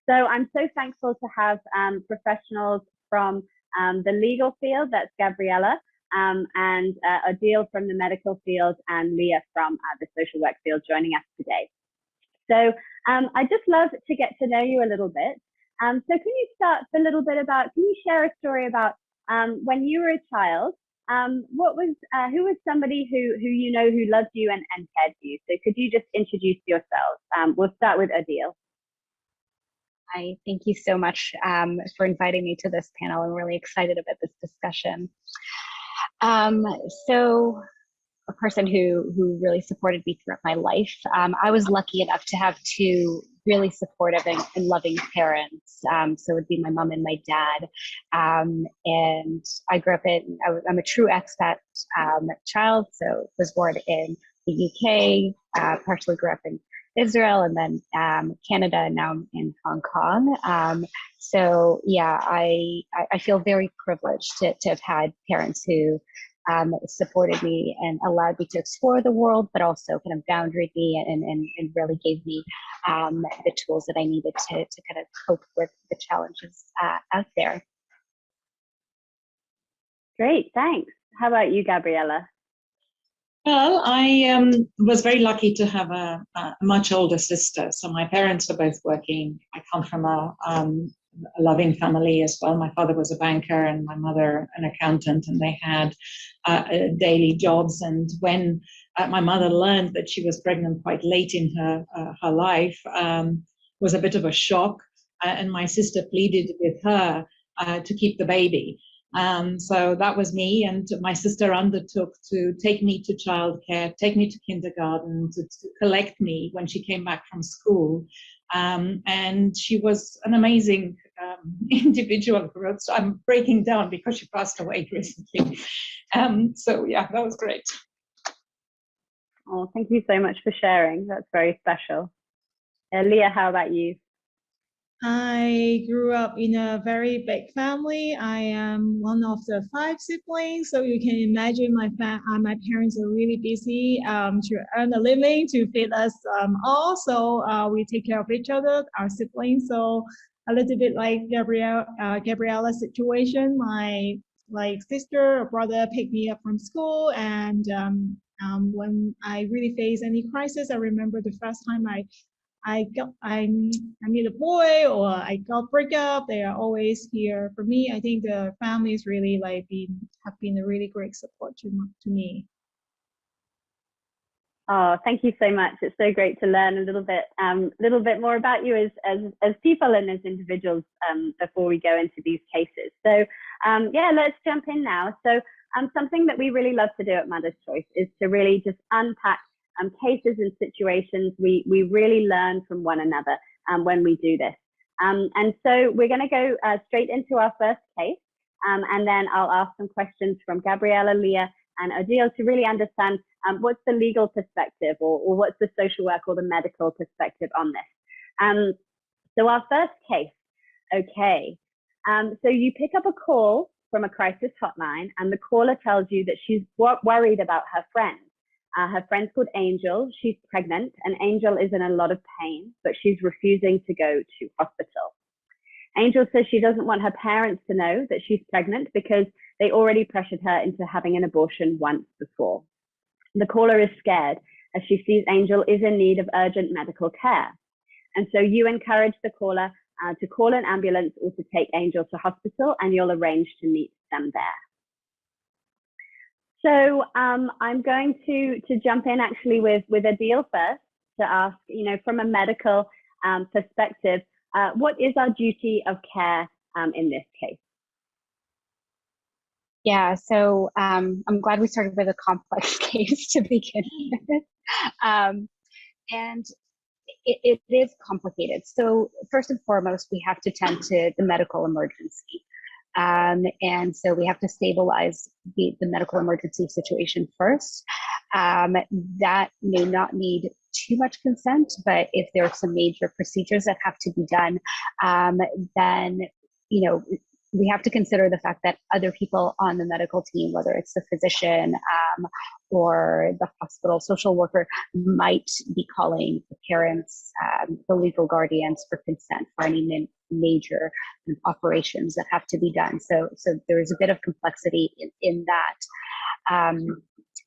So I'm so thankful to have professionals from the legal field, that's Gabriella, and Adil from the medical field, and Leah from the social work field joining us today. So I'd just love to get to know you a little bit. So can you start a little bit about, can you share a story about when you were a child, who was somebody who you know who loved you and cared for you? So could you just introduce yourselves? We'll start with Adil. Hi, thank you so much for inviting me to this panel. I'm really excited about this discussion. So a person who really supported me throughout my life, I was lucky enough to have two really supportive and loving parents. So it would be my mom and my dad. And I grew up I'm a true expat child, so was born in the UK, partially grew up in Israel, and then Canada, and now I'm in Hong Kong. So yeah, I feel very privileged to have had parents who supported me and allowed me to explore the world, but also kind of boundaried me and really gave me the tools that I needed to kind of cope with the challenges out there. Great, thanks. How about you, Gabriella? Well, I was very lucky to have a much older sister. So my parents were both working. I come from a loving family as well. My father was a banker and my mother an accountant, and they had daily jobs. And when my mother learned that she was pregnant quite late in her life, was a bit of a shock. And my sister pleaded with her to keep the baby. So that was me, and my sister undertook to take me to childcare, take me to kindergarten, to collect me when she came back from school. And she was an amazing individual. So I'm breaking down because she passed away recently. So yeah, that was great. Oh, thank you so much for sharing. That's very special. Leah, how about you? I grew up in a very big family. I am one of the 5 siblings, so you can imagine my parents are really busy to earn a living to feed us all. So we take care of each other, our siblings. So a little bit like Gabriella's situation. My sister or brother picked me up from school, and when I really face any crisis, I remember the first time I meet a boy or I got break up, they are always here for me. I think the families really have been a really great support to me. Oh, thank you so much. It's so great to learn a little bit more about you as people and as individuals before we go into these cases. So yeah, let's jump in now. So something that we really love to do at Mother's Choice is to really just unpack cases and situations. We really learn from one another when we do this. And so we're going to go straight into our first case, and then I'll ask some questions from Gabriella, Leah, and Odile to really understand what's the legal perspective or what's the social work or the medical perspective on this. So our first case, okay. So you pick up a call from a crisis hotline, and the caller tells you that she's worried about her friend. Her friend's called Angel. She's pregnant, and Angel is in a lot of pain, but she's refusing to go to hospital. Angel says she doesn't want her parents to know that she's pregnant because they already pressured her into having an abortion once before. The caller is scared as she sees Angel is in need of urgent medical care. And so you encourage the caller to call an ambulance or to take Angel to hospital, and you'll arrange to meet them there. So I'm going to jump in actually with Odile first to ask, from a medical perspective, what is our duty of care in this case? Yeah, so I'm glad we started with a complex case to begin with. And it is complicated. So first and foremost, we have to tend to the medical emergency. And so we have to stabilize the medical emergency situation first. That may not need too much consent, but if there are some major procedures that have to be done, then, we have to consider the fact that other people on the medical team, whether it's the physician or the hospital social worker, might be calling the parents, the legal guardians for consent for any major operations that have to be done. So there is a bit of complexity in that.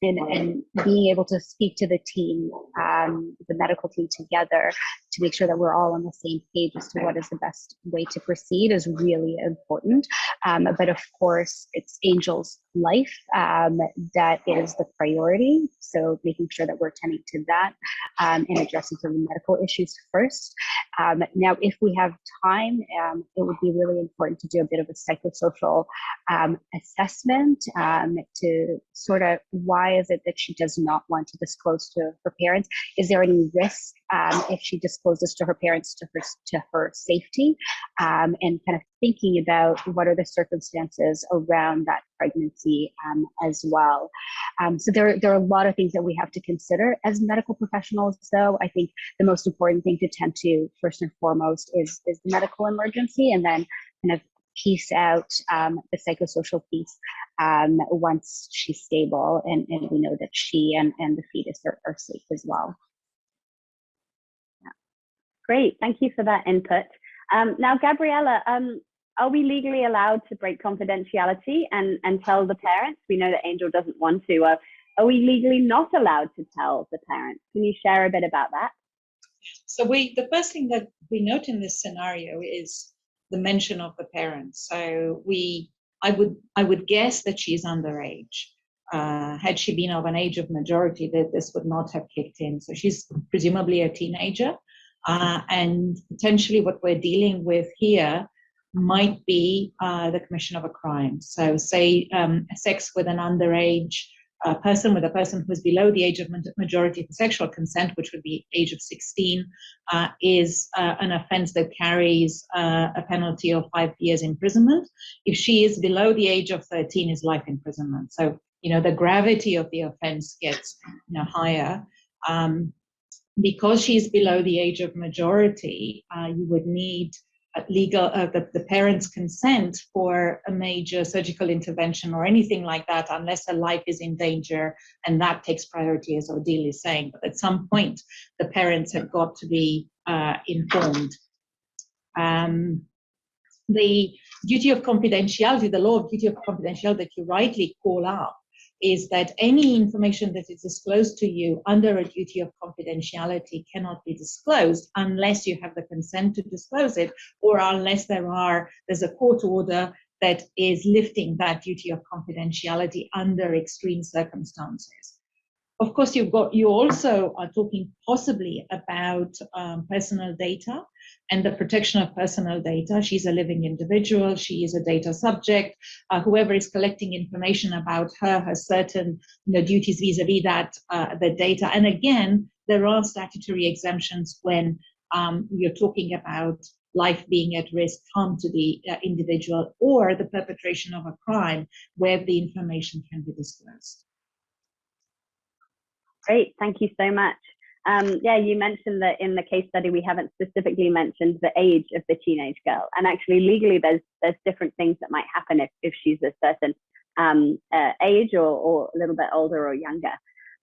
And being able to speak to the team, the medical team together to make sure that we're all on the same page as to what is the best way to proceed is really important. But of course, it's Angel's life that is the priority. So making sure that we're attending to that and addressing some of the medical issues first. Now, if we have time, it would be really important to do a bit of a psychosocial assessment to sort of why is it that she does not want to disclose to her parents? Is there any risk if she discloses to her parents to her safety? And kind of thinking about what are the circumstances around that pregnancy as well. So there are a lot of things that we have to consider as medical professionals, though. I think the most important thing to tend to first and foremost is the medical emergency, and then kind of piece out the psychosocial piece once she's stable and we know that she and the fetus are safe as well. Yeah. Great, thank you for that input. Now, Gabriella, are we legally allowed to break confidentiality and tell the parents? We know that Angel doesn't want to. Are we legally not allowed to tell the parents? Can you share a bit about that? So the first thing that we note in this scenario is the mention of the parents. So I would guess that she's underage. Had she been of an age of majority, that this would not have kicked in. So she's presumably a teenager, and potentially what we're dealing with here might be the commission of a crime. So say sex with an underage person, with a person who's below the age of majority for sexual consent, which would be age of 16, is an offense that carries a penalty of 5 years imprisonment. If she is below the age of 13, is life imprisonment. So, the gravity of the offense gets higher. Because she's below the age of majority, you would need the parents' consent for a major surgical intervention or anything like that, unless her life is in danger, and that takes priority, as Odile is saying. But at some point, the parents have got to be informed. The duty of confidentiality, the law of duty of confidentiality that you rightly call out, is that any information that is disclosed to you under a duty of confidentiality cannot be disclosed unless you have the consent to disclose it, or unless there's a court order that is lifting that duty of confidentiality under extreme circumstances. Of course, you also are talking possibly about personal data and the protection of personal data. She's a living individual. She is a data subject. Whoever is collecting information about her has certain duties vis-a-vis that the data. And again, there are statutory exemptions when you're talking about life being at risk, harm to the individual, or the perpetration of a crime where the information can be disclosed. Great, thank you so much. Yeah, you mentioned that in the case study, we haven't specifically mentioned the age of the teenage girl. And actually, legally, there's different things that might happen if she's a certain age or a little bit older or younger.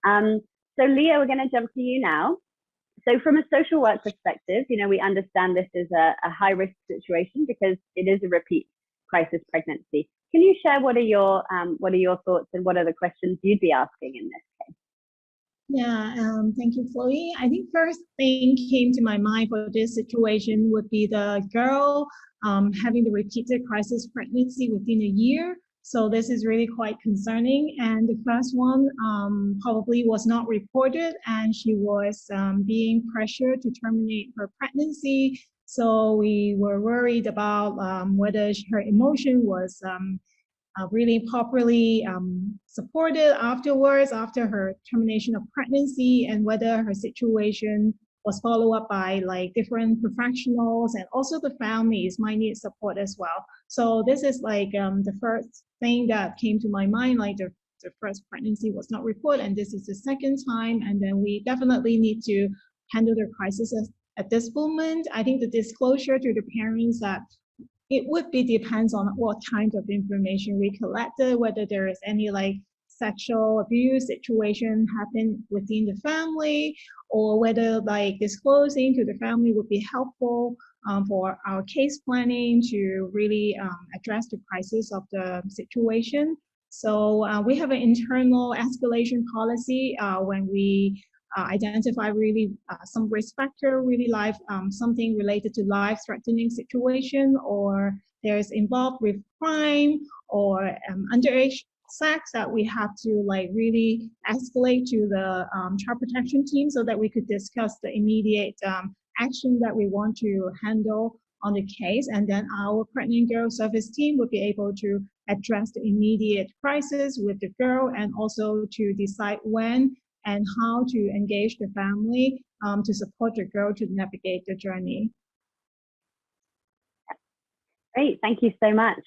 So Leah, we're going to jump to you now. So from a social work perspective, we understand this is a high risk situation because it is a repeat crisis pregnancy. Can you share what are your thoughts and what are the questions you'd be asking in this case? Yeah, thank you, Chloe. I think first thing came to my mind for this situation would be the girl having the repeated crisis pregnancy within a year. So this is really quite concerning. And the first one probably was not reported, and she was being pressured to terminate her pregnancy. So we were worried about whether her emotion was really properly supported afterwards, after her termination of pregnancy, and whether her situation was followed up by different professionals, and also the families might need support as well. So this is the first thing that came to my mind, the first pregnancy was not reported, and this is the second time, and then we definitely need to handle the crisis at this moment. I think the disclosure to the parents that it would be depends on what kind of information we collected, whether there is any sexual abuse situation happen within the family, or whether disclosing to the family would be helpful for our case planning to really address the crisis of the situation. So we have an internal escalation policy when we identify really some risk factor, really something related to life-threatening situation, or there's involved with crime or underage sex, that we have to really escalate to the child protection team so that we could discuss the immediate action that we want to handle on the case. And then our pregnant girl service team would be able to address the immediate crisis with the girl, and also to decide when and how to engage the family to support the girl to navigate the journey. Great, thank you so much.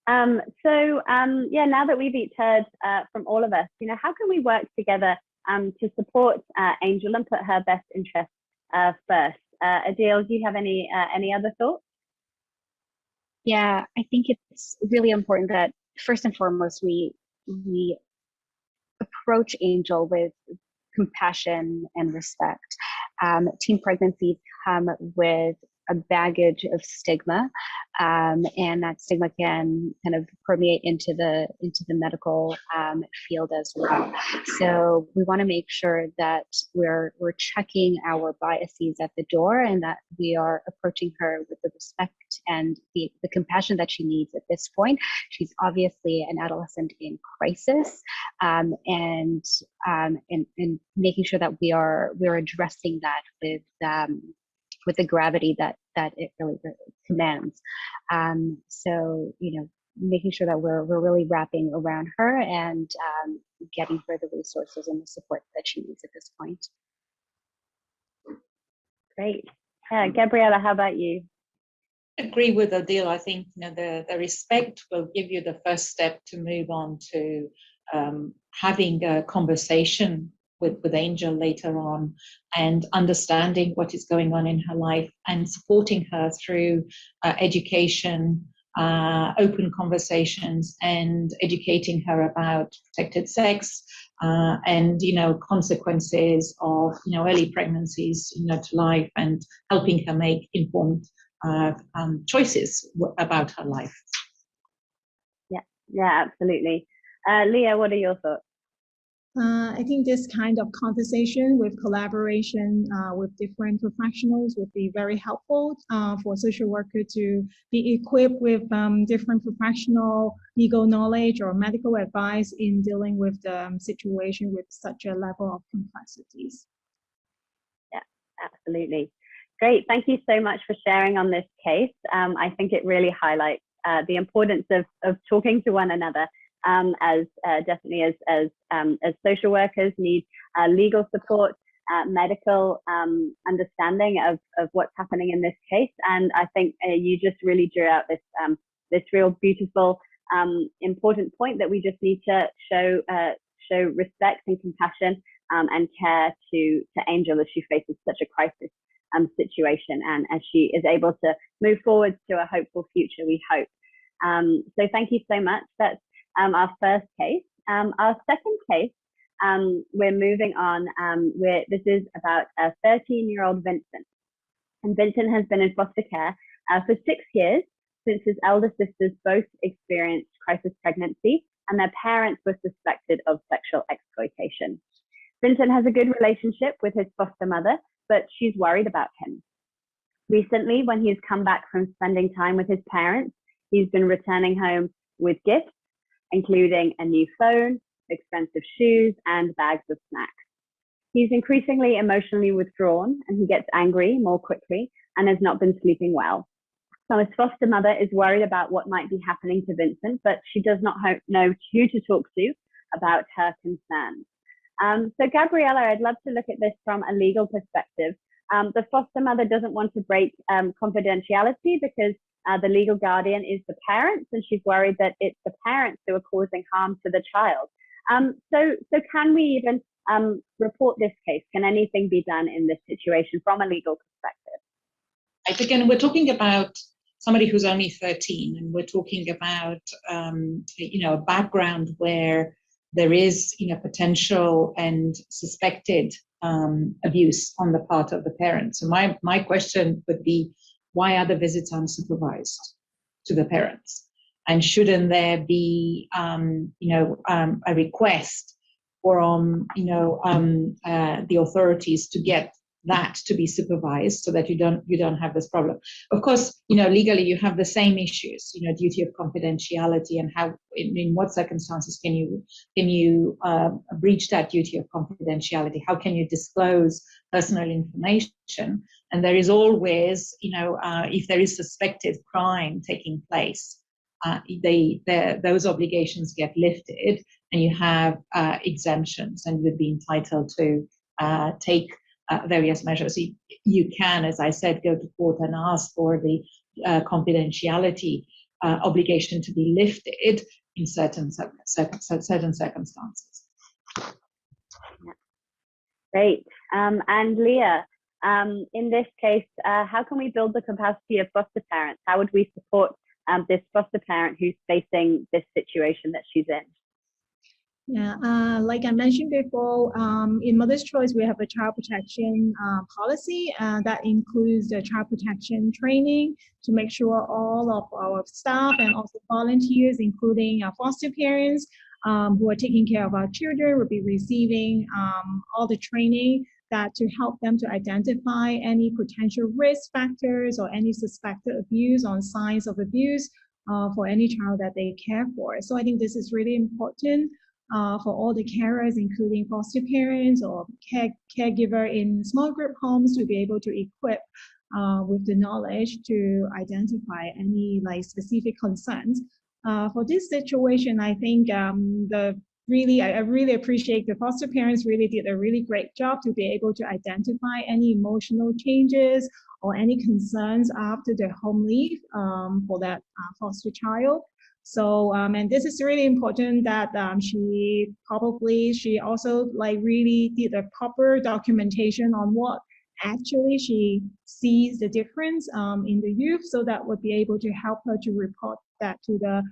Yeah, now that we've each heard from all of us, how can we work together to support Angel and put her best interests first? Adil, do you have any other thoughts? Yeah, I think it's really important that first and foremost we approach Angel with compassion and respect. Teen pregnancies come with a baggage of stigma, and that stigma can kind of permeate into the medical field as well. So we want to make sure that we're checking our biases at the door, and that we are approaching her with the respect and the compassion that she needs at this point. She's obviously an adolescent in crisis, and making sure that we're addressing that with the gravity that it really commands. So, making sure that we're really wrapping around her and getting her the resources and the support that she needs at this point. Great. Gabriella, how about you? I agree with Adil. I think the respect will give you the first step to move on to having a conversation with Angel later on, and understanding what is going on in her life, and supporting her through education, open conversations, and educating her about protected sex and consequences of early pregnancies to life, and helping her make informed choices about her life. Yeah, absolutely. Leah, what are your thoughts? I think this kind of conversation with collaboration with different professionals would be very helpful for social worker to be equipped with different professional legal knowledge or medical advice in dealing with the situation with such a level of complexities. Yeah, absolutely. Great. Thank you so much for sharing on this case. I think it really highlights the importance of talking to one another. As social workers need legal support, medical understanding of what's happening in this case, and I think you just really drew out this real beautiful, important point that we just need to show respect and compassion and care to Angel as she faces such a crisis situation, and as she is able to move forward to a hopeful future, we hope. So thank you so much. That's our first case. Our second case, we're moving on. This is about a 13-year-old Vincent. And Vincent has been in foster care for 6 years since his elder sisters both experienced crisis pregnancy and their parents were suspected of sexual exploitation. Vincent has a good relationship with his foster mother, but she's worried about him. Recently, when he's come back from spending time with his parents, he's been returning home with gifts, including a new phone, expensive shoes, and bags of snacks. He's increasingly emotionally withdrawn, and he gets angry more quickly and has not been sleeping well. So his foster mother is worried about what might be happening to Vincent, but she does not know who to talk to about her concerns. So Gabriella, I'd love to look at this from a legal perspective. The foster mother doesn't want to break confidentiality because the legal guardian is the parents, and she's worried that it's the parents who are causing harm to the child. So can we even report this case? Can anything be done in this situation from a legal perspective? Again, we're talking about somebody who's only 13, and we're talking about a background where there is potential and suspected abuse on the part of the parents. So my question would be, why are the visits unsupervised to the parents? And shouldn't there be, a request from, the authorities to get that to be supervised so that you don't have this problem? Of course, legally you have the same issues, duty of confidentiality and how, in what circumstances can you breach that duty of confidentiality? How can you disclose personal information? And there is always, if there is suspected crime taking place, those obligations get lifted, and you have exemptions, and you'd be entitled to take various measures. You can, as I said, go to court and ask for the confidentiality obligation to be lifted in certain circumstances. Great. And Leah, in this case, how can we build the capacity of foster parents? How would we support this foster parent who's facing this situation that she's in? Yeah, like I mentioned before, in Mother's Choice, we have a child protection policy that includes the child protection training to make sure all of our staff and also volunteers, including our foster parents who are taking care of our children, will be receiving all the training that to help them to identify any potential risk factors or any suspected abuse or signs of abuse for any child that they care for. So I think this is really important for all the carers, including foster parents or caregiver in small group homes, to be able to equip with the knowledge to identify any specific concerns. For this situation, I think I really appreciate the foster parents really did a really great job to be able to identify any emotional changes or any concerns after their home leave for that foster child. So, and this is really important that she also really did a proper documentation on what actually she sees the difference in the youth, so that would be able to help her to report that to the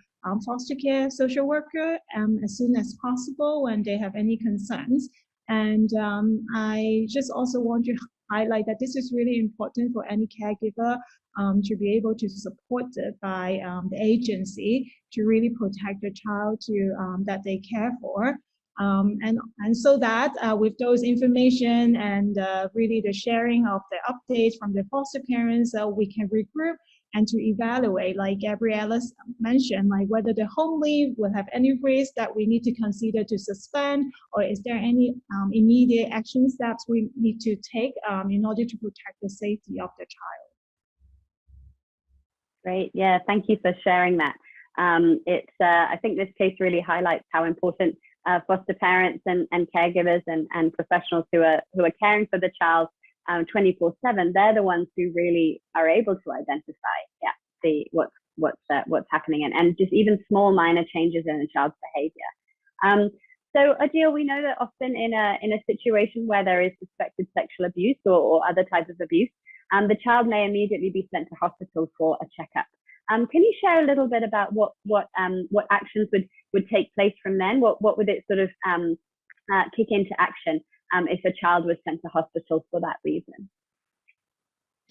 foster care social worker as soon as possible when they have any concerns. And I just also want to highlight that this is really important for any caregiver to be able to supported by the agency to really protect the child that they care for. And so that with those information and really the sharing of the updates from the foster parents, we can regroup and to evaluate, like Gabriella mentioned, like whether the home leave will have any risk that we need to consider to suspend, or is there any immediate action steps we need to take in order to protect the safety of the child. Great, yeah, thank you for sharing that. I think this case really highlights how important foster parents and caregivers and professionals who are caring for the child 24/7, they're the ones who really are able to identify, see what's happening and just even small minor changes in a child's behavior. So Adil, we know that often in a situation where there is suspected sexual abuse or other types of abuse, the child may immediately be sent to hospital for a checkup. Can you share a little bit about what actions would take place from then? What would it sort of kick into action if a child was sent to hospital for that reason?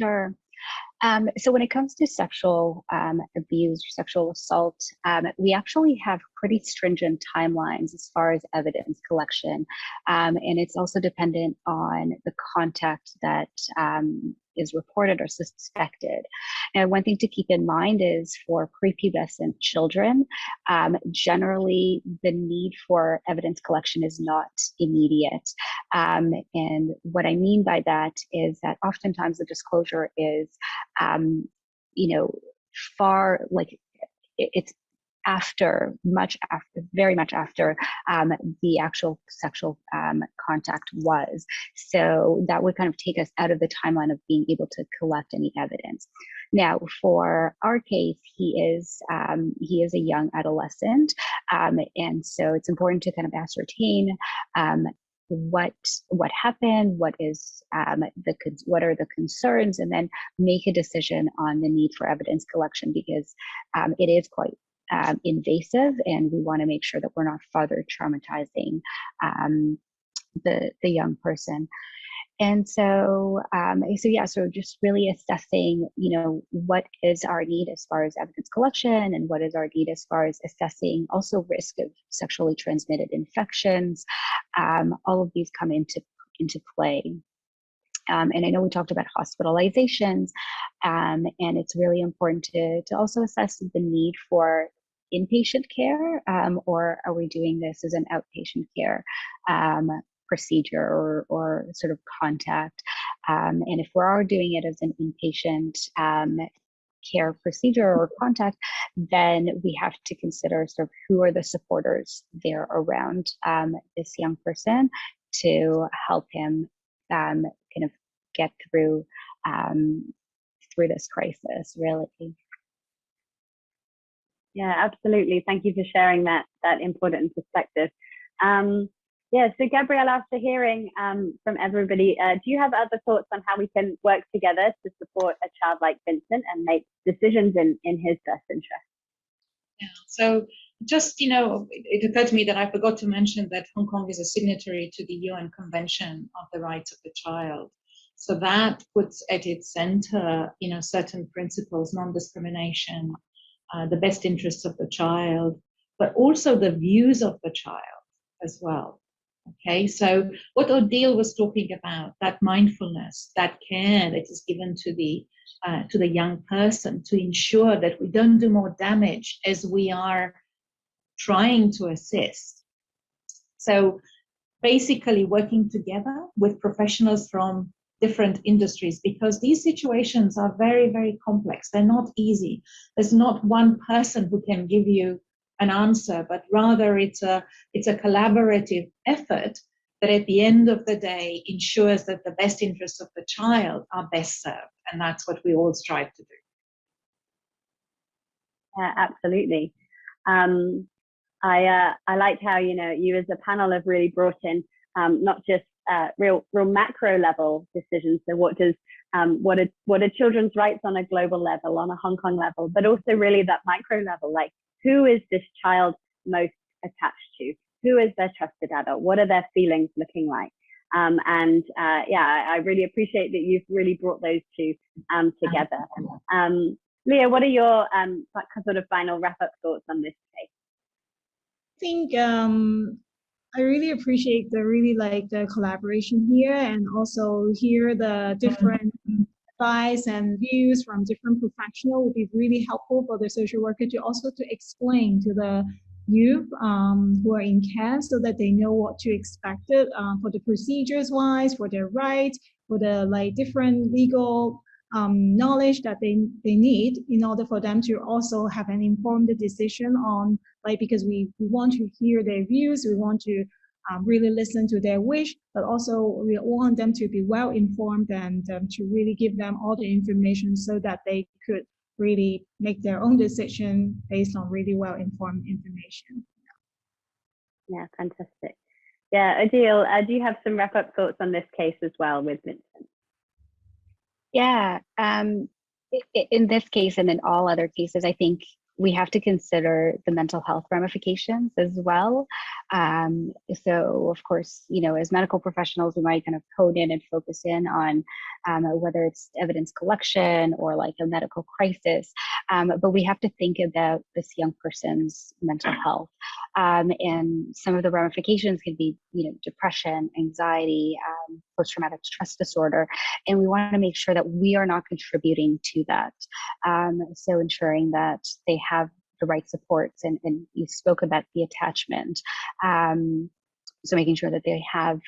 Sure. So when it comes to sexual abuse or sexual assault, we actually have pretty stringent timelines as far as evidence collection. And it's also dependent on the contact that is reported or suspected. Now, one thing to keep in mind is for prepubescent children, generally the need for evidence collection is not immediate. And what I mean by that is that oftentimes the disclosure is, far, like it's very much after the actual sexual contact was. So that would kind of take us out of the timeline of being able to collect any evidence. Now, for our case, he is a young adolescent, and so it's important to kind of ascertain what happened, what are the concerns, and then make a decision on the need for evidence collection, because it is quite invasive, and we want to make sure that we're not further traumatizing the young person. And so just really assessing, what is our need as far as evidence collection, and what is our need as far as assessing also risk of sexually transmitted infections. All of these come into play. And I know we talked about hospitalizations, and it's really important to also assess the need for inpatient care, or are we doing this as an outpatient care procedure or sort of contact. And if we are doing it as an inpatient care procedure or contact, then we have to consider sort of who are the supporters there around this young person to help him kind of get through this crisis, really. Yeah, absolutely. Thank you for sharing that important perspective. So Gabrielle, after hearing from everybody, do you have other thoughts on how we can work together to support a child like Vincent and make decisions in his best interest? Yeah, so just, it occurred to me that I forgot to mention that Hong Kong is a signatory to the UN Convention of the Rights of the Child. So that puts at its center, certain principles, non-discrimination, the best interests of the child, but also the views of the child as well. Okay, so what Odile was talking about, that mindfulness, that care that is given to the young person to ensure that we don't do more damage as we are trying to assist. So basically working together with professionals from different industries, because these situations are very, very complex. They're not easy. There's not one person who can give you an answer, but rather it's a collaborative effort that at the end of the day ensures that the best interests of the child are best served. And that's what we all strive to do. Yeah, absolutely. I liked how, you as a panel have really brought in not just real macro level decisions. So what are children's rights on a global level, on a Hong Kong level, but also really that micro level, like who is this child most attached to? Who is their trusted adult? What are their feelings looking like? I really appreciate that you've really brought those two together. Leah, what are your sort of final wrap-up thoughts on this case? I think I really appreciate the collaboration here, and also hear the different advice and views from different professionals would be really helpful for the social worker to also to explain to the youth who are in care, so that they know what to expect for the procedures wise, for their rights, for the different legal knowledge that they need in order for them to also have an informed decision on, because we want to hear their views, we want to really listen to their wish, but also we want them to be well informed and to really give them all the information so that they could really make their own decision based on really well informed information. Yeah, fantastic. Yeah, Adil, do you have some wrap up thoughts on this case as well with Vincent? Yeah, in this case and in all other cases, I think we have to consider the mental health ramifications as well. So of course, as medical professionals, we might kind of hone in and focus in on whether it's evidence collection or like a medical crisis, but we have to think about this young person's mental health. And some of the ramifications can be, depression, anxiety, post-traumatic stress disorder, and we want to make sure that we are not contributing to that. So ensuring that they have the right supports, and you spoke about the attachment. So making sure that they have,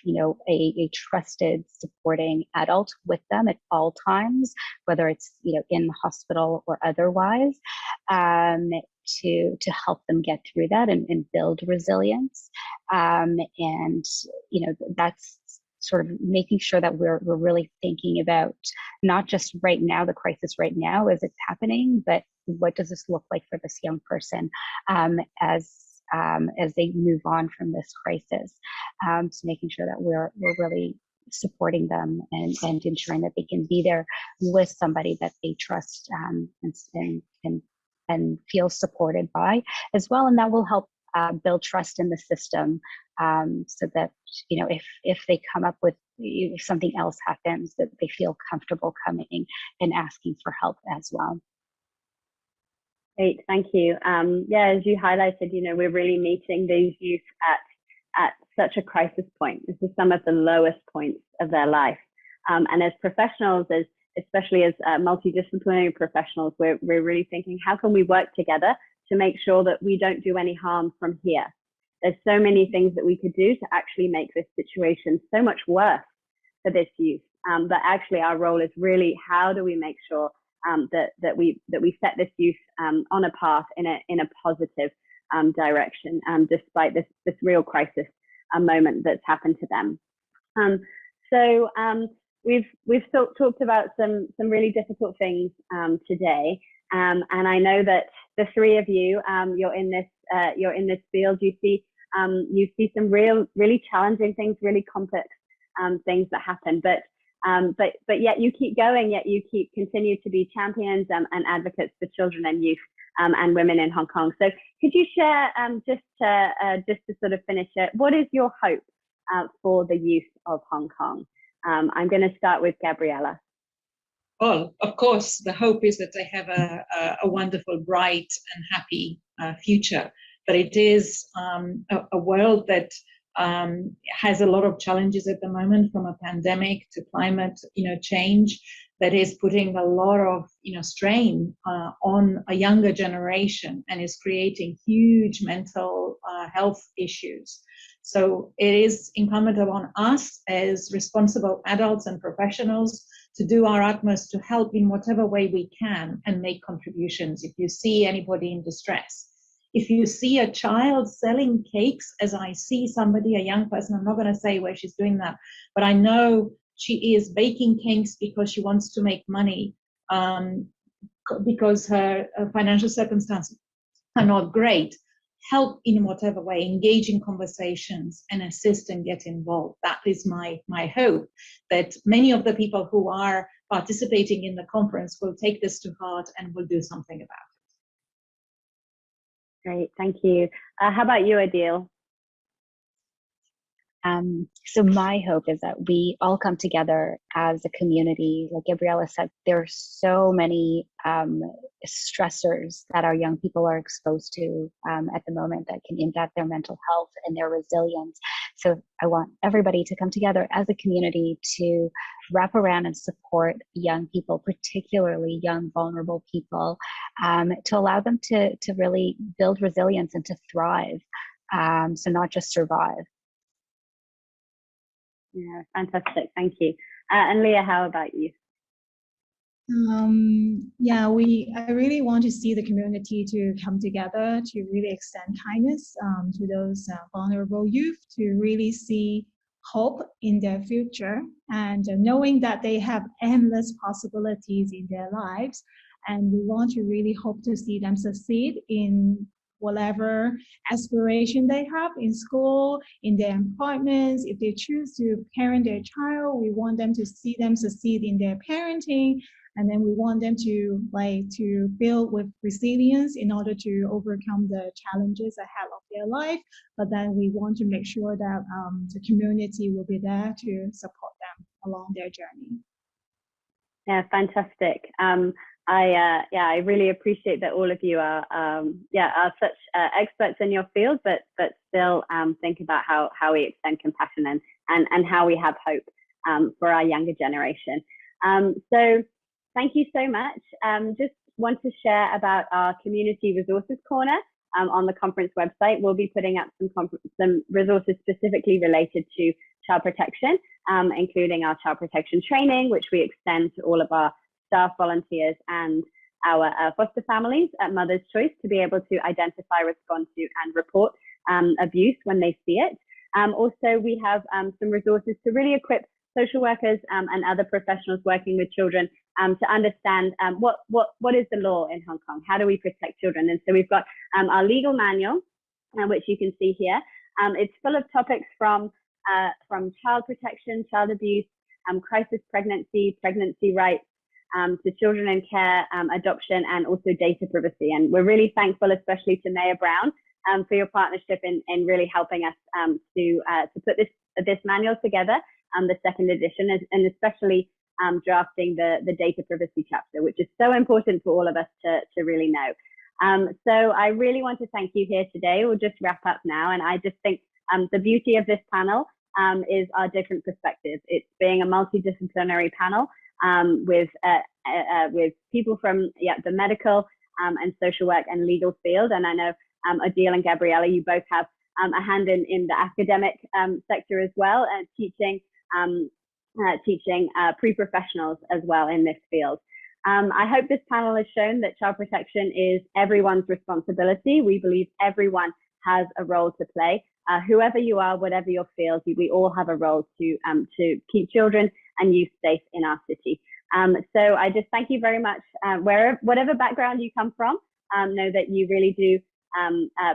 a trusted, supporting adult with them at all times, whether it's, in the hospital or otherwise, to help them get through that and build resilience. And, that's sort of making sure that we're really thinking about not just right now, the crisis right now as it's happening, but what does this look like for this young person as they move on from this crisis. So making sure that we're really supporting them and ensuring that they can be there with somebody that they trust and feel supported by as well. And that will help build trust in the system, so that, if they come up with, if something else happens, that they feel comfortable coming and asking for help as well. Great, thank you. As you highlighted, we're really meeting these youth at such a crisis point. This is some of the lowest points of their life. And as professionals, especially as multidisciplinary professionals, we're really thinking, how can we work together to make sure that we don't do any harm from here? There's so many things that we could do to actually make this situation so much worse for this youth. But actually our role is really, how do we make sure that we set this youth on a path in a positive direction, despite this real crisis moment that's happened to them. We've talked about some really difficult things today, and I know that the three of you, you're in this field. You see some really challenging things, really complex things that happen, but yet you keep going, yet you continue to be champions and advocates for children and youth and women in Hong Kong. So could you share, just to sort of finish it, what is your hope for the youth of Hong Kong? I'm going to start with Gabriella. Well, of course, the hope is that they have a wonderful, bright and happy future. But it is a world that has a lot of challenges at the moment, from a pandemic to climate, change, that is putting a lot of, strain on a younger generation and is creating huge mental health issues. So it is incumbent upon us as responsible adults and professionals to do our utmost to help in whatever way we can and make contributions. If you see anybody in distress, if you see a child selling cakes, as I see somebody, a young person, I'm not going to say where she's doing that, but I know she is baking cakes because she wants to make money, because her financial circumstances are not great. Help in whatever way, engage in conversations and assist and get involved. That is my hope, that many of the people who are participating in the conference will take this to heart and will do something about it. Great, thank you. How about you, Adil? So my hope is that we all come together as a community. Like Gabriella said, there are so many stressors that our young people are exposed to at the moment that can impact their mental health and their resilience. So I want everybody to come together as a community to wrap around and support young people, particularly young, vulnerable people, to allow them to really build resilience and to thrive. So not just survive. Yeah, fantastic. Thank you. And Leah, how about you? Yeah, I really want to see the community to come together to really extend kindness to those vulnerable youth, to really see hope in their future, and knowing that they have endless possibilities in their lives. And we want to really hope to see them succeed in whatever aspiration they have in school, in their employments. If they choose to parent their child, we want them to see them succeed in their parenting. And then we want them to build with resilience in order to overcome the challenges ahead of their life. But then we want to make sure that the community will be there to support them along their journey. Yeah, fantastic. I really appreciate that all of you are such experts in your field, but still think about how we extend compassion and how we have hope for our younger generation. So thank you so much. Just want to share about our community resources corner on the conference website. We'll be putting up some resources specifically related to child protection, including our child protection training, which we extend to all of our staff, volunteers, and our foster families at Mother's Choice to be able to identify, respond to, and report abuse when they see it. Also, we have some resources to really equip social workers and other professionals working with children to understand what is the law in Hong Kong? How do we protect children? And so we've got our legal manual, which you can see here. It's full of topics from child protection, child abuse, crisis pregnancy, pregnancy rights, to children in care, adoption, and also data privacy. And we're really thankful, especially to Mayor Brown, for your partnership in really helping us to put this manual together, the second edition, and especially drafting the data privacy chapter, which is so important for all of us to really know. So I really want to thank you here today. We'll just wrap up now, and I just think the beauty of this panel is our different perspectives. It's being a multidisciplinary panel with people from the medical and social work and legal field. And I know Odile and Gabriella, you both have a hand in the academic sector as well, and teaching pre-professionals as well in this field. I hope this panel has shown that child protection is everyone's responsibility. We believe everyone has a role to play. Whoever you are, whatever your field, we all have a role to keep children and youth safe in our city. So I just thank you very much. Whatever background you come from, know that you really do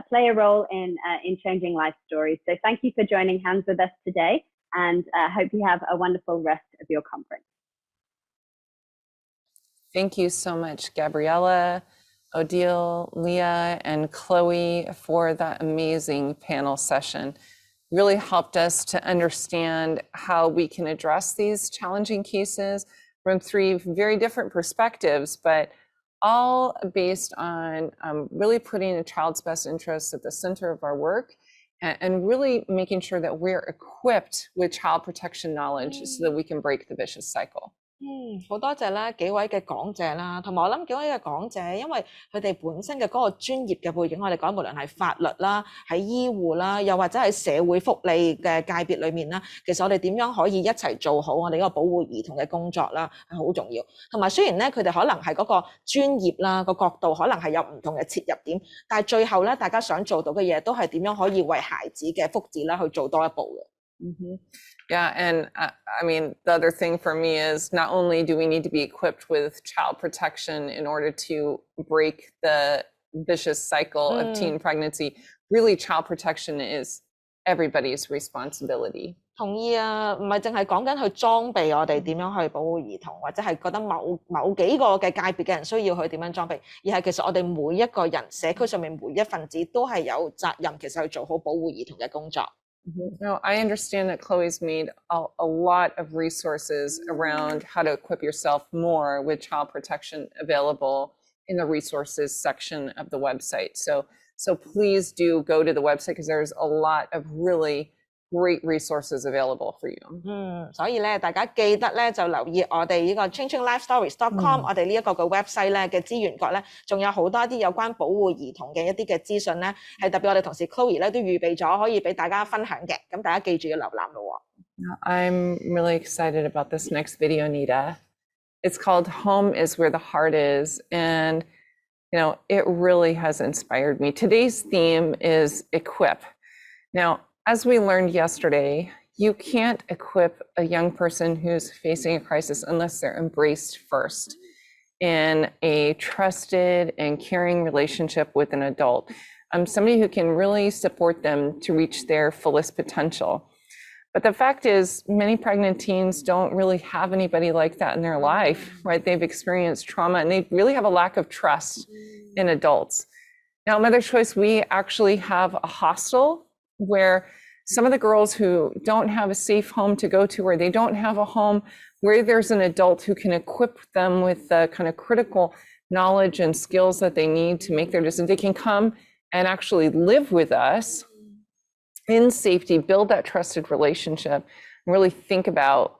play a role in changing life stories. So thank you for joining hands with us today, and hope you have a wonderful rest of your conference. Thank you so much, Gabriella, Odile, Leah, and Chloe for that amazing panel session. Really helped us to understand how we can address these challenging cases from three very different perspectives, but all based on really putting a child's best interests at the center of our work, and really making sure that we're equipped with child protection knowledge so that we can break the vicious cycle. 好多謝啦幾位嘅講者啦，同埋我諗幾位嘅講者，因為佢哋本身嘅嗰個專業嘅背景，我哋講無論係法律啦、喺醫護啦，又或者喺社會福利嘅界別裏面啦，其實我哋點樣可以一齊做好我哋嗰個保護兒童嘅工作啦，係好重要。同埋雖然咧佢哋可能係嗰個專業啦個角度，可能係有唔同嘅切入點，但係最後咧大家想做到嘅嘢都係點樣可以為孩子嘅福祉啦去做多一步嘅。Yeah, and I mean, the other thing for me is not only do we need to be equipped with child protection in order to break the vicious cycle of teen pregnancy, really child protection is everybody's responsibility. 同意啊，唔係淨係講緊去裝備我哋點樣去保護兒童，或者係覺得某幾個嘅界別嘅人需要去點樣裝備，而係其實我哋每一個人社區上面每一份子都係有責任，其實去做好保護兒童嘅工作。No, I understand that Chloe's made a lot of resources around how to equip yourself more with child protection available in the resources section of the website. So please do go to the website because there's a lot of really great resources available for you. 所以咧，大家記得咧就留意我哋呢個 changinglifestories.com，我哋呢一個嘅 website 咧嘅資源角咧，仲有好多啲有關保護兒童嘅一啲嘅資訊咧，係特別我哋同事 Chloe 咧都預備咗可以俾大家分享嘅，咁大家記住要瀏覽咯。I'm really excited about this next video, Nita. It's called Home is Where the Heart Is, and you know, it really has inspired me. Today's theme is equip. Now, as we learned yesterday, you can't equip a young person who's facing a crisis unless they're embraced first in a trusted and caring relationship with an adult, somebody who can really support them to reach their fullest potential. But the fact is, many pregnant teens don't really have anybody like that in their life, right? They've experienced trauma and they really have a lack of trust in adults. Now, at Mother's Choice, we actually have a hostel where some of the girls who don't have a safe home to go to, or they don't have a home where there's an adult who can equip them with the kind of critical knowledge and skills that they need to make their decision, they can come and actually live with us in safety, build that trusted relationship, and really think about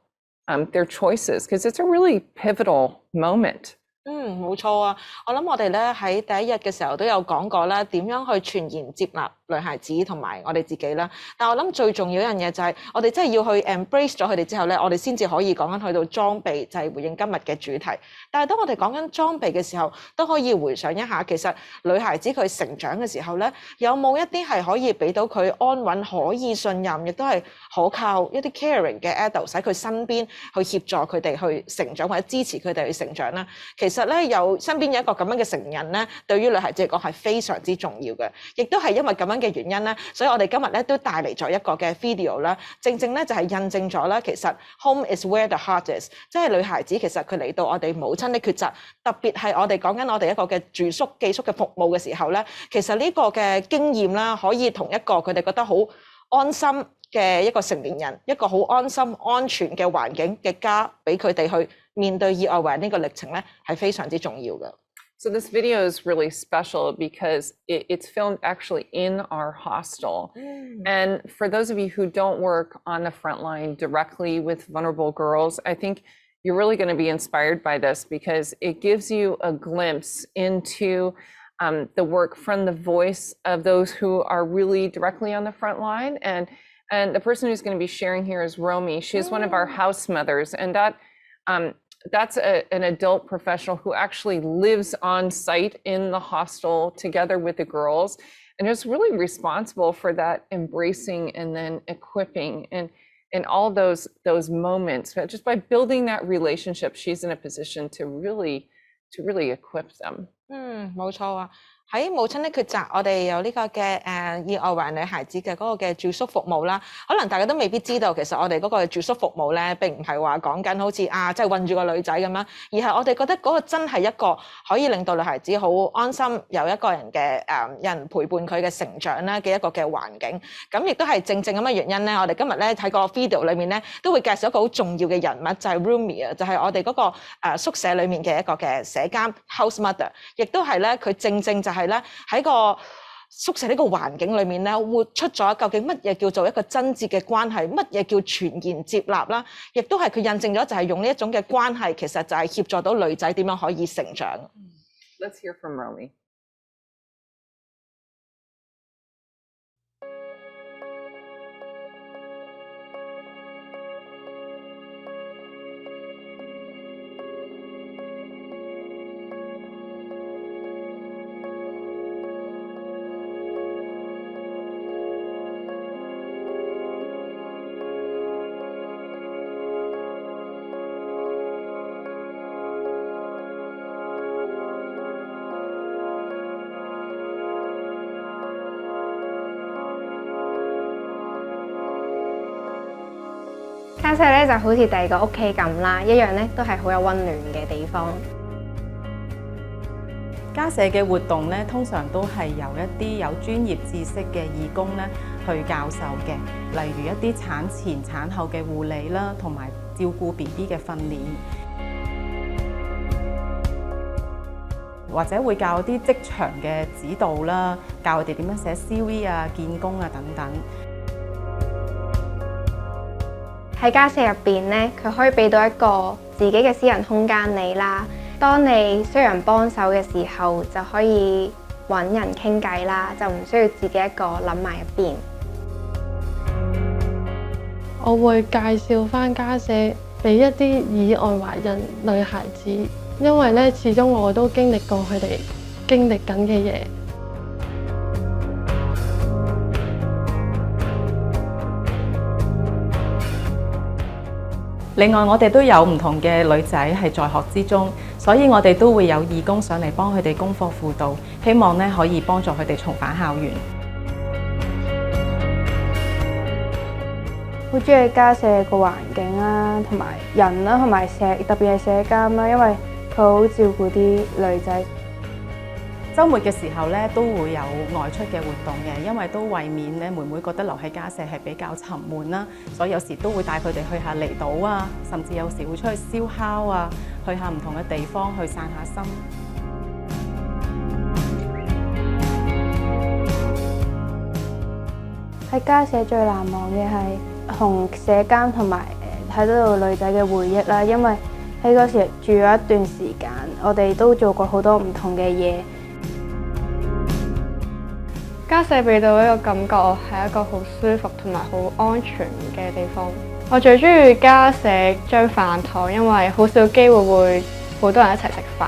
their choices, because it's a really pivotal moment. 冇錯啊！我諗我哋咧喺第一日嘅時候都有講過啦，點樣去全然接納女孩子同埋我哋自己啦。但我諗最重要一樣嘢就係我哋真係要去 embrace 咗佢哋之後咧，我哋先至可以講緊去到裝備，就係回應今日嘅主題。但係當我哋講緊裝備嘅時候，都可以回想一下，其實女孩子佢成長嘅時候咧，有冇一啲係可以俾到佢安穩、可以信任，亦都係可靠一啲 caring 嘅 adult 喺佢身邊去協助佢哋去成長或者支持佢哋去成長啦。其實咧有身邊有一個咁樣嘅成人咧，對於女孩子嚟講係非常之重要嘅，亦都係因為咁樣嘅原因咧，所以我哋今日咧都帶嚟咗一個嘅 video 啦，正咧就係印證咗啦，其實 home is where the heart is， 即係女孩子其實佢嚟到我哋母親的抉擇，特別係我哋講緊我哋一個嘅住宿寄宿嘅服務嘅時候咧，其實呢個嘅經驗啦，可以同一個佢哋覺得好安心嘅一個成年人，一個好安心安全嘅環境嘅家，俾佢哋去面對意外懷孕呢個歷程咧，係非常之重要嘅。So this video is really special because it's filmed actually in our hostel. And for those of you who don't work on the front line directly with vulnerable girls, I think you're really going to be inspired by this because it gives you a glimpse into the work from the voice of those who are really directly on the front line. And the person who's going to be sharing here is Romy. She's one of our house mothers, and that's an adult professional who actually lives on site in the hostel together with the girls and is really responsible for that embracing and then equipping and all those moments. But just by building that relationship, she's in a position to really equip them. 冇錯啊！喺母親的抉擇，我哋有呢個嘅意外懷孕女孩子嘅嗰個嘅住宿服務啦。可能大家都未必知道，其實我哋嗰個住宿服務咧，並唔係話講緊好似即係韞住個女仔咁樣，而係我哋覺得嗰個真係一個可以令到女孩子好安心，有一個人嘅人陪伴佢嘅成長咧嘅一個嘅環境。咁亦都係正咁嘅原因咧，我哋今日咧喺個 video 裏面咧，都會介紹一個好重要嘅人物，就係 Romy 啊，就係我哋嗰個宿舍裏面嘅一個嘅社監 house mother， 亦都係咧佢正就係咧喺個宿舍呢個環境裏面咧，活出咗究竟乜嘢叫做一個真摯嘅關係，乜嘢叫全然接納啦，亦都係佢印證咗就係用呢一種嘅關係，其實就係協助到女仔點樣可以成長。Let's hear from Romy.家舍咧就好似第二個屋企咁啦，一樣咧都係好有溫暖嘅地方。家舍嘅活動咧，通常都係由一啲有專業知識嘅義工咧去教授嘅，例如一啲產前產後嘅護理啦，同埋照顧 BB 嘅訓練，或者會教啲職場嘅指導啦，教佢哋點樣寫 CV 啊、見工啊等等。喺家舍入邊咧，佢可以俾到一個自己嘅私人空間你啦。當你需要人幫手嘅時候，就可以揾人傾偈啦，就唔需要自己一個諗埋一邊。我會介紹返家舍俾一啲意外懷孕女孩子，因為咧始終我都經歷過佢哋經歷緊嘅嘢。另外，我哋都有唔同嘅女仔係在學之中，所以我哋都會有義工上嚟幫佢哋功課輔導，希望咧可以幫助佢哋重返校園。好中意家舍個環境啦，同埋人啦，同埋特別係社監啦，因為佢好照顧啲女仔。週末嘅時候咧，都會有外出嘅活動嘅，因為都為免咧妹妹覺得留喺家舍係比較沉悶啦，所以有時都會帶佢哋去下離島啊，甚至有時會出去燒烤啊，去下唔同嘅地方去散下心。喺家舍最難忘嘅係同社監同埋睇到女仔嘅回憶啦，因為喺嗰時住咗一段時間，我哋都做過好多唔同嘅嘢。家舍俾到一個感覺，我係一個好舒服同埋好安全嘅地方。我最中意家舍張飯台，因為好少機會會好多人一齊食飯。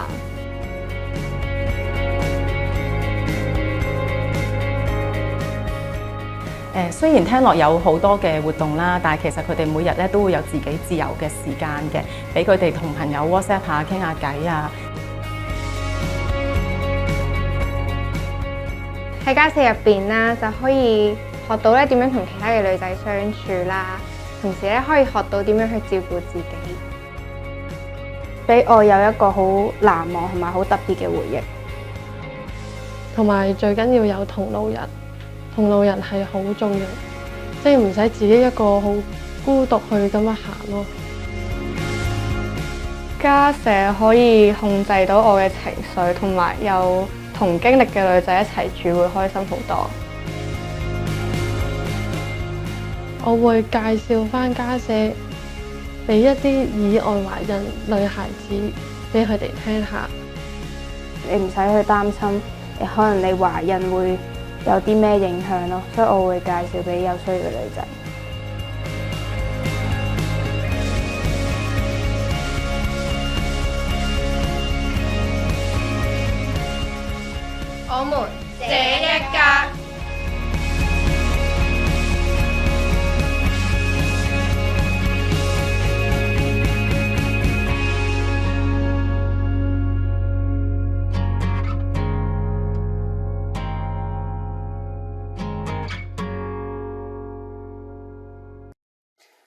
雖然聽落有好多嘅活動啦，但係其實佢哋每日咧都會有自己自由嘅時間嘅，俾佢哋同朋友 WhatsApp 下傾下偈啊。喺家舍入邊啦，就可以學到咧點樣同其他嘅女仔相處啦，同時咧可以學到點樣去照顧自己，俾我有一個好難忘同埋好特別嘅回憶。同埋最緊要有同路人，同路人係好重要，即係唔使自己一個好孤獨去咁樣行咯。家舍可以控制到我嘅情緒，同埋有同經歷嘅女仔一齊住會開心好多。我會介紹返家舍俾一啲意外懷孕女孩子俾佢哋聽下。你唔使去擔心，可能你懷孕會有啲咩影響咯，所以我會介紹俾有需要嘅女仔。我們這一家。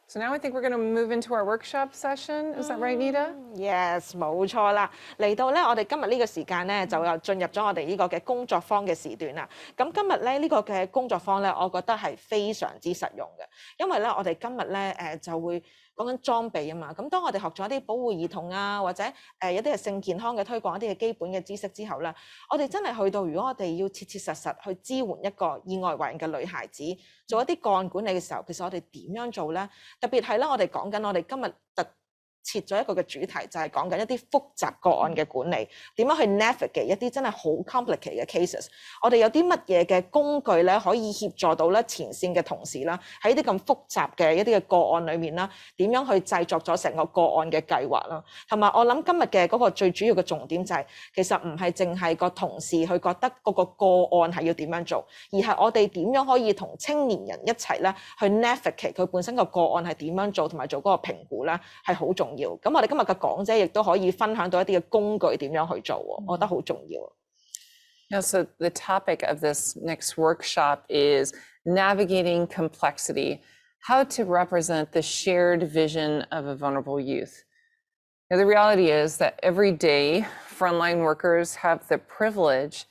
So now I think we're going to move into our workshop session. Is that right, Nita? Yes， 冇錯啦。嚟到咧，我哋今日呢個時間咧，就又進入咗我哋呢個嘅工作坊嘅時段啦。咁今日咧呢個嘅工作坊咧，我覺得係非常之實用嘅，因為咧我哋今日咧就會講緊裝備啊嘛。咁當我哋學咗一啲保護兒童啊，或者一啲係性健康嘅推廣，一啲嘅基本嘅知識之後咧，我哋真係去到，如果我哋要切切實實去支援一個意外懷孕嘅女孩子，做一啲個案管理嘅時候，其實我哋點樣做咧？特別係咧，我哋講緊我哋今日設咗一個嘅主題，就係講緊一啲複雜個案嘅管理，點樣去 navigate 一啲真係好 complicated 嘅 cases。我哋有啲乜嘢嘅工具咧，可以協助到咧前線嘅同事啦，喺啲咁複雜嘅一啲嘅個案裏面啦，點樣去製作咗成個個案嘅計劃啦。同埋我諗今日嘅嗰個最主要嘅重點就係，其實唔係淨係個同事去覺得嗰個個案係要點樣做，而係我哋點樣可以同青年人一齊咧去 navigate 佢本身個個案係點樣做，同埋做嗰個評估咧係好重要。咁我哋今日嘅講者亦都可以分享到一啲嘅工具點樣去做，我覺得好重要。Yeah, so the topic of this next workshop is navigating complexity, how to represent the shared vision of a vulnerable youth. Now, the reality is that every day, frontline workers have the privilege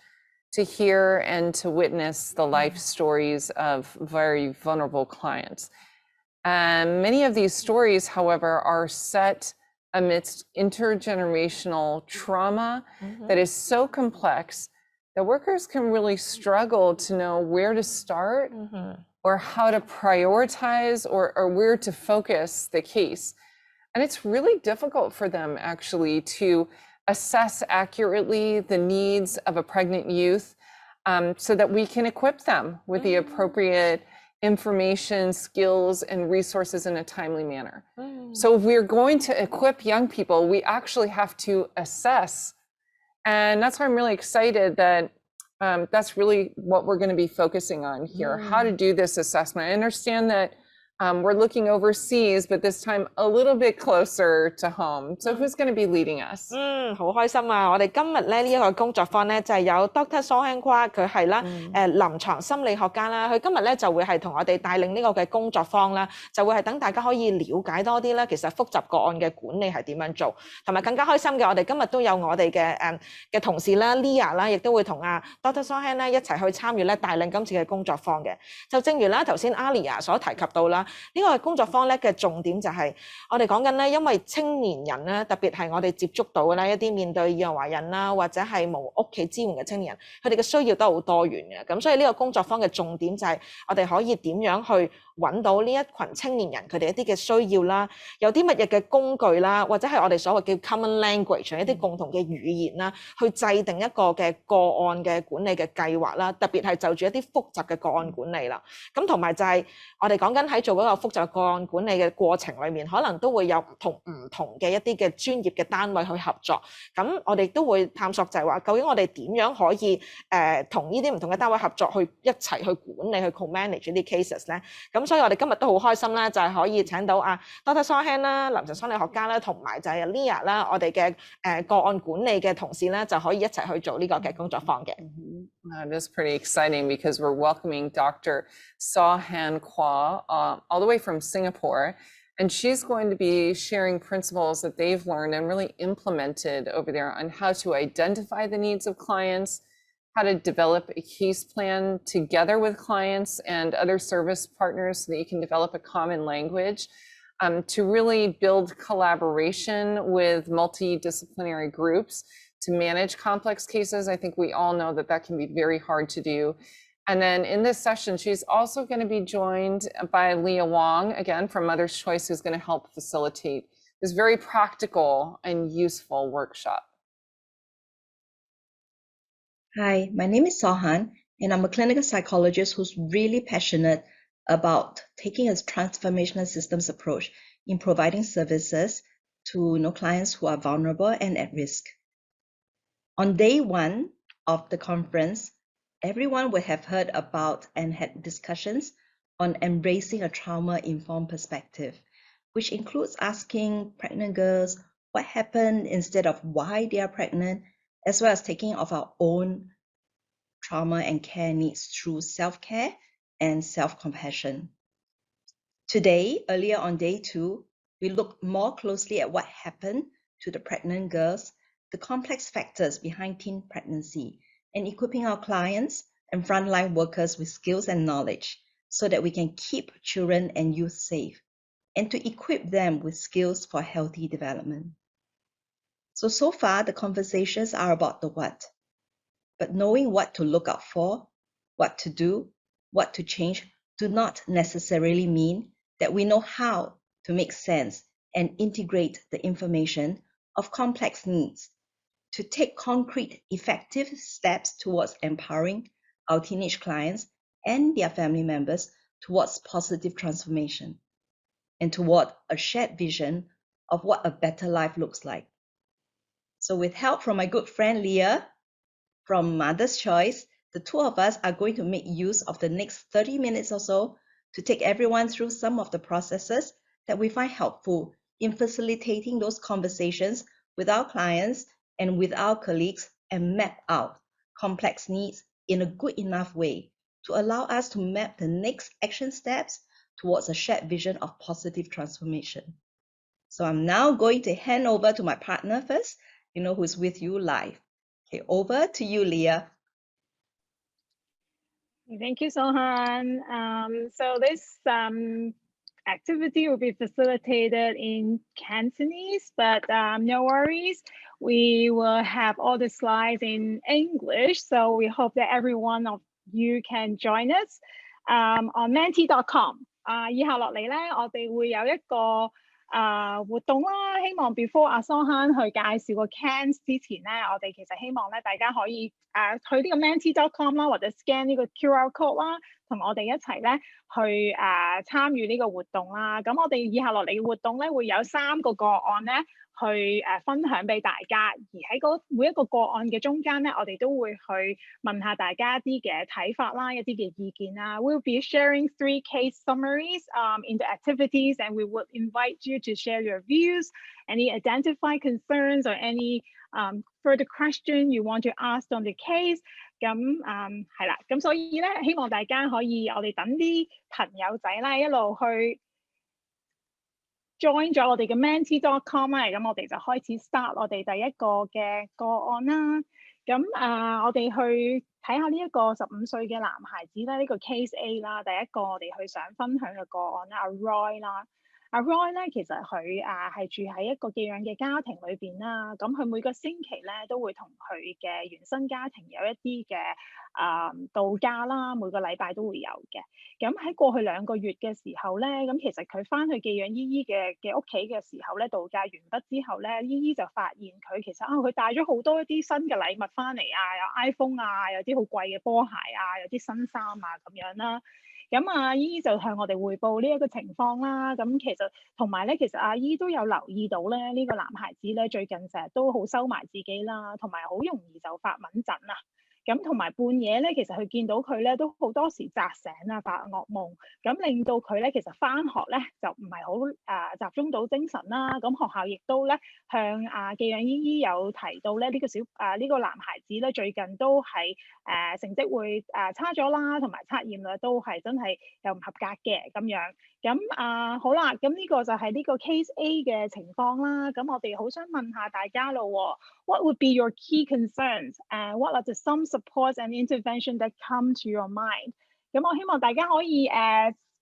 to hear and to witness the life stories of very vulnerable clients. And many of these stories, however, are set amidst intergenerational trauma that is so complex that workers can really struggle to know where to start or how to prioritize or where to focus the case. And it's really difficult for them actually to assess accurately the needs of a pregnant youth so that we can equip them with the appropriate information, skills, and resources in a timely manner. So if we're going to equip young people, we actually have to assess. And that's why I'm really excited that that's really what we're going to be focusing on here, how to do this assessment. I understand that we're looking overseas, but this time a little bit closer to home. So who's going to be leading us? 好開心啊！我哋今日咧呢一個工作坊咧就係有 Dr. Sohan Kwa， 佢係啦臨床心理學家啦，佢今日咧就會係同我哋帶領呢個嘅工作坊啦，就會係等大家可以了解多啲咧，其實複雜個案嘅管理係點樣做，同埋更加開心嘅，我哋今日都有我哋嘅同事啦 Leah 啦，亦都會同Dr. Sohan 咧一齊去參與咧帶領今次嘅工作坊嘅。就正如啦頭先 Alia 所提及到啦。呢個工作坊咧嘅重點就係我哋講緊咧，因為青年人咧，特別係我哋接觸到嘅咧一啲面對意外懷孕啦，或者係冇屋企支援嘅青年人，佢哋嘅需要都好多元嘅。咁所以呢個工作坊嘅重點就係我哋可以點樣去揾到呢一群青年人佢哋一啲嘅需要啦，有啲乜嘢嘅工具啦，或者係我哋所謂叫 common language 一啲共同嘅語言啦，去制定一個嘅個案嘅管理嘅計劃啦，特別係就住一啲複雜嘅個案管理啦。咁同埋就係我哋講緊喺做嗰個複雜個案管理嘅過程裏面，可能都會有唔同嘅一啲嘅專業嘅單位去合作。咁我哋都會探索就係話，究竟我哋點樣可以同呢啲唔同嘅單位合作，去一齊去管理去 co-manage 呢啲 cases 咧。咁所以我哋今日都好開心啦，就係可以請到Dr. Sohan 啦、臨床心理學家啦，同埋就係 Leah 啦，我哋嘅個案管理嘅同事咧，就可以一齊去做呢個嘅工作坊嘅。It is pretty exciting because we're welcoming Dr. Sohan Kwa all the way from Singapore, and she's going to be sharing principles that they've learned and really implemented over there on how to identify the needs of clients, how to develop a case plan together with clients and other service partners so that you can develop a common language, to really build collaboration with multidisciplinary groups to manage complex cases. I think we all know that that can be very hard to do. And then in this session, she's also going to be joined by Leah Wong, again, from Mother's Choice, who's going to help facilitate this very practical and useful workshop. Hi, my name is Sohan, and I'm a clinical psychologist who's really passionate about taking a transformational systems approach in providing services to clients who are vulnerable and at risk. On day one of the conference, everyone will have heard about and had discussions on embracing a trauma-informed perspective, which includes asking pregnant girls what happened instead of why they are pregnant, as well as taking of our own trauma and care needs through self-care and self-compassion. Today, earlier on day two, we looked more closely at what happened to the pregnant girls, the complex factors behind teen pregnancy, and equipping our clients and frontline workers with skills and knowledge so that we can keep children and youth safe, and to equip them with skills for healthy development. So far, the conversations are about the what, but knowing what to look out for, what to do, what to change do not necessarily mean that we know how to make sense and integrate the information of complex needs to take concrete, effective steps towards empowering our teenage clients and their family members towards positive transformation and toward a shared vision of what a better life looks like. So with help from my good friend Leah from Mother's Choice, the two of us are going to make use of the next 30 minutes or so to take everyone through some of the processes that we find helpful in facilitating those conversations with our clients and with our colleagues and map out complex needs in a good enough way to allow us to map the next action steps towards a shared vision of positive transformation. So I'm now going to hand over to my partner first, who's with you live. Okay, over to you, Leah. Thank you, Sohan. So this activity will be facilitated in Cantonese, but no worries. We will have all the slides in English, so we hope that every one of you can join us on menti.com。以下落嚟咧，我哋會有一個活動啦，希望 before 阿桑慳去介紹個 cans 之前咧，我哋其實希望咧大家可以去呢個 menti.com 啦，或者 scan 呢個 QR code 啦，同我哋一齊咧去參與呢個活動啦。咁我哋以下落嚟嘅活動咧會有3個個案咧去分享俾大家，而喺每一個個案嘅中間咧，我哋都會去問下大家一啲嘅睇法啦，一啲嘅意見啦。We'll be sharing 3 case summaries in the activities, and we would invite you to share your views, any identified concerns, or any further question you want to ask on the case。咁係啦，咁所以咧，希望大家可以我哋等啲朋友仔啦，一路去join 咗我哋嘅 menti.com 啦，咁我哋就開始 start 我哋第一個嘅個案啦。咁我哋去睇下呢一個15歲嘅男孩子咧，呢個 case A 啦，第一個我哋去想分享嘅個案啦，阿 Roy 啦。阿 Roy 咧，其實佢係住喺一個寄養嘅家庭裏邊啦。咁佢每個星期咧都會同佢嘅原生家庭有一啲嘅度假啦，每個禮拜都會有嘅。咁喺過去2個月嘅時候咧，咁其實佢翻去寄養姨姨嘅屋企嘅時候咧，度假完畢之後咧，姨姨就發現佢其實佢帶咗好多一啲新嘅禮物翻嚟啊，有 iPhone 啊，有啲好貴嘅波鞋啊，有啲新衫啊咁樣啦。咁阿姨就向我哋匯報呢一個情況啦。咁其實同埋咧，其實阿姨都有留意到咧，呢個男孩子咧最近成日都好收埋自己啦，同埋好容易就發敏疹啊。咁同埋半夜咧，其實佢見到佢咧都好多時扎醒啊，發噩夢，咁令到佢咧其實翻學咧就唔係好集中到精神啦。咁學校亦都咧向寄養姨姨有提到咧呢個男孩子咧最近都係成績會差咗啦，同埋測驗率都係真係又唔合格嘅咁樣。咁好啦，咁呢個就係呢個 case A 嘅情況啦。咁我哋好想問下大家咯，What would be your key concerns? What are the some supports and intervention that come to your mind? 咁我希望大家可以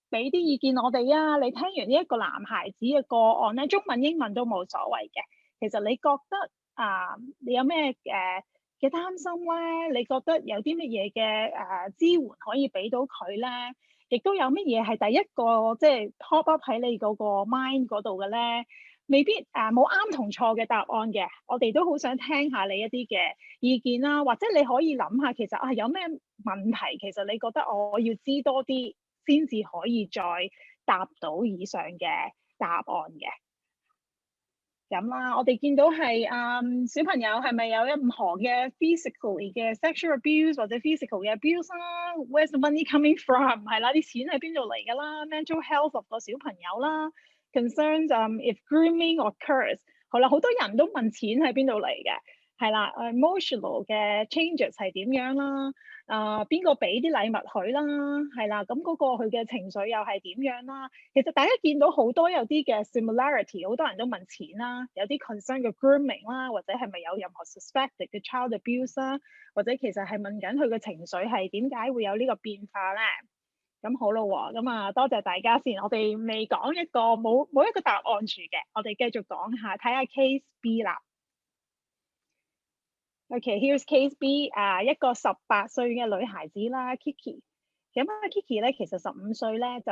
俾啲意見我哋啊。你聽完呢一個男孩子嘅個案咧，中文英文都冇所謂嘅。其實你覺得你有咩嘅擔心咧？你覺得有啲乜嘢嘅支援可以俾到佢咧？亦都有乜嘢係第一個即係 pop up 喺你嗰個 mind 嗰度嘅咧？未必冇啱同錯嘅答案嘅，我哋都好想聽下你一啲嘅意見啦，或者你可以諗下其實有咩問題，其實你覺得我要知多啲先至可以再答到以上嘅答案嘅。咁啦，我哋見到係小朋友係咪有任何嘅 physically 嘅 sexual abuse 或者 physical 嘅 abuse 啦 ？Where's the money coming from？ 係啦，啲錢喺邊度嚟㗎啦 ？Mental health of 個小朋友啦 ，concerns if grooming occurs。好啦，好多人都問錢喺邊度嚟嘅，係啦 ，emotional 嘅 changes 係點樣啦？邊個俾啲禮物佢啦？係啦，咁嗰個佢嘅情緒又係點樣啦？其實大家見到好多有啲嘅 similarity， 好多人都問錢啦，有啲 concern 嘅 grooming 啦，或者係咪有任何 suspected 嘅 child abuse 啦，或者其實係問緊佢嘅情緒係點解會有呢個變化咧？咁好咯喎，咁多謝大家先，我哋未講一個冇一個答案住嘅，我哋繼續講下，睇下 case B 啦。Okay, here's case B， 一個18歲嘅女孩子啦 ，Kiki。咁Kiki 咧其實15歲咧就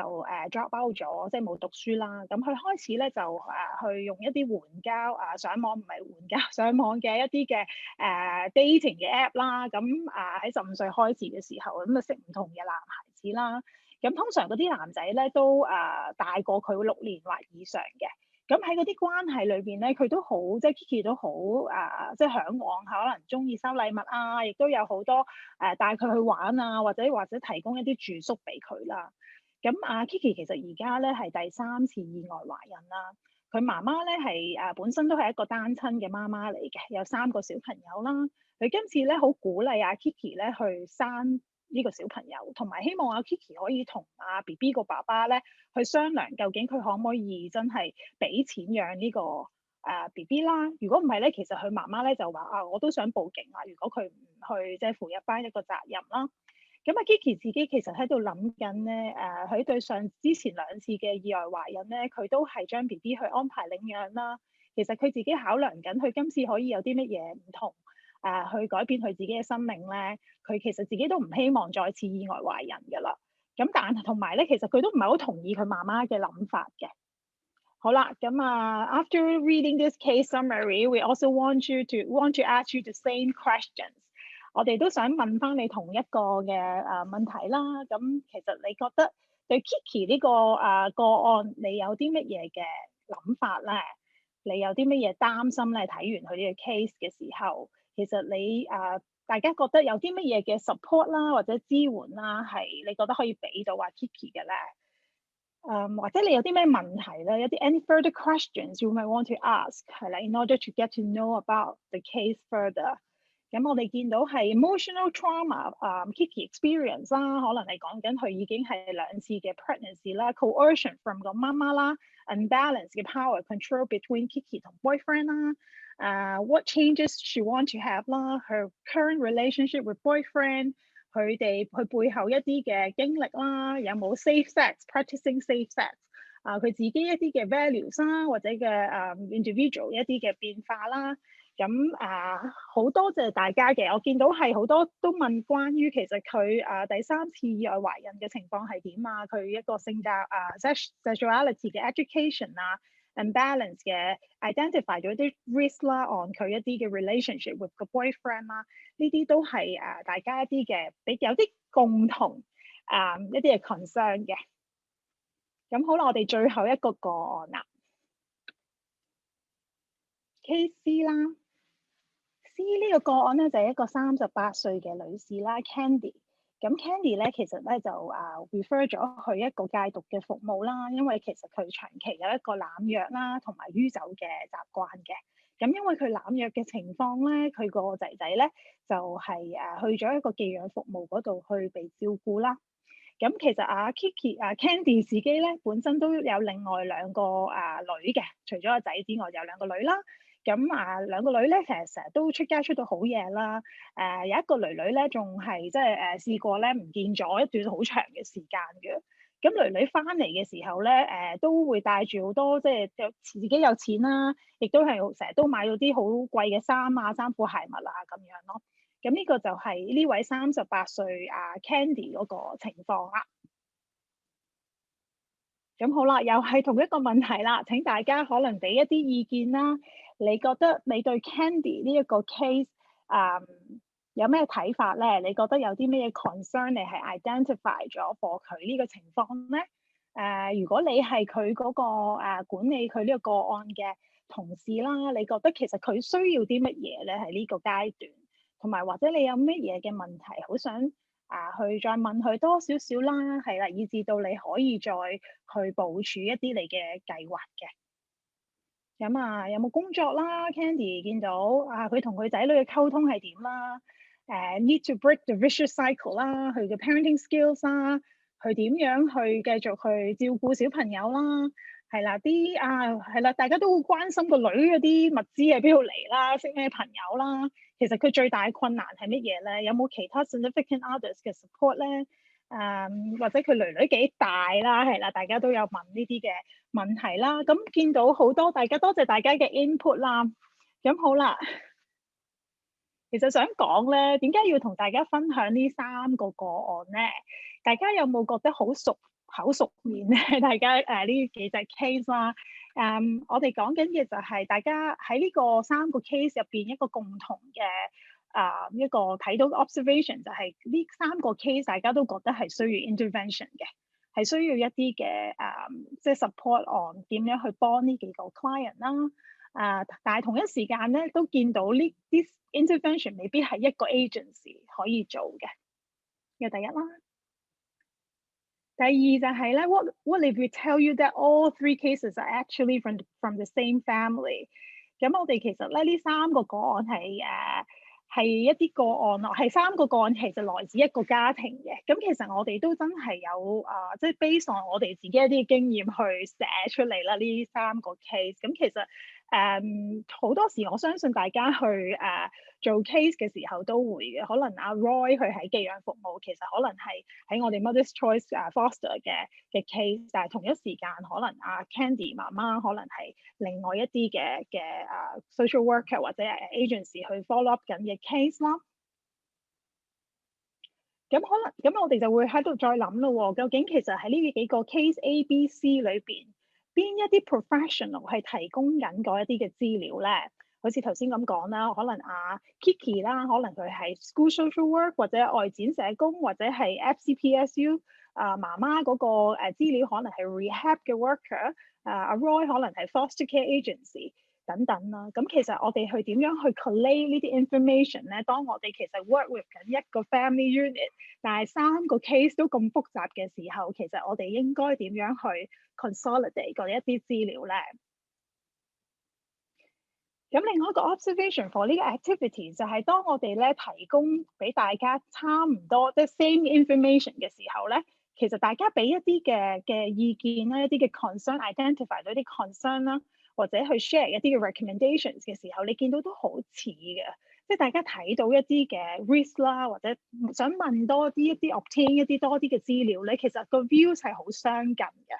drop out 咗，即係冇讀書啦。咁佢開始咧就去用一啲援交上網，唔係援交上網嘅一啲嘅dating 嘅 app 啦。咁喺15歲開始嘅時候，咁識唔同嘅男孩子啦。咁通常嗰啲男仔咧都大過佢6年或以上嘅。咁喺嗰啲關係裏邊咧，佢都好，即係 Kiki 都好即係嚮往，可能中意收禮物啊，亦都有好多帶佢去玩啊，或者提供一啲住宿俾佢啦。咁Kiki 其實而家咧係第3次意外懷孕啦。佢媽媽咧係本身都係一個單親嘅媽媽嚟嘅，有3個小朋友啦。佢今次咧好鼓勵Kiki 咧去生呢個小朋友，同埋希望Kiki 可以同BB 個爸爸咧去商量，究竟佢可唔可以真係俾錢養呢個BB 啦？如果唔係咧，其實佢媽媽咧就話我都想報警啦。如果佢唔去即係負一個責任啦。咁咁啊 Kiki 自己其實喺度諗緊咧，佢對之前2次嘅意外懷孕咧，佢都係將 BB 去安排領養啦。其實佢自己考量緊，佢今次可以有啲乜嘢唔同，去改變佢自己嘅生命咧。佢其實自己都唔希望再次意外懷孕㗎啦。咁但係同埋咧，其實佢都唔係好同意佢媽媽嘅諗法嘅。好啦，咁after reading this case summary, we also want to ask you the same questions。我哋都想問翻你同一個嘅問題啦。咁其實你覺得對 Kiki 呢個個案，你有啲乜嘢嘅諗法咧？你有啲乜嘢擔心咧？睇完佢呢個 case 嘅時候，其實你大家覺得有啲乜嘢嘅 support 啦，或者支援啦，係你覺得可以俾到Kiki 嘅咧？或者你有啲咩問題咧？有啲 any further questions you might want to ask 係啦 ，in order to get to know about the case further。咁我哋見到係 emotional trauma，Kiki experience 啦，可能係講緊佢已經係2次嘅 pregnancy 啦 ，coercion from 個媽媽啦 ，unbalance 嘅 power control between Kiki 同 boyfriend 啦，what changes she want to have 啦，her current relationship with boyfriend， 佢背後一啲嘅經歷啦，有冇 safe sex，practicing safe sex， 佢自己一啲嘅 values 啦，或者嘅individual 一啲嘅變化啦。咁好多謝大家嘅，我見到係好多都問關於其實佢第3次意外懷孕嘅情況係點啊？佢一個性格sexuality 嘅 education 啊 ，imbalance 嘅 identify 咗啲 risk 啦 on 佢一啲嘅 relationship with 個 boyfriend 啦，呢啲都係大家一啲嘅有啲共同一啲嘅 concern 嘅。咁好啦，我哋最後一個個案啦 ，Case C 啦。呢個個案咧就係一個38歲嘅女士啦 ，Candy。咁 Candy 咧其實咧就refer 咗去一個戒毒嘅服務啦，因為其實佢長期有一個濫藥啦同埋酗酒嘅習慣嘅。咁因為佢濫藥嘅情況咧，佢個仔仔咧就係去咗一個寄養服務嗰度去被照顧啦。咁其實Candy 自己咧本身都有另外2個女嘅，除咗個仔之外有2個女啦。咁2個女咧，其實成日都出街出到好夜啦。有一個女咧，仲係即係試過咧唔見咗一段好長嘅時間嘅。咁女翻嚟嘅時候咧，都會帶住好多即係自己有錢啦，亦都係成日都買到啲好貴嘅衫褲鞋襪咁樣咯。咁呢個就係呢位38歲Candy 嗰個情況啦。咁好啦，又係同一個問題啦。請大家可能俾一啲意見啦。你覺得你對 Candy 呢一個 case 有咩睇法咧？你覺得有啲咩 concern 你係 identify 咗 for 佢呢個情況咧？如果你係佢嗰個管理佢呢個個案嘅同事啦，你覺得其實佢需要啲乜嘢咧？喺呢個階段，同埋或者你有乜嘢嘅問題，好想去再問佢多少少啦，係啦，以至到你可以再去部署一啲你嘅計劃嘅。咁有冇工作啦 ？Candy 見到佢同佢仔女嘅溝通係點啦？Need to break the vicious cycle 啦，佢嘅 parenting skills 啦，佢點樣去繼續去照顧小朋友啦？係啦，係啦，大家都會關心個女嗰啲物資喺邊度嚟啦，識咩朋友啦？其實佢最大嘅困難係乜嘢咧？有冇其他 significant others 嘅 support 咧？或者佢女幾大啦？係啦，大家都有問呢啲嘅問題啦。咁見到好多多謝大家嘅 input 啦。咁好啦，其實想講咧，點解要同大家分享呢3個個案咧？大家有冇覺得好口熟面咧？大家呢幾隻 case 啦。我哋講緊嘅就係大家喺呢個3個 case 入邊一個共同嘅。一個睇到 observation 就係呢3個 case 大家都覺得係需要 intervention 嘅，係需要一啲嘅即係 support on 點樣去幫呢幾個 client 啦。但係同一時間咧都見到呢啲 intervention 未必係一個 agency 可以做嘅。呢個第一啦。第二就係咧 what if we tell you that all 3 cases are actually from the same family？ 咁我哋其實咧呢3個個案係一啲個案咯，係3個個案其實來自一個家庭嘅。咁其實我哋都真係有即係 based on 我哋自己一啲經驗去寫出嚟啦。呢3個 case，咁其實好多時我相信大家去做 case 嘅時候都會嘅，可能阿 Roy 佢喺寄養服務，其實可能係喺我哋 Mother's Choice Foster 嘅 case， 但係同一時間可能阿 Candy 媽媽可能係另外一啲嘅social worker 或者 agency 去 follow up 緊嘅 case 啦。咁我哋就會喺度再諗咯，究竟其實喺呢幾個 case A、B、C 裏邊，邊一啲 professional 係提供緊嗰一啲嘅資料咧？好似頭先咁講啦，可能阿 Kiki 啦，可能佢係 school social work 或者外展社工或者係 FCPSU 媽媽嗰個資料可能係 rehab 嘅 worker， 阿 Roy 可能係 foster care agency 等等啦。咁其實我哋去點樣去 collate 呢啲 information 咧？當我哋其實 work with 緊一個 family unit， 但係3個 case 都咁複雜嘅時候，其實我哋應該點樣去 consolidate 嗰一啲資料咧？咁另外一個 observation for 呢個 activity 就係當我哋咧提供俾大家差唔多即係 same information 嘅時候咧，其實大家俾一啲嘅意見啦，一啲嘅 concern，identify 到一啲 concern 啦，或者去 share 一啲嘅 recommendations 嘅時候，你見到都好似嘅，即係大家睇到一啲嘅 risk 啦，或者想問多啲一啲 obtain 一啲多啲嘅資料咧，其實個 views 係好相近嘅。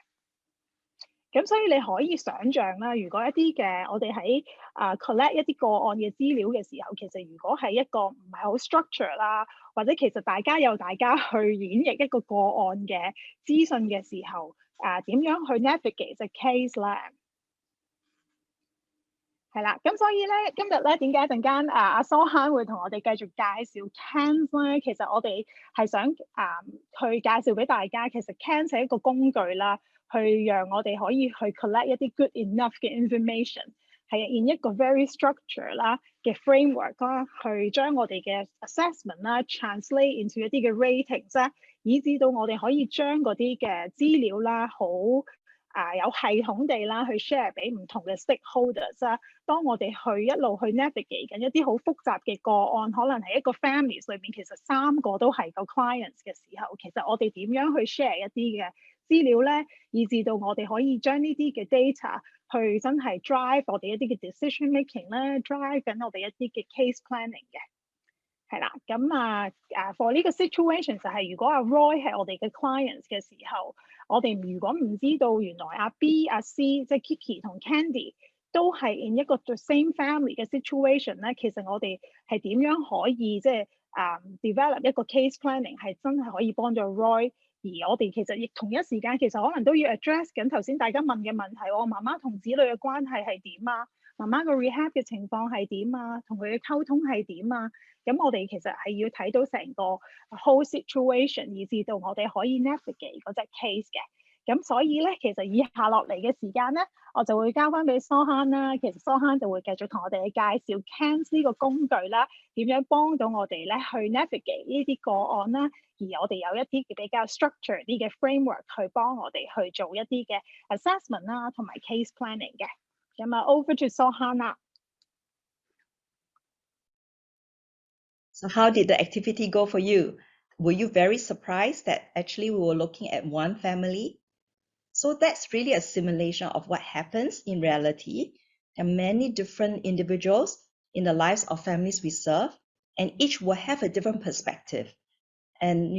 咁所以你可以想像啦，如果一啲嘅我哋喺collect 一啲個案嘅資料嘅時候，其實如果係一個唔係好 structure 啦，或者其實大家有大家去演繹一個個案嘅資訊嘅時候，點樣去 navigate 隻 case 咧？係啦，咁所以咧，今日咧點解一陣間阿蘇涵會同我哋繼續介紹 CANS 咧？其實我哋係想去介紹俾大家，其實 CANS 係一個工具啦。去讓我哋可以去 collect 一啲 good enough 嘅 information， 係 in 一個 very structure 啦嘅 framework 啦，去將我哋嘅 assessment 啦 translate into 一啲嘅 ratings 啦，以至到我哋可以將嗰啲嘅資料啦，好有系統地啦去 share 俾唔同嘅 stakeholders 啦。當我哋去一路去 navigate 緊一啲好複雜嘅個案，可能係一個 families 裏邊其實3個都係個 clients 嘅時候，其實我哋點樣去 share 一啲嘅資料咧，以至到我哋可以將呢啲嘅 data 去真係 drive 我哋一啲嘅 decision making 咧 ，drive 緊我哋一啲嘅 case planning 嘅，係啦。咁for 呢個 situation 就係如果阿 Roy 係我哋嘅 clients 嘅時候，我哋如果唔知道原來阿 B、阿 C 即係 Kiki 同 Candy 都係 in 一個 the same family 嘅 situation 咧，其實我哋係點樣可以即係develop 一個 case planning 係真係可以幫助 Roy。而我哋其實亦同一時間，其實可能都要 address 緊頭先大家問嘅問題。我媽媽同子女嘅關係係點啊？媽媽個 rehab 嘅情況係點啊？同佢嘅溝通係點啊？咁我哋其實係要睇到成個 whole situation， 以至到我哋可以 navigate 嗰隻 case 嘅。咁所以咧，其實以下落嚟嘅時間咧，我就會交翻俾蘇涵啦。其實蘇涵就會繼續同我哋去介紹 CANS 呢個工具啦，點樣幫到我哋咧去 navigate 呢啲個案啦。而我哋有一啲比較 structure 啲嘅 framework 去幫我哋去做一啲嘅 assessment 啦，同埋 case planning 嘅。咁over to 蘇涵啦。So how did the activity go for you? Were you very surprised that actually we were looking at one family? So that's really a simulation of what happens in reality. There are many different individuals in the lives of families we serve, and each will have a different perspective. And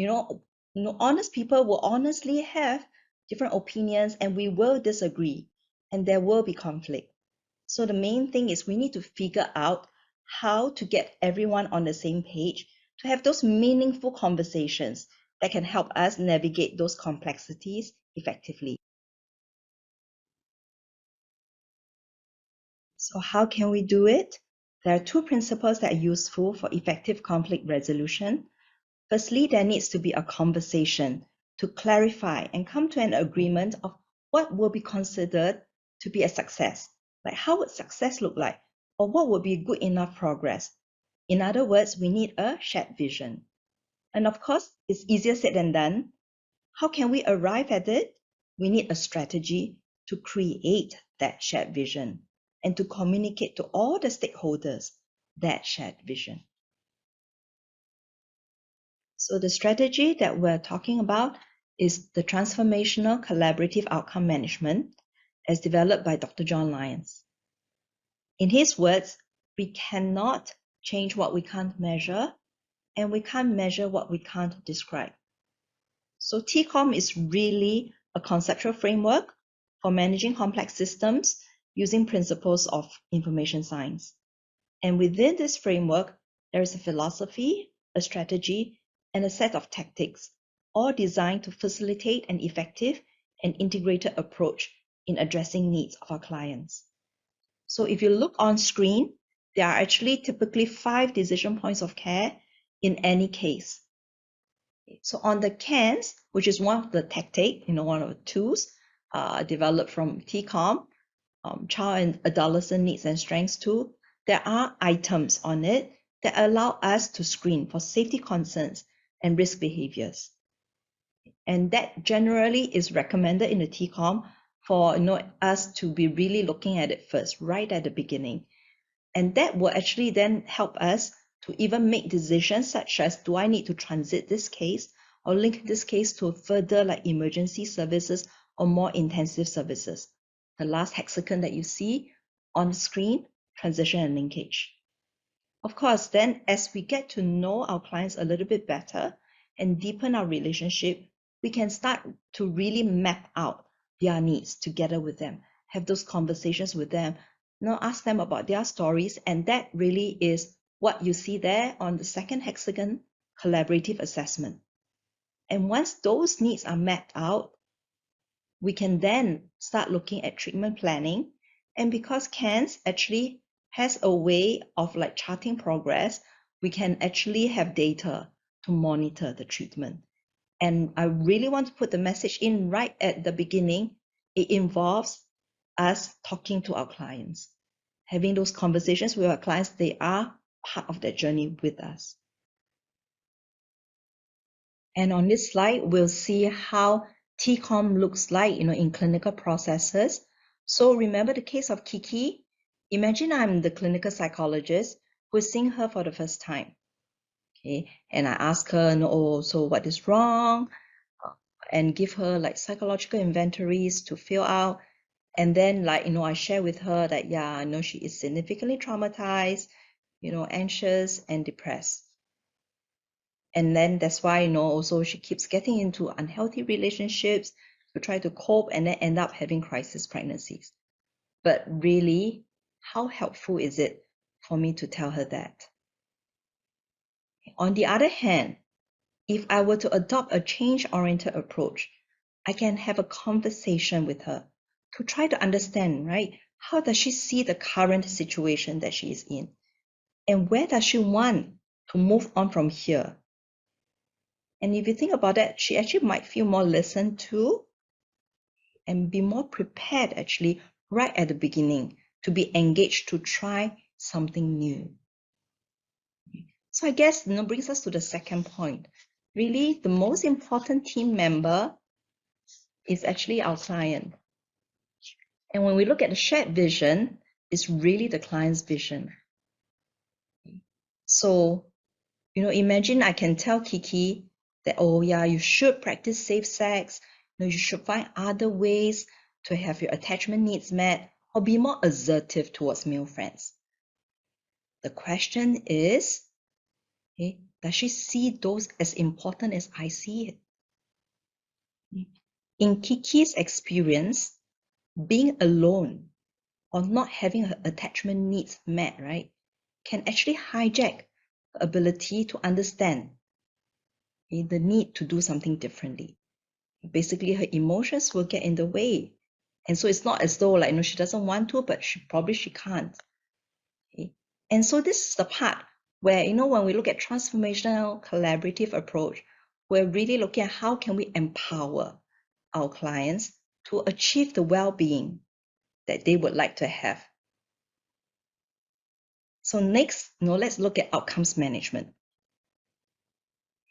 honest people will honestly have different opinions, and we will disagree, and there will be conflict. So the main thing is we need to figure out how to get everyone on the same page, to have those meaningful conversations that can help us navigate those complexities effectively. So how can we do it? There are 2 principles that are useful for effective conflict resolution. Firstly, there needs to be a conversation to clarify and come to an agreement of what will be considered to be a success. Like how would success look like? Or what would be good enough progress? In other words, we need a shared vision. And of course, it's easier said than done. How can we arrive at it? We need a strategy to create that shared vision and to communicate to all the stakeholders that shared vision. So the strategy that we're talking about is the Transformational Collaborative Outcome Management as developed by Dr. John Lyons. In his words, we cannot change what we can't measure, and we can't measure what we can't describe. So TCOM is really a conceptual framework for managing complex systems using principles of information science. And within this framework, there is a philosophy, a strategy, and a set of tactics, all designed to facilitate an effective and integrated approach in addressing needs of our clients. So if you look on screen, there are actually typically 5 decision points of care in any case. So on the CANS, which is one of the tactics, one of the tools developed from TCOM, Child and Adolescent Needs and Strengths tool, there are items on it that allow us to screen for safety concerns and risk behaviors. And that generally is recommended in the TCOM for us to be really looking at it first, right at the beginning. And that will actually then help us to even make decisions such as, do I need to transit this case or link this case to further like emergency services or more intensive services? The last hexagon that you see on the screen, transition and linkage. Of course, then as we get to know our clients a little bit better and deepen our relationship, we can start to really map out their needs together with them, have those conversations with them, ask them about their stories, and that really is what you see there on the second hexagon, collaborative assessment. And once those needs are mapped out, we can then start looking at treatment planning. And because CANS actually has a way of like charting progress, we can actually have data to monitor the treatment. And I really want to put the message in right at the beginning. It involves us talking to our clients, having those conversations with our clients. They are part of that journey with us. And on this slide, we'll see how TCOM looks like, in clinical processes. So remember the case of Kiki. Imagine I'm the clinical psychologist who is seeing her for the first time. Okay, and I ask her, so what is wrong? And give her like psychological inventories to fill out. And then I share with her that, she is significantly traumatized, anxious and depressed. And then that's why, also she keeps getting into unhealthy relationships to try to cope and then end up having crisis pregnancies. But really, how helpful is it for me to tell her that? On the other hand, if I were to adopt a change-oriented approach, I can have a conversation with her to try to understand, right? How does she see the current situation that she is in? And where does she want to move on from here? And if you think about that, she actually might feel more listened to and be more prepared actually right at the beginning to be engaged to try something new. So I guess brings us to the second point. Really, the most important team member is actually our client. And when we look at the shared vision, it's really the client's vision. So, imagine I can tell Kiki that, you should practice safe sex. You should find other ways to have your attachment needs met or be more assertive towards male friends. The question is, does she see those as important as I see it? In Kiki's experience, being alone or not having her attachment needs met, right, can actually hijack the ability to understand the need to do something differently. Basically, her emotions will get in the way. And so it's not as though she doesn't want to, but she can't. Okay? And so this is the part where, when we look at transformational collaborative approach, we're really looking at how can we empower our clients to achieve the well-being that they would like to have. So next, let's look at outcomes management.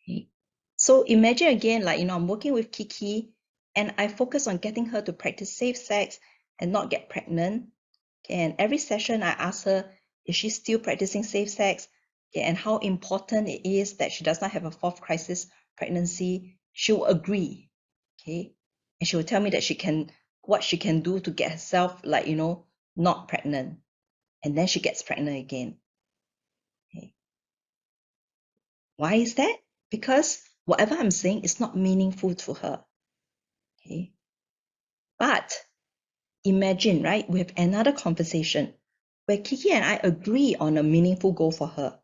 Okay. So imagine again, I'm working with Kiki and I focus on getting her to practice safe sex and not get pregnant. Okay, and every session I ask her, is she still practicing safe sex? Okay, and how important it is that she does not have a fourth crisis pregnancy. She will agree. Okay, and she will tell me that what she can do to get herself not pregnant. and then she gets pregnant again. Okay. Why is that? Because whatever I'm saying is not meaningful to her. Okay. But imagine, right? We have another conversation where Kiki and I agree on a meaningful goal for her.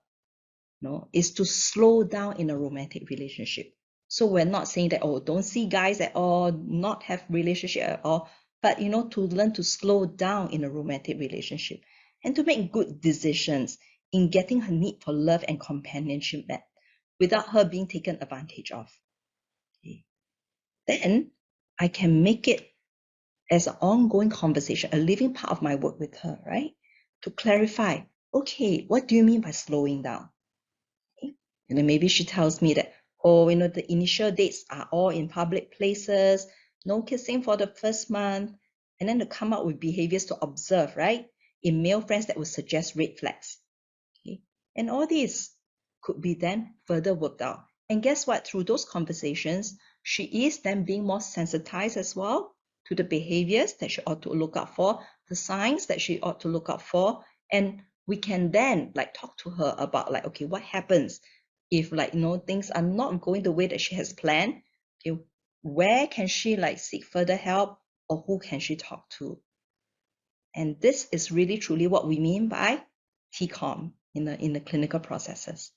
No, is to slow down in a romantic relationship. So we're not saying that, oh, don't see guys at all, not have relationship at all, but to learn to slow down in a romantic relationship and to make good decisions in getting her need for love and companionship met without her being taken advantage of. Okay. Then I can make it as an ongoing conversation, a living part of my work with her, right? To clarify, okay, what do you mean by slowing down? Okay. And then maybe she tells me that, oh, the initial dates are all in public places, no kissing for the first month, and then to come up with behaviors to observe, right? In male friends that would suggest red flags. Okay. And all these could be then further worked out. And guess what? Through those conversations, she is then being more sensitized as well to the behaviors that she ought to look out for, the signs that she ought to look out for. And we can then talk to her about okay, what happens if things are not going the way that she has planned? Okay, where can she seek further help, or who can she talk to? And this is really truly what we mean by TCOM in the clinical processes.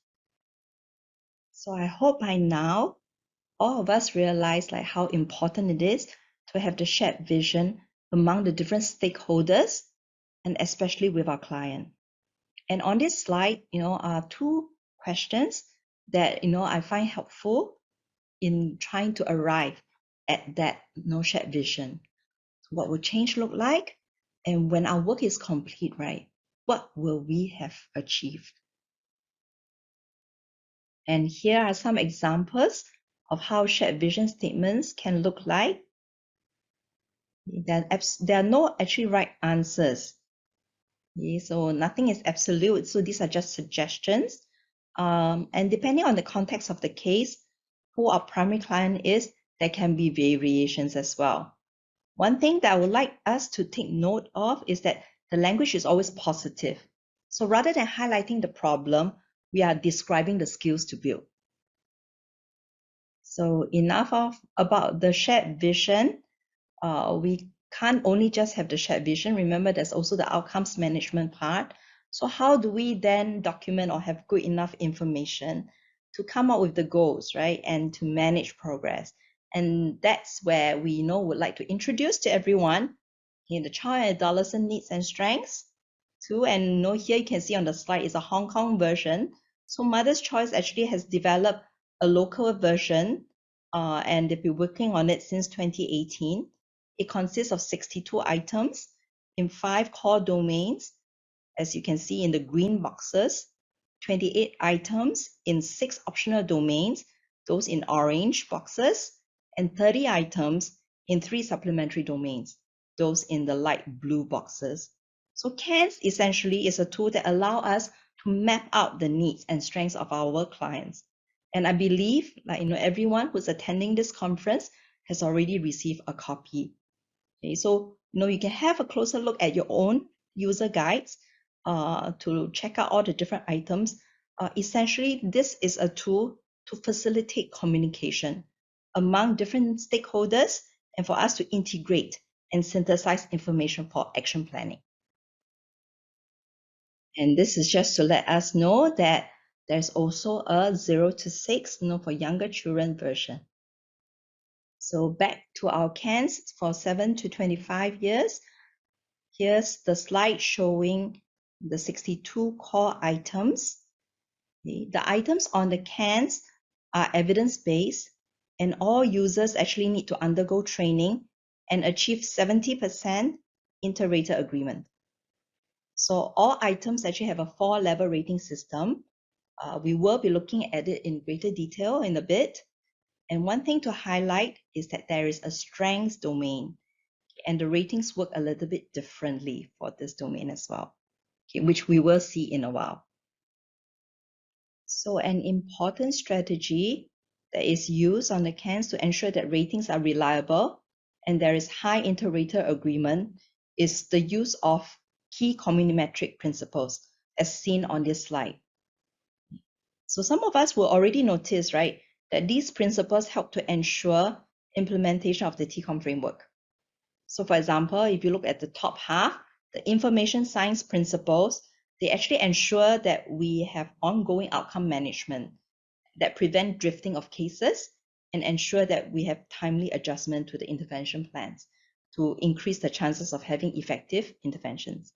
So I hope by now all of us realize how important it is to have the shared vision among the different stakeholders, and especially with our client. And on this slide, are two questions that I find helpful in trying to arrive at that shared vision. What will change look like? And when our work is complete, right, what will we have achieved? And here are some examples of how shared vision statements can look like. There are no actually right answers. Okay, so nothing is absolute. So these are just suggestions. And depending on the context of the case, who our primary client is, there can be variations as well. One thing that I would like us to take note of is that the language is always positive. So rather than highlighting the problem, we are describing the skills to build. So enough about the shared vision. We can't only just have the shared vision. Remember, there's also the outcomes management part. So how do we then document or have good enough information to come up with the goals, right? And to manage progress. And that's where we would like to introduce to everyone the child and adolescent needs and strengths too. And here you can see on the slide is a Hong Kong version. So Mother's Choice actually has developed a local version, and they've been working on it since 2018. It consists of 62 items in 5 core domains, as you can see in the green boxes, 28 items in 6 optional domains, those in orange boxes, and 30 items in 3 supplementary domains, those in the light blue boxes. So CANS essentially is a tool that allows us to map out the needs and strengths of our clients. And I believe everyone who's attending this conference has already received a copy. Okay, so you can have a closer look at your own user guides to check out all the different items. Essentially, this is a tool to facilitate communication among different stakeholders and for us to integrate and synthesize information for action planning. And this is just to let us know that there's also a 0 to 6 for younger children version. So back to our CANS for 7 to 25 years. Here's the slide showing the 62 core items. Okay. The items on the CANS are evidence-based, and all users actually need to undergo training and achieve 70% inter-rater agreement. So all items actually have a 4-level rating system. We will be looking at it in greater detail in a bit. And one thing to highlight is that there is a strengths domain, and the ratings work a little bit differently for this domain as well, okay, which we will see in a while. So an important strategy that is used on the CANS to ensure that ratings are reliable and there is high inter-rater agreement is the use of key communimetric principles as seen on this slide. So some of us will already notice, right, that these principles help to ensure implementation of the TCOM framework. So for example, if you look at the top half, the information science principles, they actually ensure that we have ongoing outcome management that prevent drifting of cases and ensure that we have timely adjustment to the intervention plans to increase the chances of having effective interventions.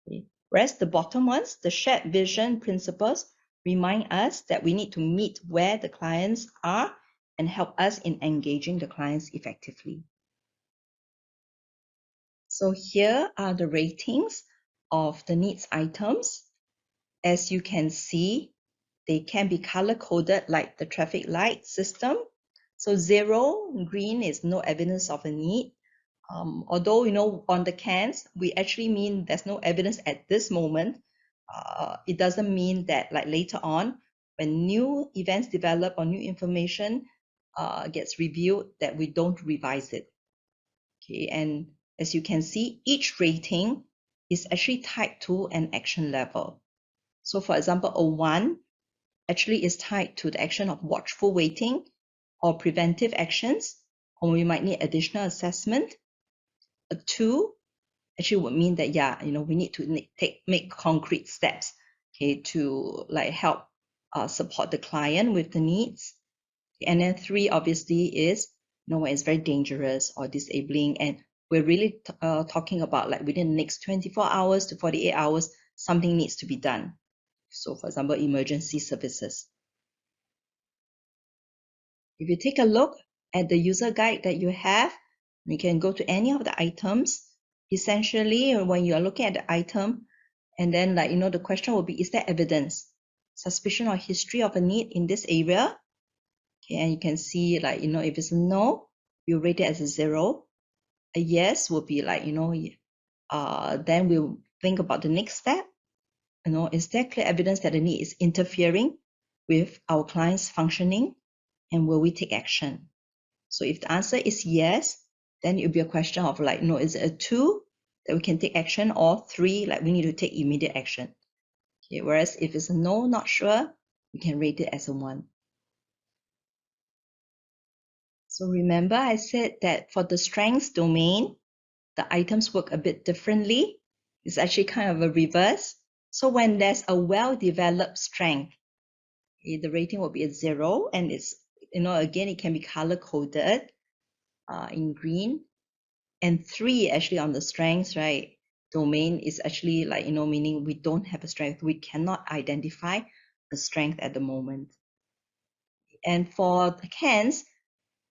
Okay. Whereas the bottom ones, the shared vision principles, remind us that we need to meet where the clients are and help us in engaging the clients effectively. So here are the ratings of the needs items. As you can see, they can be color-coded like the traffic light system. So 0, green, is no evidence of a need. Although, on the cans, we actually mean there's no evidence at this moment. It doesn't mean that like later on, when new events develop or new information gets reviewed, that we don't revise it. Okay, and as you can see, each rating is actually tied to an action level. So for example, a 1 actually is tied to the action of watchful waiting or preventive actions, or we might need additional assessment. A 2 actually would mean that, we need to make concrete steps, okay, to like help support the client with the needs. And then 3 obviously is, when it's very dangerous or disabling, and we're really talking about like within the next 24 hours to 48 hours, something needs to be done. So for example, emergency services. If you take a look at the user guide that you have, you can go to any of the items. Essentially, when you are looking at the item, and then the question will be, is there evidence, suspicion or history of a need in this area? Okay, and you can see if it's a no, you rate it as a 0. A yes will be then we'll think about the next step. Is there clear evidence that the need is interfering with our client's functioning, and will we take action? So if the answer is yes, then it'll be a question of is it a 2 that we can take action, or 3, we need to take immediate action. Okay, whereas if it's a no, not sure, we can rate it as a 1. So remember I said that for the strengths domain, the items work a bit differently. It's actually kind of a reverse. So when there's a well-developed strength, the rating will be a 0, and it's, again, it can be color-coded in green. And 3 actually on the strengths, right, domain is actually meaning we don't have a strength. We cannot identify a strength at the moment. And for the cans,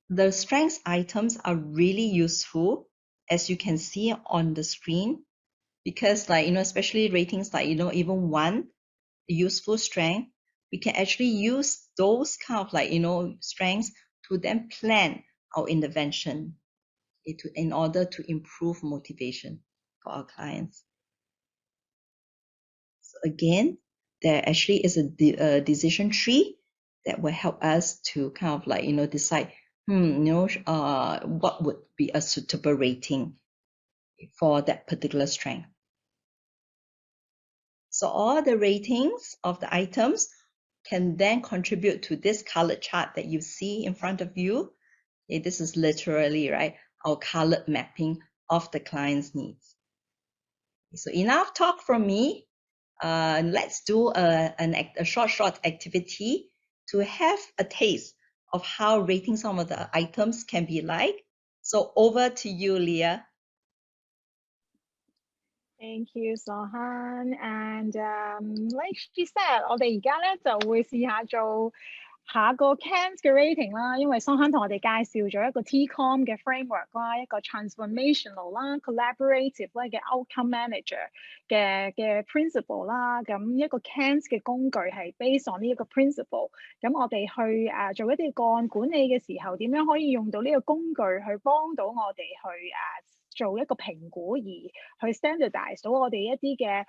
the strengths items are really useful, as you can see on the screen, because especially ratings even 1, the useful strength, we can actually use those kind of strengths to then plan our intervention in order to improve motivation for our clients. So again, there actually is a decision tree that will help us to kind of decide, what would be a suitable rating for that particular strength. So all the ratings of the items can then contribute to this colored chart that you see in front of you. Okay, this is literally, right, our colored mapping of the client's needs. So enough talk from me. Let's do a short activity to have a taste of how rating some of the items can be like. So over to you, Leah. Thank you, Sohan. And like she said, 我哋而家咧就會試下做下個 CAMS 嘅 rating 啦，因為 Sohan 同我哋介紹咗一個 TCOM 嘅 framework 啦，一個 transformational 啦、collaborative 咧嘅 outcome manager 嘅 principle 啦，咁一個 CAMS 嘅工具係 based on 呢一個 principle， 咁我哋去做一啲個案管理嘅時候，點樣可以用到呢個工具去幫到我哋去做一個評估，而去 standardize 到我哋一啲嘅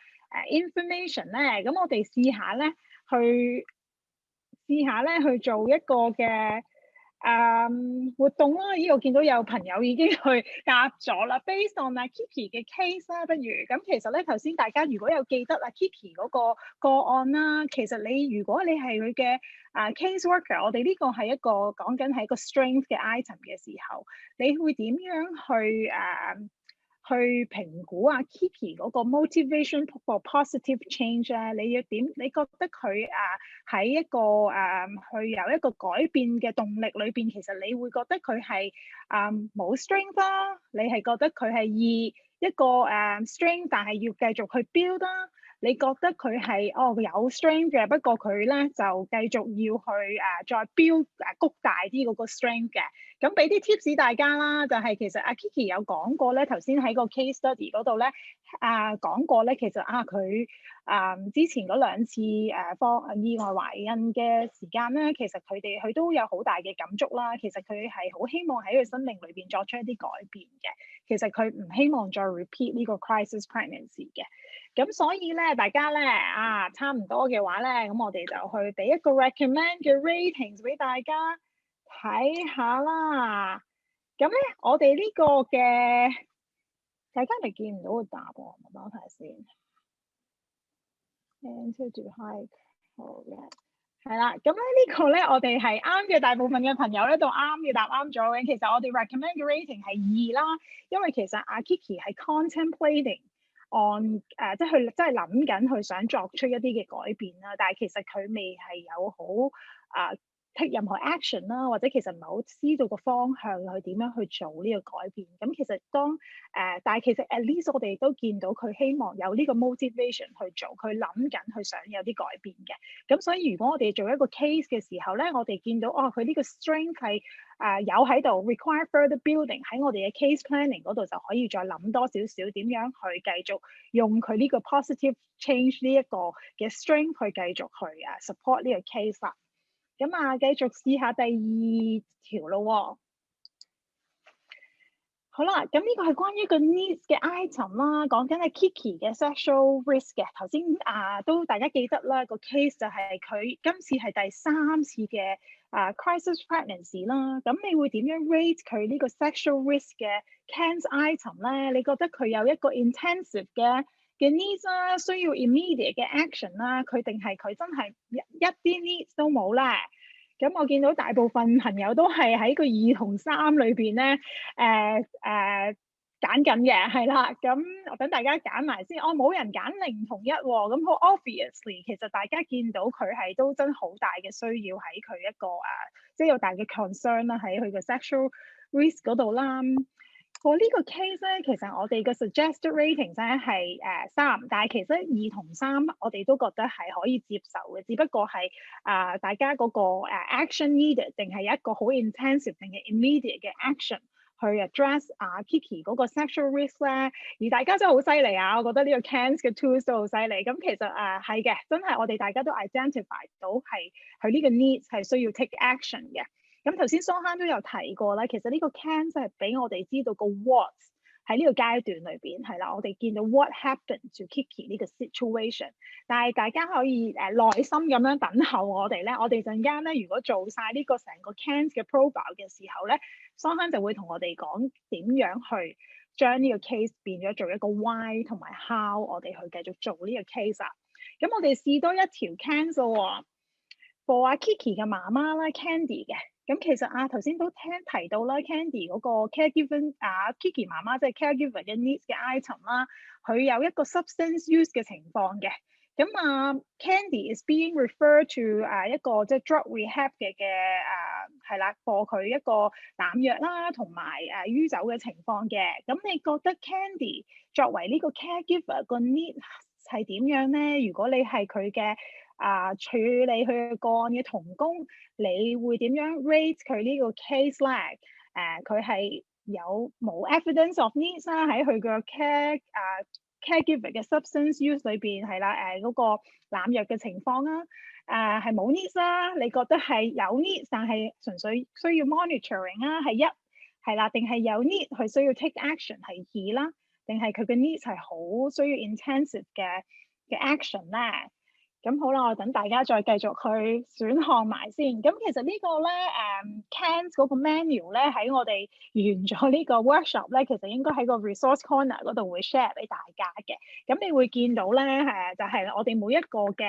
information 咧，咁我哋試下咧去做一個嘅活動啦，呢個見到有朋友已經去答咗啦。Based on Kiki 嘅 case 啦，不如咁其實咧頭先大家如果有記得Kiki 嗰個個案啦，其實如果你係佢嘅case worker，我哋呢個係一個講緊係一個 strength 嘅 item 嘅時候，你會點樣去評估Kiki 嗰個 motivation for positive change 咧？你覺得佢喺一個去有一個改變嘅動力裏邊，其實你會覺得佢係冇 strength 啦，你係覺得佢係一個strength， 但係要繼續去 build 啦？你覺得佢係有 strength 嘅，不過佢咧就繼續要去再 build 谷大啲嗰個 strength 嘅。咁俾啲 tips 大家啦，就係其實Kiki 有講過咧，頭先喺個 case study 嗰度咧講過咧，其實佢之前嗰2次意外懷孕嘅時間咧，其實佢都有好大嘅感觸啦。其實佢係好希望喺佢生命裏邊作出一啲改變嘅。其實佢唔希望再 repeat 呢個 crisis pregnancy 嘅。咁所以咧，大家咧差唔多嘅話咧，咁我哋就去俾一個 recommend 嘅 ratings 俾大家睇下啦。咁咧，我哋呢個嘅大家咪見唔到個答案，我睇下先。好嘅，係啦。咁咧呢個咧，我哋係啱嘅，大部分嘅朋友咧都啱嘅，答啱咗嘅。其實我哋 recommend 嘅 rating 係2啦，因為其實Kiki 係 contemplating on 即係佢真係諗緊佢想作出一啲嘅改變啦，但係其實佢未係有好take 任何 action 啦，或者其實唔係好知道個方向去點樣去做呢個改變。咁其實但係其實 at least 我哋都見到佢希望有呢個 motivation 去做，佢諗緊佢想有啲改變嘅。咁所以如果我哋做一個 case 嘅時候咧，我哋見到佢呢個 strength 係有喺度 require further building， 喺我哋嘅 case planning 嗰度就可以再諗多少少點樣去繼續用佢呢個 positive change 呢一個嘅 strength 去繼續去support 呢個 case 啦。咁繼續試下第2條咯。好啦，咁呢個係關於個 needs 嘅 item 啦，講緊係 Kiki 嘅 sexual risk 嘅。頭先都大家記得啦，個 case 就係佢今次係第3次嘅crisis pregnancy 啦。咁你會點樣 rate 佢呢個 sexual risk 嘅 CANS item 咧？你覺得佢有一個 intensive 嘅 needs 啦，需要 immediate 嘅 action 啦，佢定係佢真係一啲 needs 都冇咧？咁我見到大部分朋友都係喺個2同3裏邊咧，揀緊嘅，係啦。咁我等大家揀埋先。冇人揀0同1喎。咁好 obviously， 其實大家見到佢係都真好大嘅需要喺佢一個即係有大嘅 concern 啦，喺佢嘅 sexual risk 嗰度啦。呢個 case 咧，其實我哋嘅 suggested rating 咧係3，但係其實2同3我哋都覺得係可以接受嘅，只不過係大家嗰個action needed 定係一個好 intensive 定係 immediate 嘅 action 去 address Kiki 嗰個 sexual risk 咧。而大家真係好犀利我覺得呢個 CANS 嘅 tools 都好犀利。咁其實係嘅，真係我哋大家都 identify 到係佢呢個 needs 係需要 take action 嘅。咁頭先蘇坑都有提過啦，其實呢個 CANS 係俾我哋知道個 what 喺呢個階段裏邊係啦，我哋見到 what happened to Kiki 呢個 situation， 但係大家可以耐心咁樣等候我哋咧，我哋陣間咧如果做晒呢個成個 CANS 嘅 profile 嘅時候咧，蘇坑就會同我哋講點樣去將呢個 case 變咗做一個 why 同埋 how 我哋去繼續做呢個 case 啊。咁我哋試多一條 CANS 喎 ，for Kiki 嘅媽媽啦 Candy 嘅。咁其實頭先都提到啦 ，Candy 嗰個 caregiver Kiki 媽媽即係 caregiver 嘅 needs 嘅 item 啦，佢有一個 substance use 嘅情況嘅。咁Candy is being referred to 一個即係 drug rehab 嘅係啦，for 佢一個濫藥啦同埋酗酒嘅情況嘅。咁你覺得 Candy 作為呢個 caregiver 個 need 係點樣咧？如果你係佢嘅處理佢嘅個案嘅同工，你會點樣 rate 佢呢個 case 咧？佢係有冇 evidence of needs 啦？喺佢嘅 caregiver 嘅 substance use 裏邊係啦，嗰個濫藥嘅情況啦，係冇 needs 啦？你覺得係有 needs 但係純粹需要 monitoring 係1係啦，定係有 need 佢需要 take action 係2啦？定係佢嘅 needs 係好需要 intensive 嘅 action 咧？咁好啦，我等大家再繼續去選項埋先。咁其實呢個咧CANS 嗰個 menu 咧喺我哋完咗呢個 workshop 咧，其實應該喺個 resource corner 嗰度會 share 俾大家嘅。咁你會見到咧就係我哋每一個嘅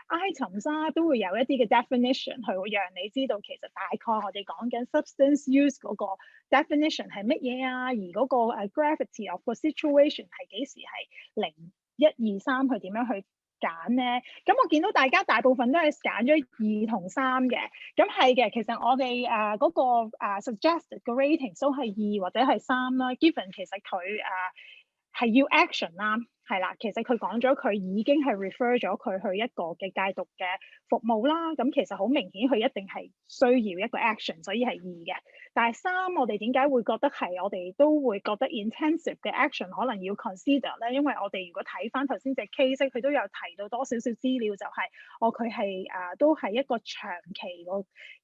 items 啦，都會有一啲嘅 definition 去讓你知道其實大概我哋講緊 substance use 嗰個 definition 係乜嘢啊，而嗰個gravity of 個 situation 係幾時係0、1、2、3去點樣去揀咧？咁我見到大家大部分都係揀咗2同3嘅，咁係嘅。其實我哋嗰個suggested 嘅 rating 都係2或者係3啦。Given 其實佢係要 action 啦。係啦，其實佢講咗佢已經係 refer 咗佢去一個嘅戒毒嘅服務啦。咁其實好明顯佢一定係需要一個 action，所以係2嘅。但係3，我哋點解會覺得係我哋都會覺得 intensive 嘅 action 可能要 consider 咧？因為我哋如果睇翻頭先隻 case，佢都有提到多少少資料，就係佢係都係一個長期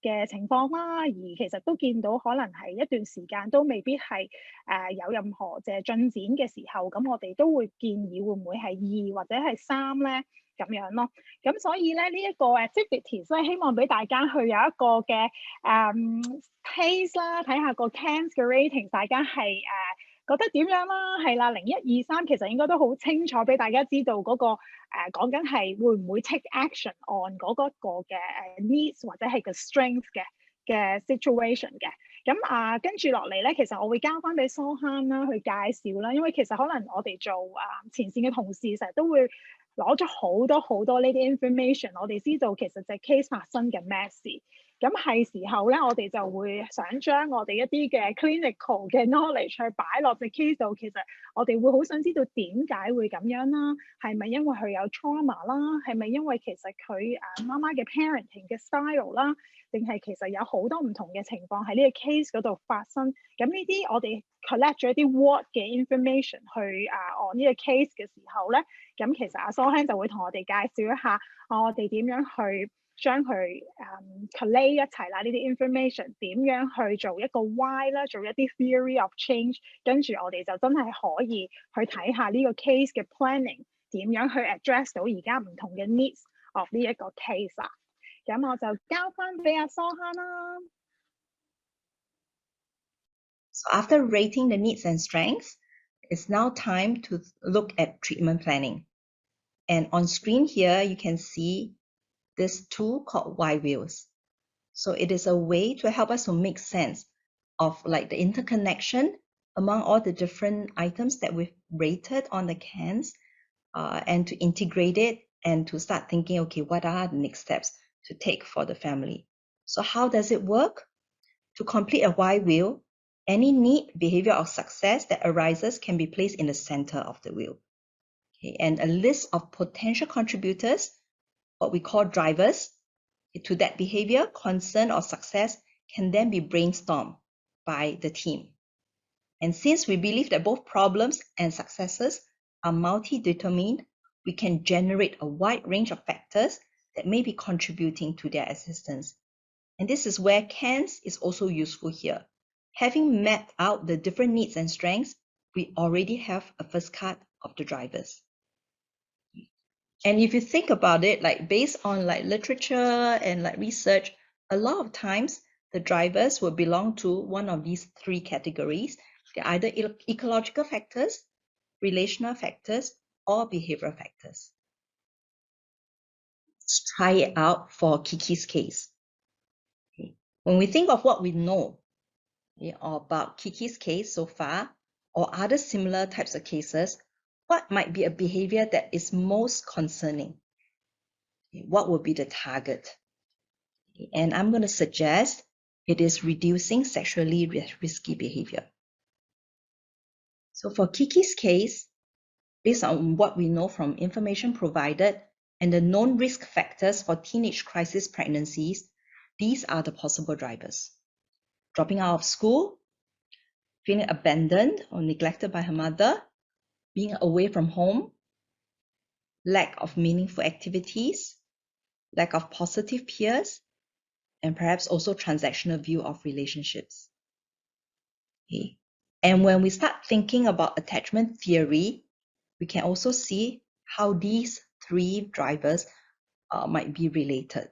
嘅情況啦。而其實都見到可能係一段時間都未必係有任何嘅進展嘅時候，咁我哋都會建議會唔會係2或者係3咧咁樣咯。咁所以咧呢一個 activities 咧，希望俾大家去有一個嘅taste 啦，睇下個 CANS 嘅 rating， 大家係覺得點樣啦？係啦，0、1、2、3其實應該都好清楚，俾大家知道嗰個講緊係會唔會 take action on 嗰個嘅needs 或者係個 strength 嘅 situation 嘅。咁跟住落嚟咧，其實我會交翻俾蘇涵啦去介紹啦，因為其實可能我哋做前線嘅同事成日都會攞咗好多呢啲 information， 我哋知道其實隻 case 發生緊咩事。咁係時候咧，我哋就會想將我哋一啲嘅 clinical 嘅 knowledge 去擺落隻 case 度。其實我哋會好想知道點解會咁樣啦，係咪因為佢有 trauma 啦，係咪因為其實佢媽媽嘅 parenting 嘅 style 啦，定係其實有好多唔同嘅情況喺呢個 case 嗰度發生。咁呢啲我哋 collect 咗一啲 what 嘅 information 去on 呢個 case 嘅時候咧，咁其實阿蘇涵就會同我哋介紹一下我哋點樣去將佢collate 一齊啦，呢啲 information 點樣去做一個 why 啦，做一啲 theory of change， 跟住我哋就真係可以去睇下呢個 case 嘅 planning 點樣去 address 到而家唔同嘅 needs of 呢一個 case 啦。咁我就交翻俾阿蘇涵啦。So after rating the needs and strengths, it's now time to look at treatment planning. And on screen here, you can see this tool called Y wheels. So it is a way to help us to make sense of like the interconnection among all the different items that we've rated on the CANS, and to integrate it and to start thinking, okay, what are the next steps to take for the family? So how does it work? To complete a Y wheel, any need, behavior, or success that arises can be placed in the center of the wheel. Okay, and a list of potential contributors, what we call drivers, to that behavior, concern, or success can then be brainstormed by the team. And since we believe that both problems and successes are multi-determined, we can generate a wide range of factors that may be contributing to their existence. And this is where CANS is also useful here. Having mapped out the different needs and strengths, we already have a first cut of the drivers. And if you think about it, like based on like literature and like research, a lot of times the drivers will belong to one of these 3 categories. They're either ecological factors, relational factors, or behavioral factors. Let's try it out for Kiki's case. Okay. When we think of what we know about Kiki's case so far, or other similar types of cases, what might be a behavior that is most concerning? What would be the target? And I'm going to suggest it is reducing sexually risky behavior. So for Kiki's case, based on what we know from information provided and the known risk factors for teenage crisis pregnancies, these are the possible drivers. Dropping out of school, feeling abandoned or neglected by her mother, being away from home, lack of meaningful activities, lack of positive peers, and perhaps also transactional view of relationships. Okay. And when we start thinking about attachment theory, we can also see how these 3 drivers might be related.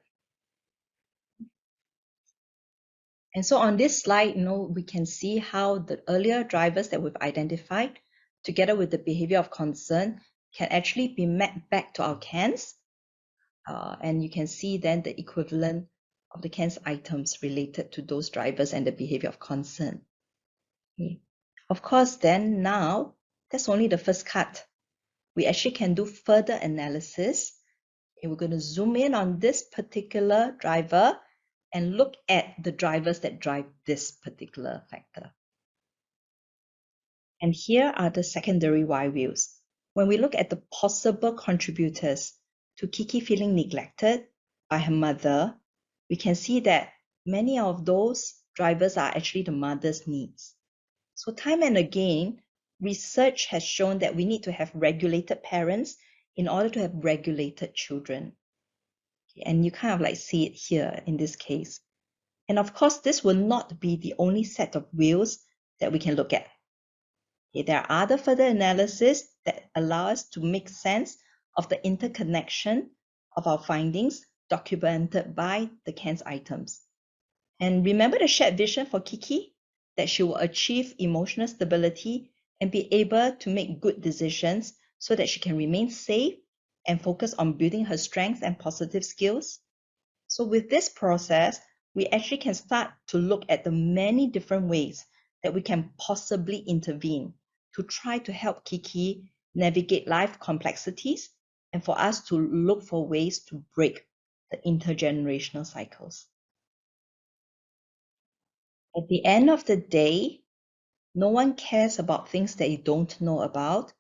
And so on this slide, we can see how the earlier drivers that we've identified, together with the behavior of concern, can actually be mapped back to our CANs. And you can see then the equivalent of the CANs items related to those drivers and the behavior of concern. Okay. Of course, then now, that's only the first cut. We actually can do further analysis. And we're going to zoom in on this particular driver and look at the drivers that drive this particular factor. And here are the secondary why wheels. When we look at the possible contributors to Kiki feeling neglected by her mother, we can see that many of those drivers are actually the mother's needs. So time and again, research has shown that we need to have regulated parents in order to have regulated children. And you kind of like see it here in this case. And of course, this will not be the only set of wheels that we can look at. Okay, there are other further analysis that allow us to make sense of the interconnection of our findings documented by the CANs items. And remember the shared vision for Kiki, that she will achieve emotional stability and be able to make good decisions so that she can remain safe and focus on building her strengths and positive skills. So with this process, we actually can start to look at the many different ways that we can possibly intervene to try to help Kiki navigate life complexities and for us to look for ways to break the intergenerational cycles. At the end of the day, no one cares about things that you don't know about,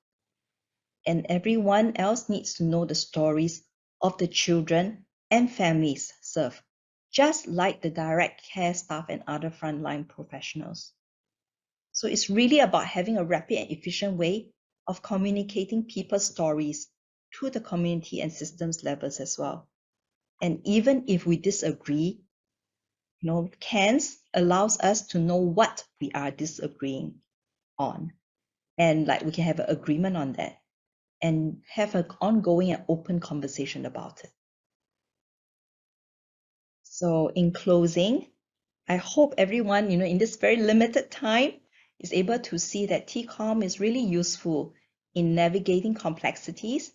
and everyone else needs to know the stories of the children and families served, just like the direct care staff and other frontline professionals. So it's really about having a rapid and efficient way of communicating people's stories to the community and systems levels as well. And even if we disagree, CANs allows us to know what we are disagreeing on. And like we can have an agreement on that and have an ongoing and open conversation about it. So in closing, I hope everyone, in this very limited time is able to see that TCOM is really useful in navigating complexities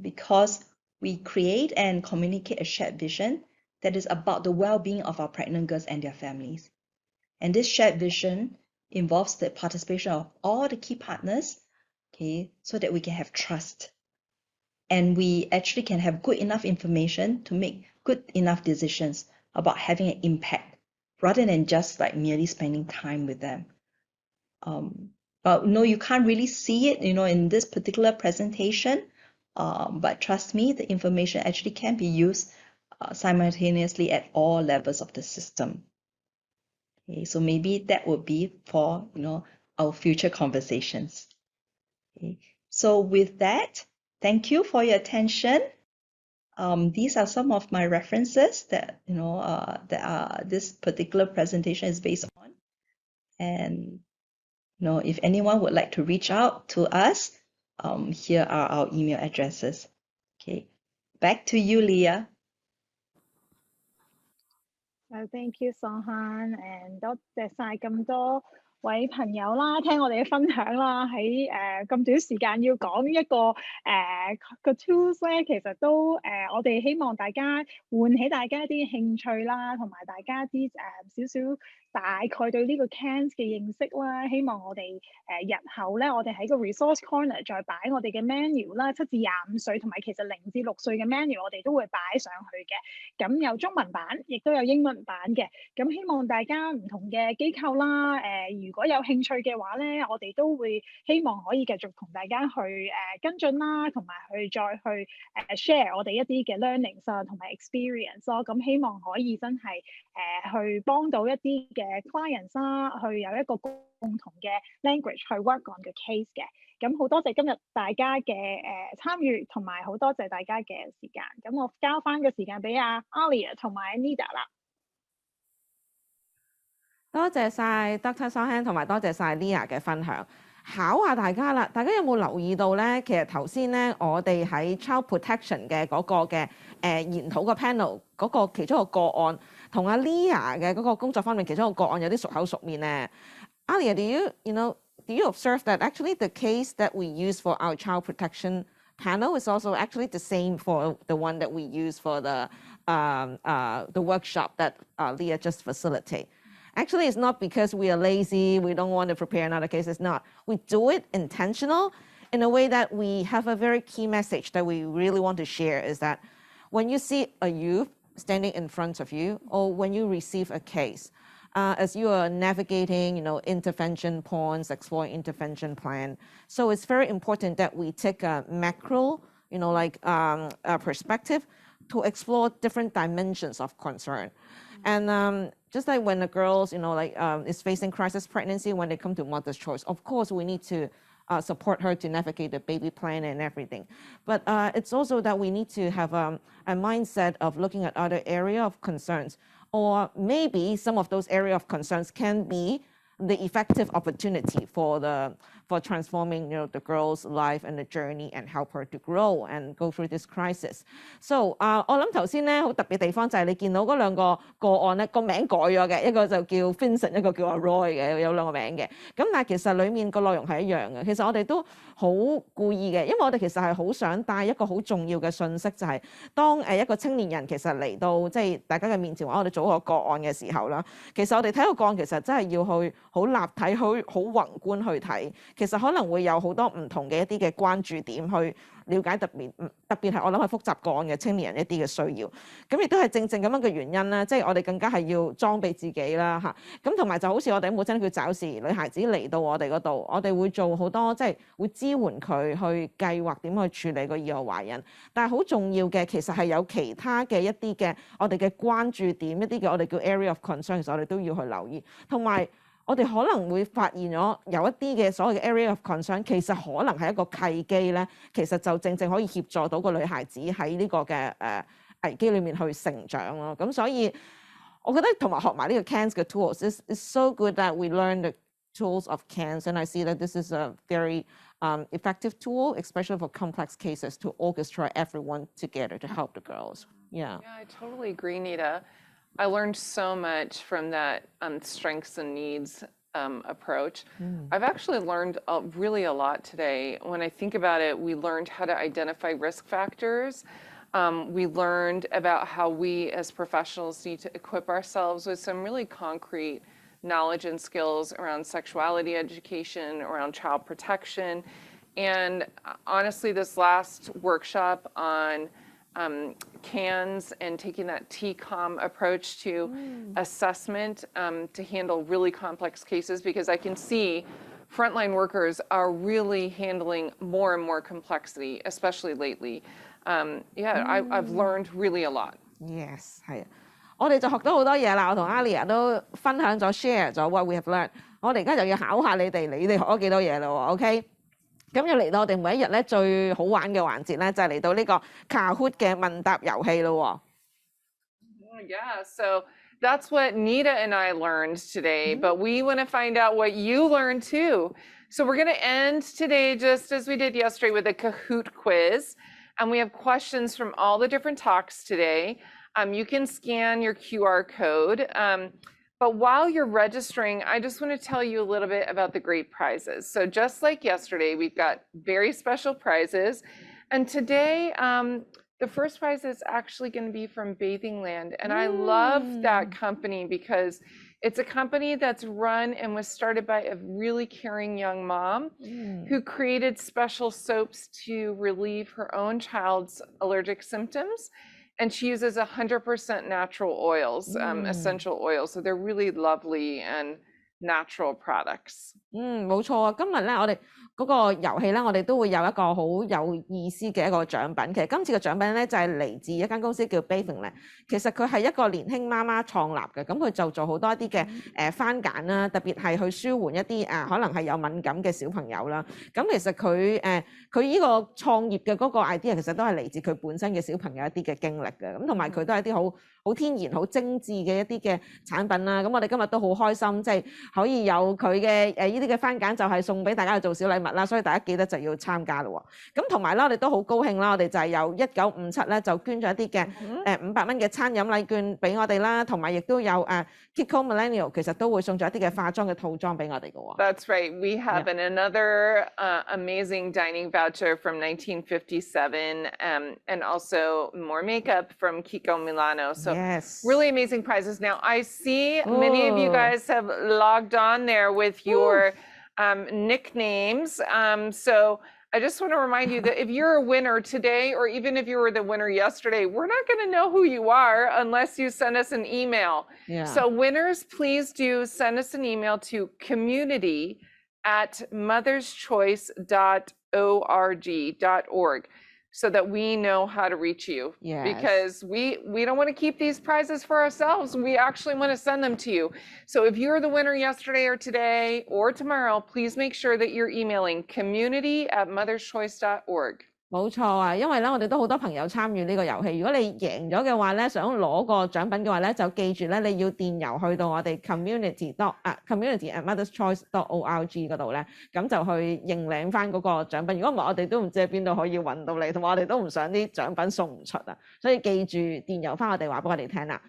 because we create and communicate a shared vision that is about the well-being of our pregnant girls and their families. And this shared vision involves the participation of all the key partners, okay, so that we can have trust. And we actually can have good enough information to make good enough decisions about having an impact rather than just like merely spending time with them. But no, you can't really see it, in this particular presentation. But trust me, the information actually can be used simultaneously at all levels of the system. Okay, so maybe that would be for our future conversations. Okay, so with that, thank you for your attention. These are some of my references that this particular presentation is based on. And if anyone would like to reach out to us, here are our email addresses. Okay, back to you, Leah. Thank you, Sohan, and 多謝晒咁多位朋友啦，聽我哋嘅分享啦，喺咁短時間要講一個個 tools 咧，其實都我哋希望大家喚起大家一啲興趣啦，同埋大家啲少少大概對呢個 CANs 嘅認識啦。希望我哋日後咧，我哋喺個 resource corner 再擺我哋嘅 menu 啦，7至25歲同埋其實0至6歲嘅 menu 我哋都會擺上去嘅。咁有中文版，亦都有英文版嘅。咁希望大家唔同嘅機構啦，如果有興趣嘅話咧，我哋都會希望可以繼續同大家去跟進啦，同埋去再去share 我哋一啲嘅 learnings 啊，同埋 experience 咯。咁希望可以真係去幫到一啲嘅 clients 啦，去有一個共同嘅 language 去 work on 嘅 case 嘅。咁好多謝今日大家嘅參與，同埋好多謝大家嘅時間。咁我交翻個時間俾阿 Alia 同埋 Nida 啦。多謝晒 Dr. Sohan 同埋多謝晒 Leah 嘅分享。考下大家啦，大家有冇留意到咧？其實頭先咧，我哋喺 Child Protection 嘅嗰個嘅研討個 panel 嗰個其中一個個案，同阿 Leah 嘅嗰個工作方面其中一個個案有啲熟口熟面咧。Alia, do you observe that actually the case that we use for our child protection panel is also actually the same for the one that we use for the workshop that Leah just facilitated? Actually, it's not because we are lazy, we don't want to prepare another case, it's not. We do it intentional in a way that we have a very key message that we really want to share is that when you see a youth standing in front of you or when you receive a case, as you are navigating, intervention points, exploring intervention plan. So it's very important that we take a macro, perspective to explore different dimensions of concern. And just like when the girls, is facing crisis pregnancy when they come to mother's choice, of course we need to support her to navigate the baby plan and everything. But it's also that we need to have a mindset of looking at other area of concerns. Or maybe some of those area of concerns can be the effective opportunity for transforming the girl's life and the journey and help her to grow and go through this crisis. So 我諗頭先咧好特別地方就係你見到嗰兩個個案咧個名改咗嘅，一個就叫 Vincent， 一個叫阿 Roy 嘅，有兩個名嘅。咁但係其實裡面個內容係一樣嘅。其實我哋都好故意嘅，因為我哋其實係好想帶一個好重要嘅訊息，就係當一個青年人其實嚟到即係大家嘅面前話我哋做個案嘅時候啦，其實我哋睇個個案其實真係要去好立體、好宏觀去睇。其實可能會有好多唔同嘅一啲嘅關注點去了解特別係我諗係複雜個案嘅青年人一啲嘅需要，咁亦都係正咁樣嘅原因啦，即係我哋更加係要裝備自己啦嚇，咁同埋就好似我哋母親叫找事女孩子嚟到我哋嗰度，我哋會做好多即係會支援佢去計劃點去處理個意外懷孕，但係好重要嘅其實係有其他嘅一啲嘅我哋嘅關注點，一啲嘅我哋叫 area of concern， 其實我哋都要去留意，同埋我哋可能會發現咗有一啲嘅所謂嘅 area of concern， 其實可能係一個契機咧，其實就正可以協助到個女孩子喺呢個嘅危機裏面去成長咯。咁所以我覺得同埋學埋呢個 CANS 嘅 tools is so good that we learn the tools of CANS, and I see that this is a very effective tool, especially for complex cases, to orchestrate everyone together to help the girls. Yeah, I totally agree, Nita. I learned so much from that strengths and needs approach. I've actually learned really a lot today. When I think about it, we learned how to identify risk factors. We learned about how we as professionals need to equip ourselves with some really concrete knowledge and skills around sexuality education, around child protection. And honestly, this last workshop on CANS and taking that TCOM approach to assessment to handle really complex cases, because I can see frontline workers are really handling more and more complexity, especially lately. I've learned really a lot. Yes, 係啊，我哋就學到好多嘢啦。我同 Alia 都分享咗 share 咗 what we have learned。我哋而家就要考下你哋學咗幾多嘢啦喎 ，OK？咁要嚟到我哋每一日咧最好玩嘅環節咧，就係嚟到呢個 Kahoot 嘅問答遊戲咯喎。Yeah, so that's what Nita and I learned today, but we want to find out what you learned too. So we're going to end today just as we did yesterday with a Kahoot quiz, and we have questions from all the different talks today. You can scan your QR code. But while you're registering, I just want to tell you a little bit about the great prizes. So just like yesterday, we've got very special prizes. And today, the first prize is actually going to be from Bathing Land. And I love that company because it's a company that's run and was started by a really caring young mom who created special soaps to relieve her own child's allergic symptoms. And she uses 100% natural oils, essential oils. So they're really lovely and natural products. 冇錯啊！今日咧，我哋嗰個遊戲咧，我哋都會有一個好有意思嘅一個獎品。其實今次嘅獎品咧就係嚟自一間公司叫 Bathing Land。其實佢係一個年輕媽媽創立嘅，咁佢就做好多一啲嘅番梘啦，特別係去舒緩一啲可能係有敏感嘅小朋友啦。咁其實佢呢個創業嘅嗰個 idea 其實都係嚟自佢本身嘅小朋友一啲嘅經歷嘅。咁同埋佢都係一啲好天然、好精緻嘅一啲嘅產品啦。咁我哋今日都好開心，即係可以有佢嘅呢啲嘅番簡，就係送俾大家去做小禮物啦。所以大家記得就要參加咯喎。咁同埋啦，我哋都好高興啦，我哋就係由1957咧就捐咗一啲嘅500蚊嘅餐飲禮券俾我哋啦，同埋亦都有Kiko Millennial 其實都會送咗一啲嘅化妝嘅套裝俾我哋嘅喎。That's right. We have another amazing dining voucher from 1957 and also more makeup from Kiko Milano. So really amazing prizes. Now I see many of you guys have logged on there with your nicknames. So I just want to remind you that if you're a winner today, or even if you were the winner yesterday, we're not going to know who you are unless you send us an email. So winners, please do send us an email to community@motherschoice.org so that we know how to reach you. Because we don't want to keep these prizes for ourselves. We actually want to send them to you. So if you're the winner yesterday or today or tomorrow, please make sure that you're emailing community@motherschoice.org. 冇錯啊，因為咧我哋都好多朋友參與呢個遊戲。如果你贏咗嘅話咧，想攞個獎品嘅話咧，就記住咧你要電郵去到我哋 community@motherschoice.org 嗰度咧，咁就去認領翻嗰個獎品。如果唔係，我哋都唔知喺邊度可以揾到你，同埋我哋都唔想啲獎品送唔出啊。所以記住電郵翻我哋話俾我哋聽啦。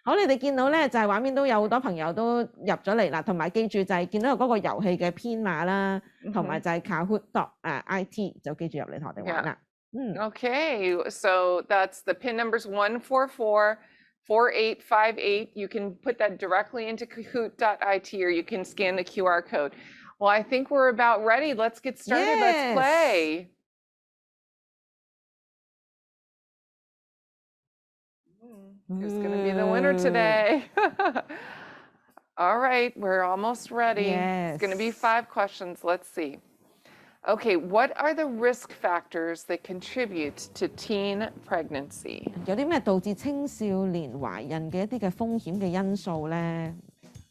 好，你哋見到咧就係畫面都有好多朋友都入咗嚟啦，同埋記住就係見到有嗰個遊戲嘅編碼啦，同埋就係 Kahoot.it 就記住入嚟同我哋玩啦。Okay, so that's the PIN number's 1444858. You can put that directly into Kahoot.it or you can scan the QR code. Well, I think we're about ready. Let's get started. Let's play. Who's going to be the winner today? All right, we're almost ready. It's going to be 5 questions. Let's see. Okay, what are the risk factors that contribute to teen pregnancy? 有啲咩導致青少年懷孕嘅一啲嘅風險嘅因素咧？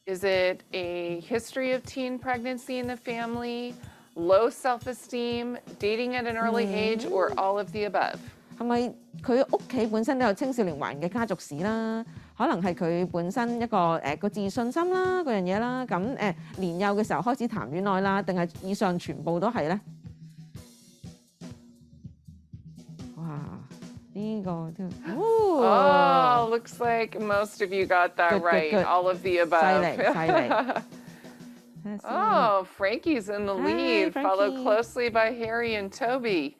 Is it a history of teen pregnancy in the family, low self-esteem, dating at an early age, or all of the above? 係咪佢屋企本身都有青少年懷孕嘅家族史啦？可能係佢本身一個個自信心啦，嗰樣嘢啦。咁年幼嘅時候開始談戀愛啦，定係以上全部都係咧？哇！呢個都Oh, looks like most of you got that right. Good. All of the above. 犀利。Oh, Frankie's in the lead, followed closely by Harry and Toby.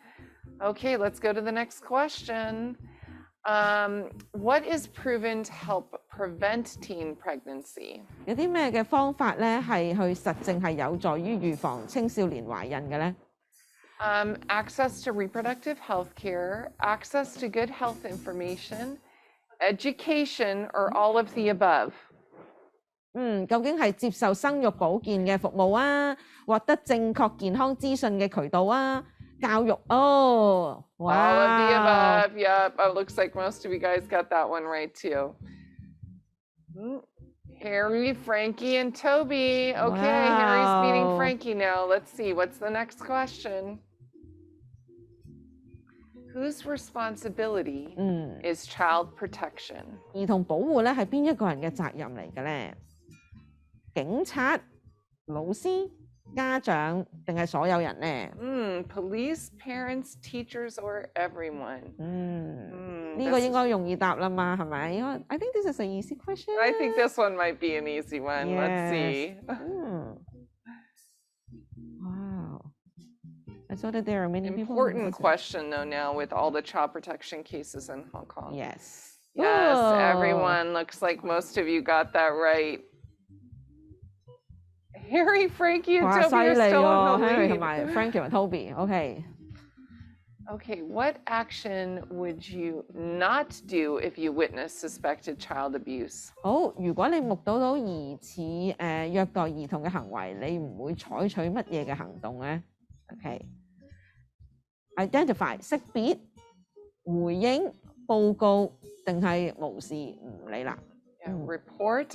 Okay, let's go to the next question. What is proven to help prevent teen pregnancy? 有啲咩嘅方法咧係去實證係有助於預防青少年懷孕嘅咧？Access to reproductive health care, access to good health information, education, or all of the above? 究竟係接受生育保健嘅服務啊，獲得正確健康資訊嘅渠道啊？教育 All of the above. Yep. It looks like most of you guys got that one right too. Harry, Frankie, and Toby. Okay, Harry's beating Frankie now. Let's see. What's the next question? Whose responsibility is child protection? 兒童保護咧係邊一個人嘅責任嚟嘅咧？警察、老師、家長定係所有人咧？Police, parents, teachers, or everyone? 呢個應該容易答啦嘛，係咪？I think this is an easy question. I think this one might be an easy one. Let's see. Wow. I saw that there are many people. Important question though now with all the child protection cases in Hong Kong. Yes. Yes, everyone. Looks like most of you got that right. Harry, Frankie, and Toby are still in the lead. Harry 同埋 Frankie 同埋 Toby. Okay. Okay, what action would you not do if you witness suspected child abuse? 好，如果你目睹到疑似虐待兒童嘅行為，你唔會採取乜嘢嘅行動咧 ？Okay. Identify 識別、回應、報告定係無視唔理啦。Report,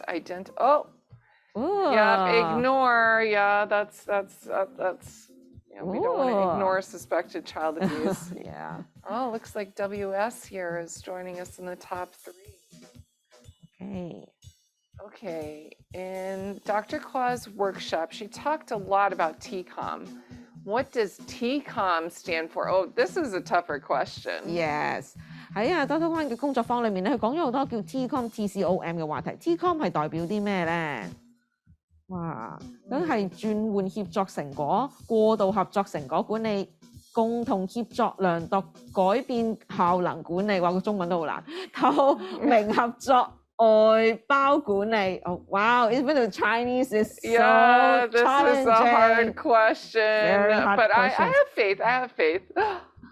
Yeah, ignore. Yeah, that's. Yeah, we don't want to ignore suspected child abuse. Yeah. Oh, looks like WS here is joining us in the top 3. Okay. Okay, in Dr. Kwa's workshop, she talked a lot about TCOM. What does TCOM stand for? Oh, this is a tougher question. Yes. 喺Dr. Kwan 嘅工作坊裏面咧，佢講咗好多叫 TCOM 嘅話題。TCOM 係代表啲咩咧？哇，咁係轉換協作成果、過渡合作成果管理、共同協作量度、改變效能管理。哇，個中文都好難。透明合作。外包管理 Oh wow, even the Chinese is so yeah, this challenging. is a hard question. Hard question. I have faith.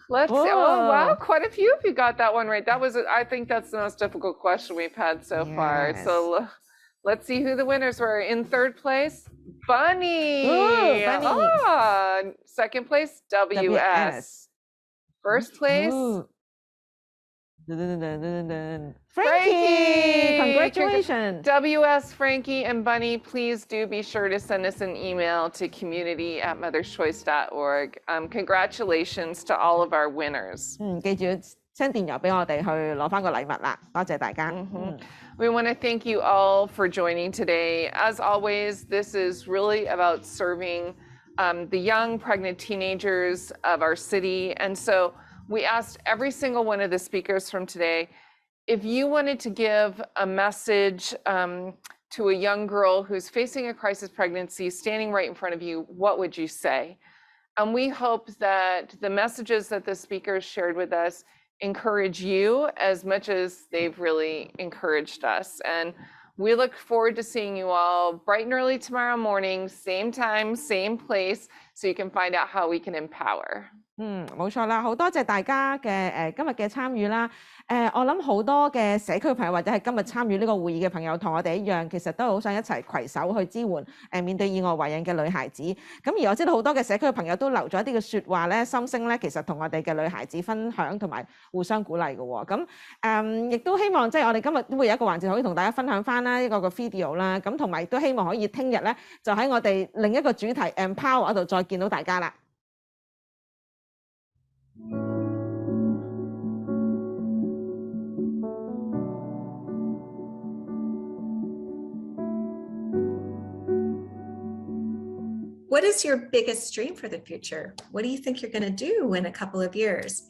Let's see. Oh wow, quite a few of you got that one right. I think that's the most difficult question we've had so far. So let's see who the winners were. In third place, Bunny. Ooh, Bunny. Ah, second place, WS. First place. Ooh. Frankie! Congratulations! WS, Frankie, and Bunny, please do be sure to send us an email to community@motherschoice.org. Congratulations to all of our winners. 記住send電郵俾我哋去攞返個禮物啦，多謝大家。We want to thank you all for joining today. As always, this is really about serving the young pregnant teenagers of our city. And so we asked every single one of the speakers from today, if you wanted to give a message to a young girl who's facing a crisis pregnancy, standing right in front of you, what would you say? And we hope that the messages that the speakers shared with us encourage you as much as they've really encouraged us. And we look forward to seeing you all bright and early tomorrow morning, same time, same place, so you can find out how we can empower. 冇錯啦，好多謝大家嘅今日嘅參與啦。我諗好多嘅社區朋友或者係今日參與呢個會議嘅朋友，同我哋一樣，其實都好想一齊攜手去支援面對意外懷孕嘅女孩子。咁而我知道好多嘅社區朋友都留咗一啲嘅説話咧、心聲咧，其實同我哋嘅女孩子分享同埋互相鼓勵嘅喎。咁亦都希望即係我哋今日都會有一個環節可以同大家分享翻啦，呢個 video 啦。咁同埋都希望可以聽日咧就喺我哋另一個主題 Empower 嗰度再見到大家啦。What is your biggest dream for the future? What do you think you're going to do in a couple of years?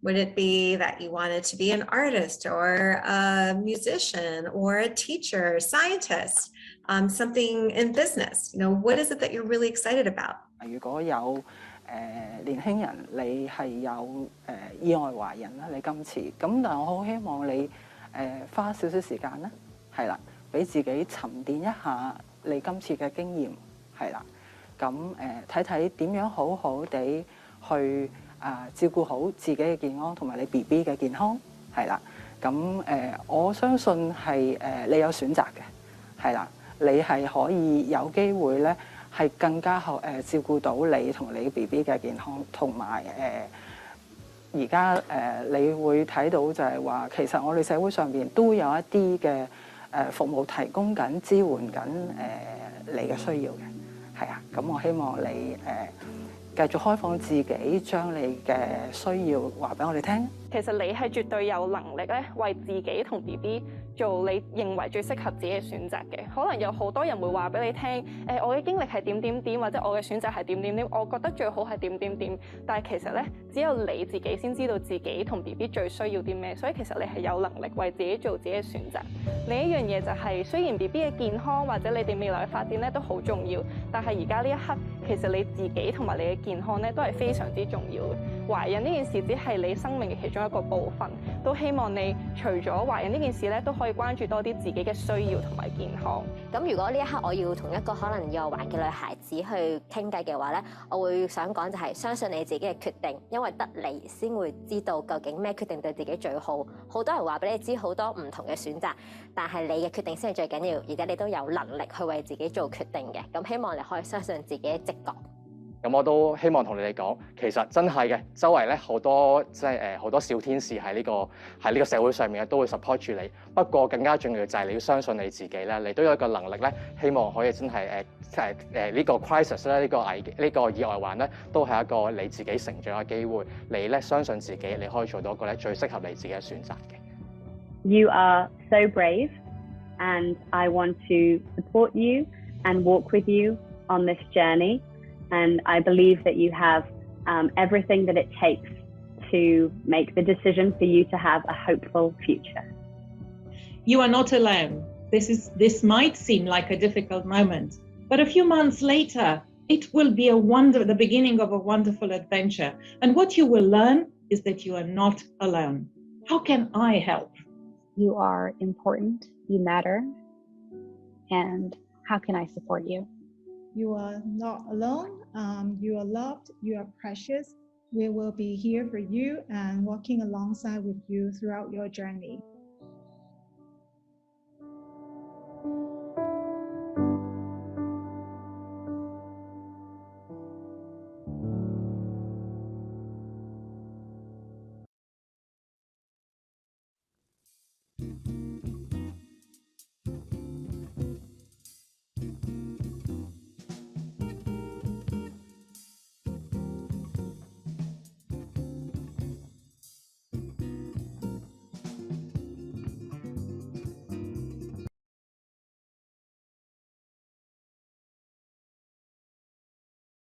Would it be that you wanted to be an artist or a musician or a teacher, scientist, something in business? What is it that you're really excited about? 如果有年輕人你係有意外懷孕啦，你今次咁，但係我好希望你花少少時間咧，係啦，俾自己沉澱一下你今次嘅經驗，係啦。咁睇睇點樣好好地去照顧好自己嘅健康同埋你 BB 嘅健康，係啦。咁我相信係你有選擇嘅，係啦。你係可以有機會咧係更加照顧到你同你 BB 嘅健康，同埋而家你會睇到就係話，其實我哋社會上邊都有一啲嘅服務提供緊、支援緊你嘅需要嘅。係啊，咁我希望你繼續開放自己，將你嘅需要話俾我哋聽。其實你係絕對有能力咧，為自己同 BB 做你認為最適合自己嘅選擇嘅。可能有好多人會話俾你聽，我嘅經歷係點點點，或者我嘅選擇係點點點，我覺得最好係點點點。但係其實咧，只有你自己先知道自己同 BB 最需要啲咩，所以其實你係有能力為自己做自己嘅選擇。另一樣嘢就係，雖然 BB 嘅健康或者你哋未來嘅發展咧都好重要，但係而家呢一刻，其實你自己同埋你嘅健康咧都係非常之重要嘅。懷孕呢件事只係你生命嘅其中一個部分，都希望你除咗懷孕呢件事咧，都可以關注多啲自己嘅需要同埋健康。咁如果呢一刻我要同一個可能意外懷嘅女孩子去傾偈嘅話咧，我會想講就係相信你自己嘅決定，因為得你先會知道究竟咩決定對自己最好。好多人話俾你知好多唔同嘅選擇，但係你嘅決定先係最緊要，而且你都有能力去為自己做決定嘅。咁希望你可以相信自己嘅直覺。咁我都希望同你哋講，其實真係嘅，周圍咧好多即係好多小天使喺呢個社會上面都會 support 住你。不過更加重要就係你要相信你自己咧，你都有一個能力咧，希望可以真係呢個 crisis 咧，呢個意外患咧，都係一個你自己成長嘅機會。你咧相信自己，你可以做到一個咧最適合你自己嘅選擇嘅。You are so brave and I want to support you and walk with you on this journey. And I believe that you have everything that it takes to make the decision for you to have a hopeful future. You are not alone. This might seem like a difficult moment, but a few months later, it will be the beginning of a wonderful adventure. And what you will learn is that you are not alone. How can I help? You are important, you matter, and how can I support you? You are not alone. You are loved. You are precious. We will be here for you and walking alongside with you throughout your journey.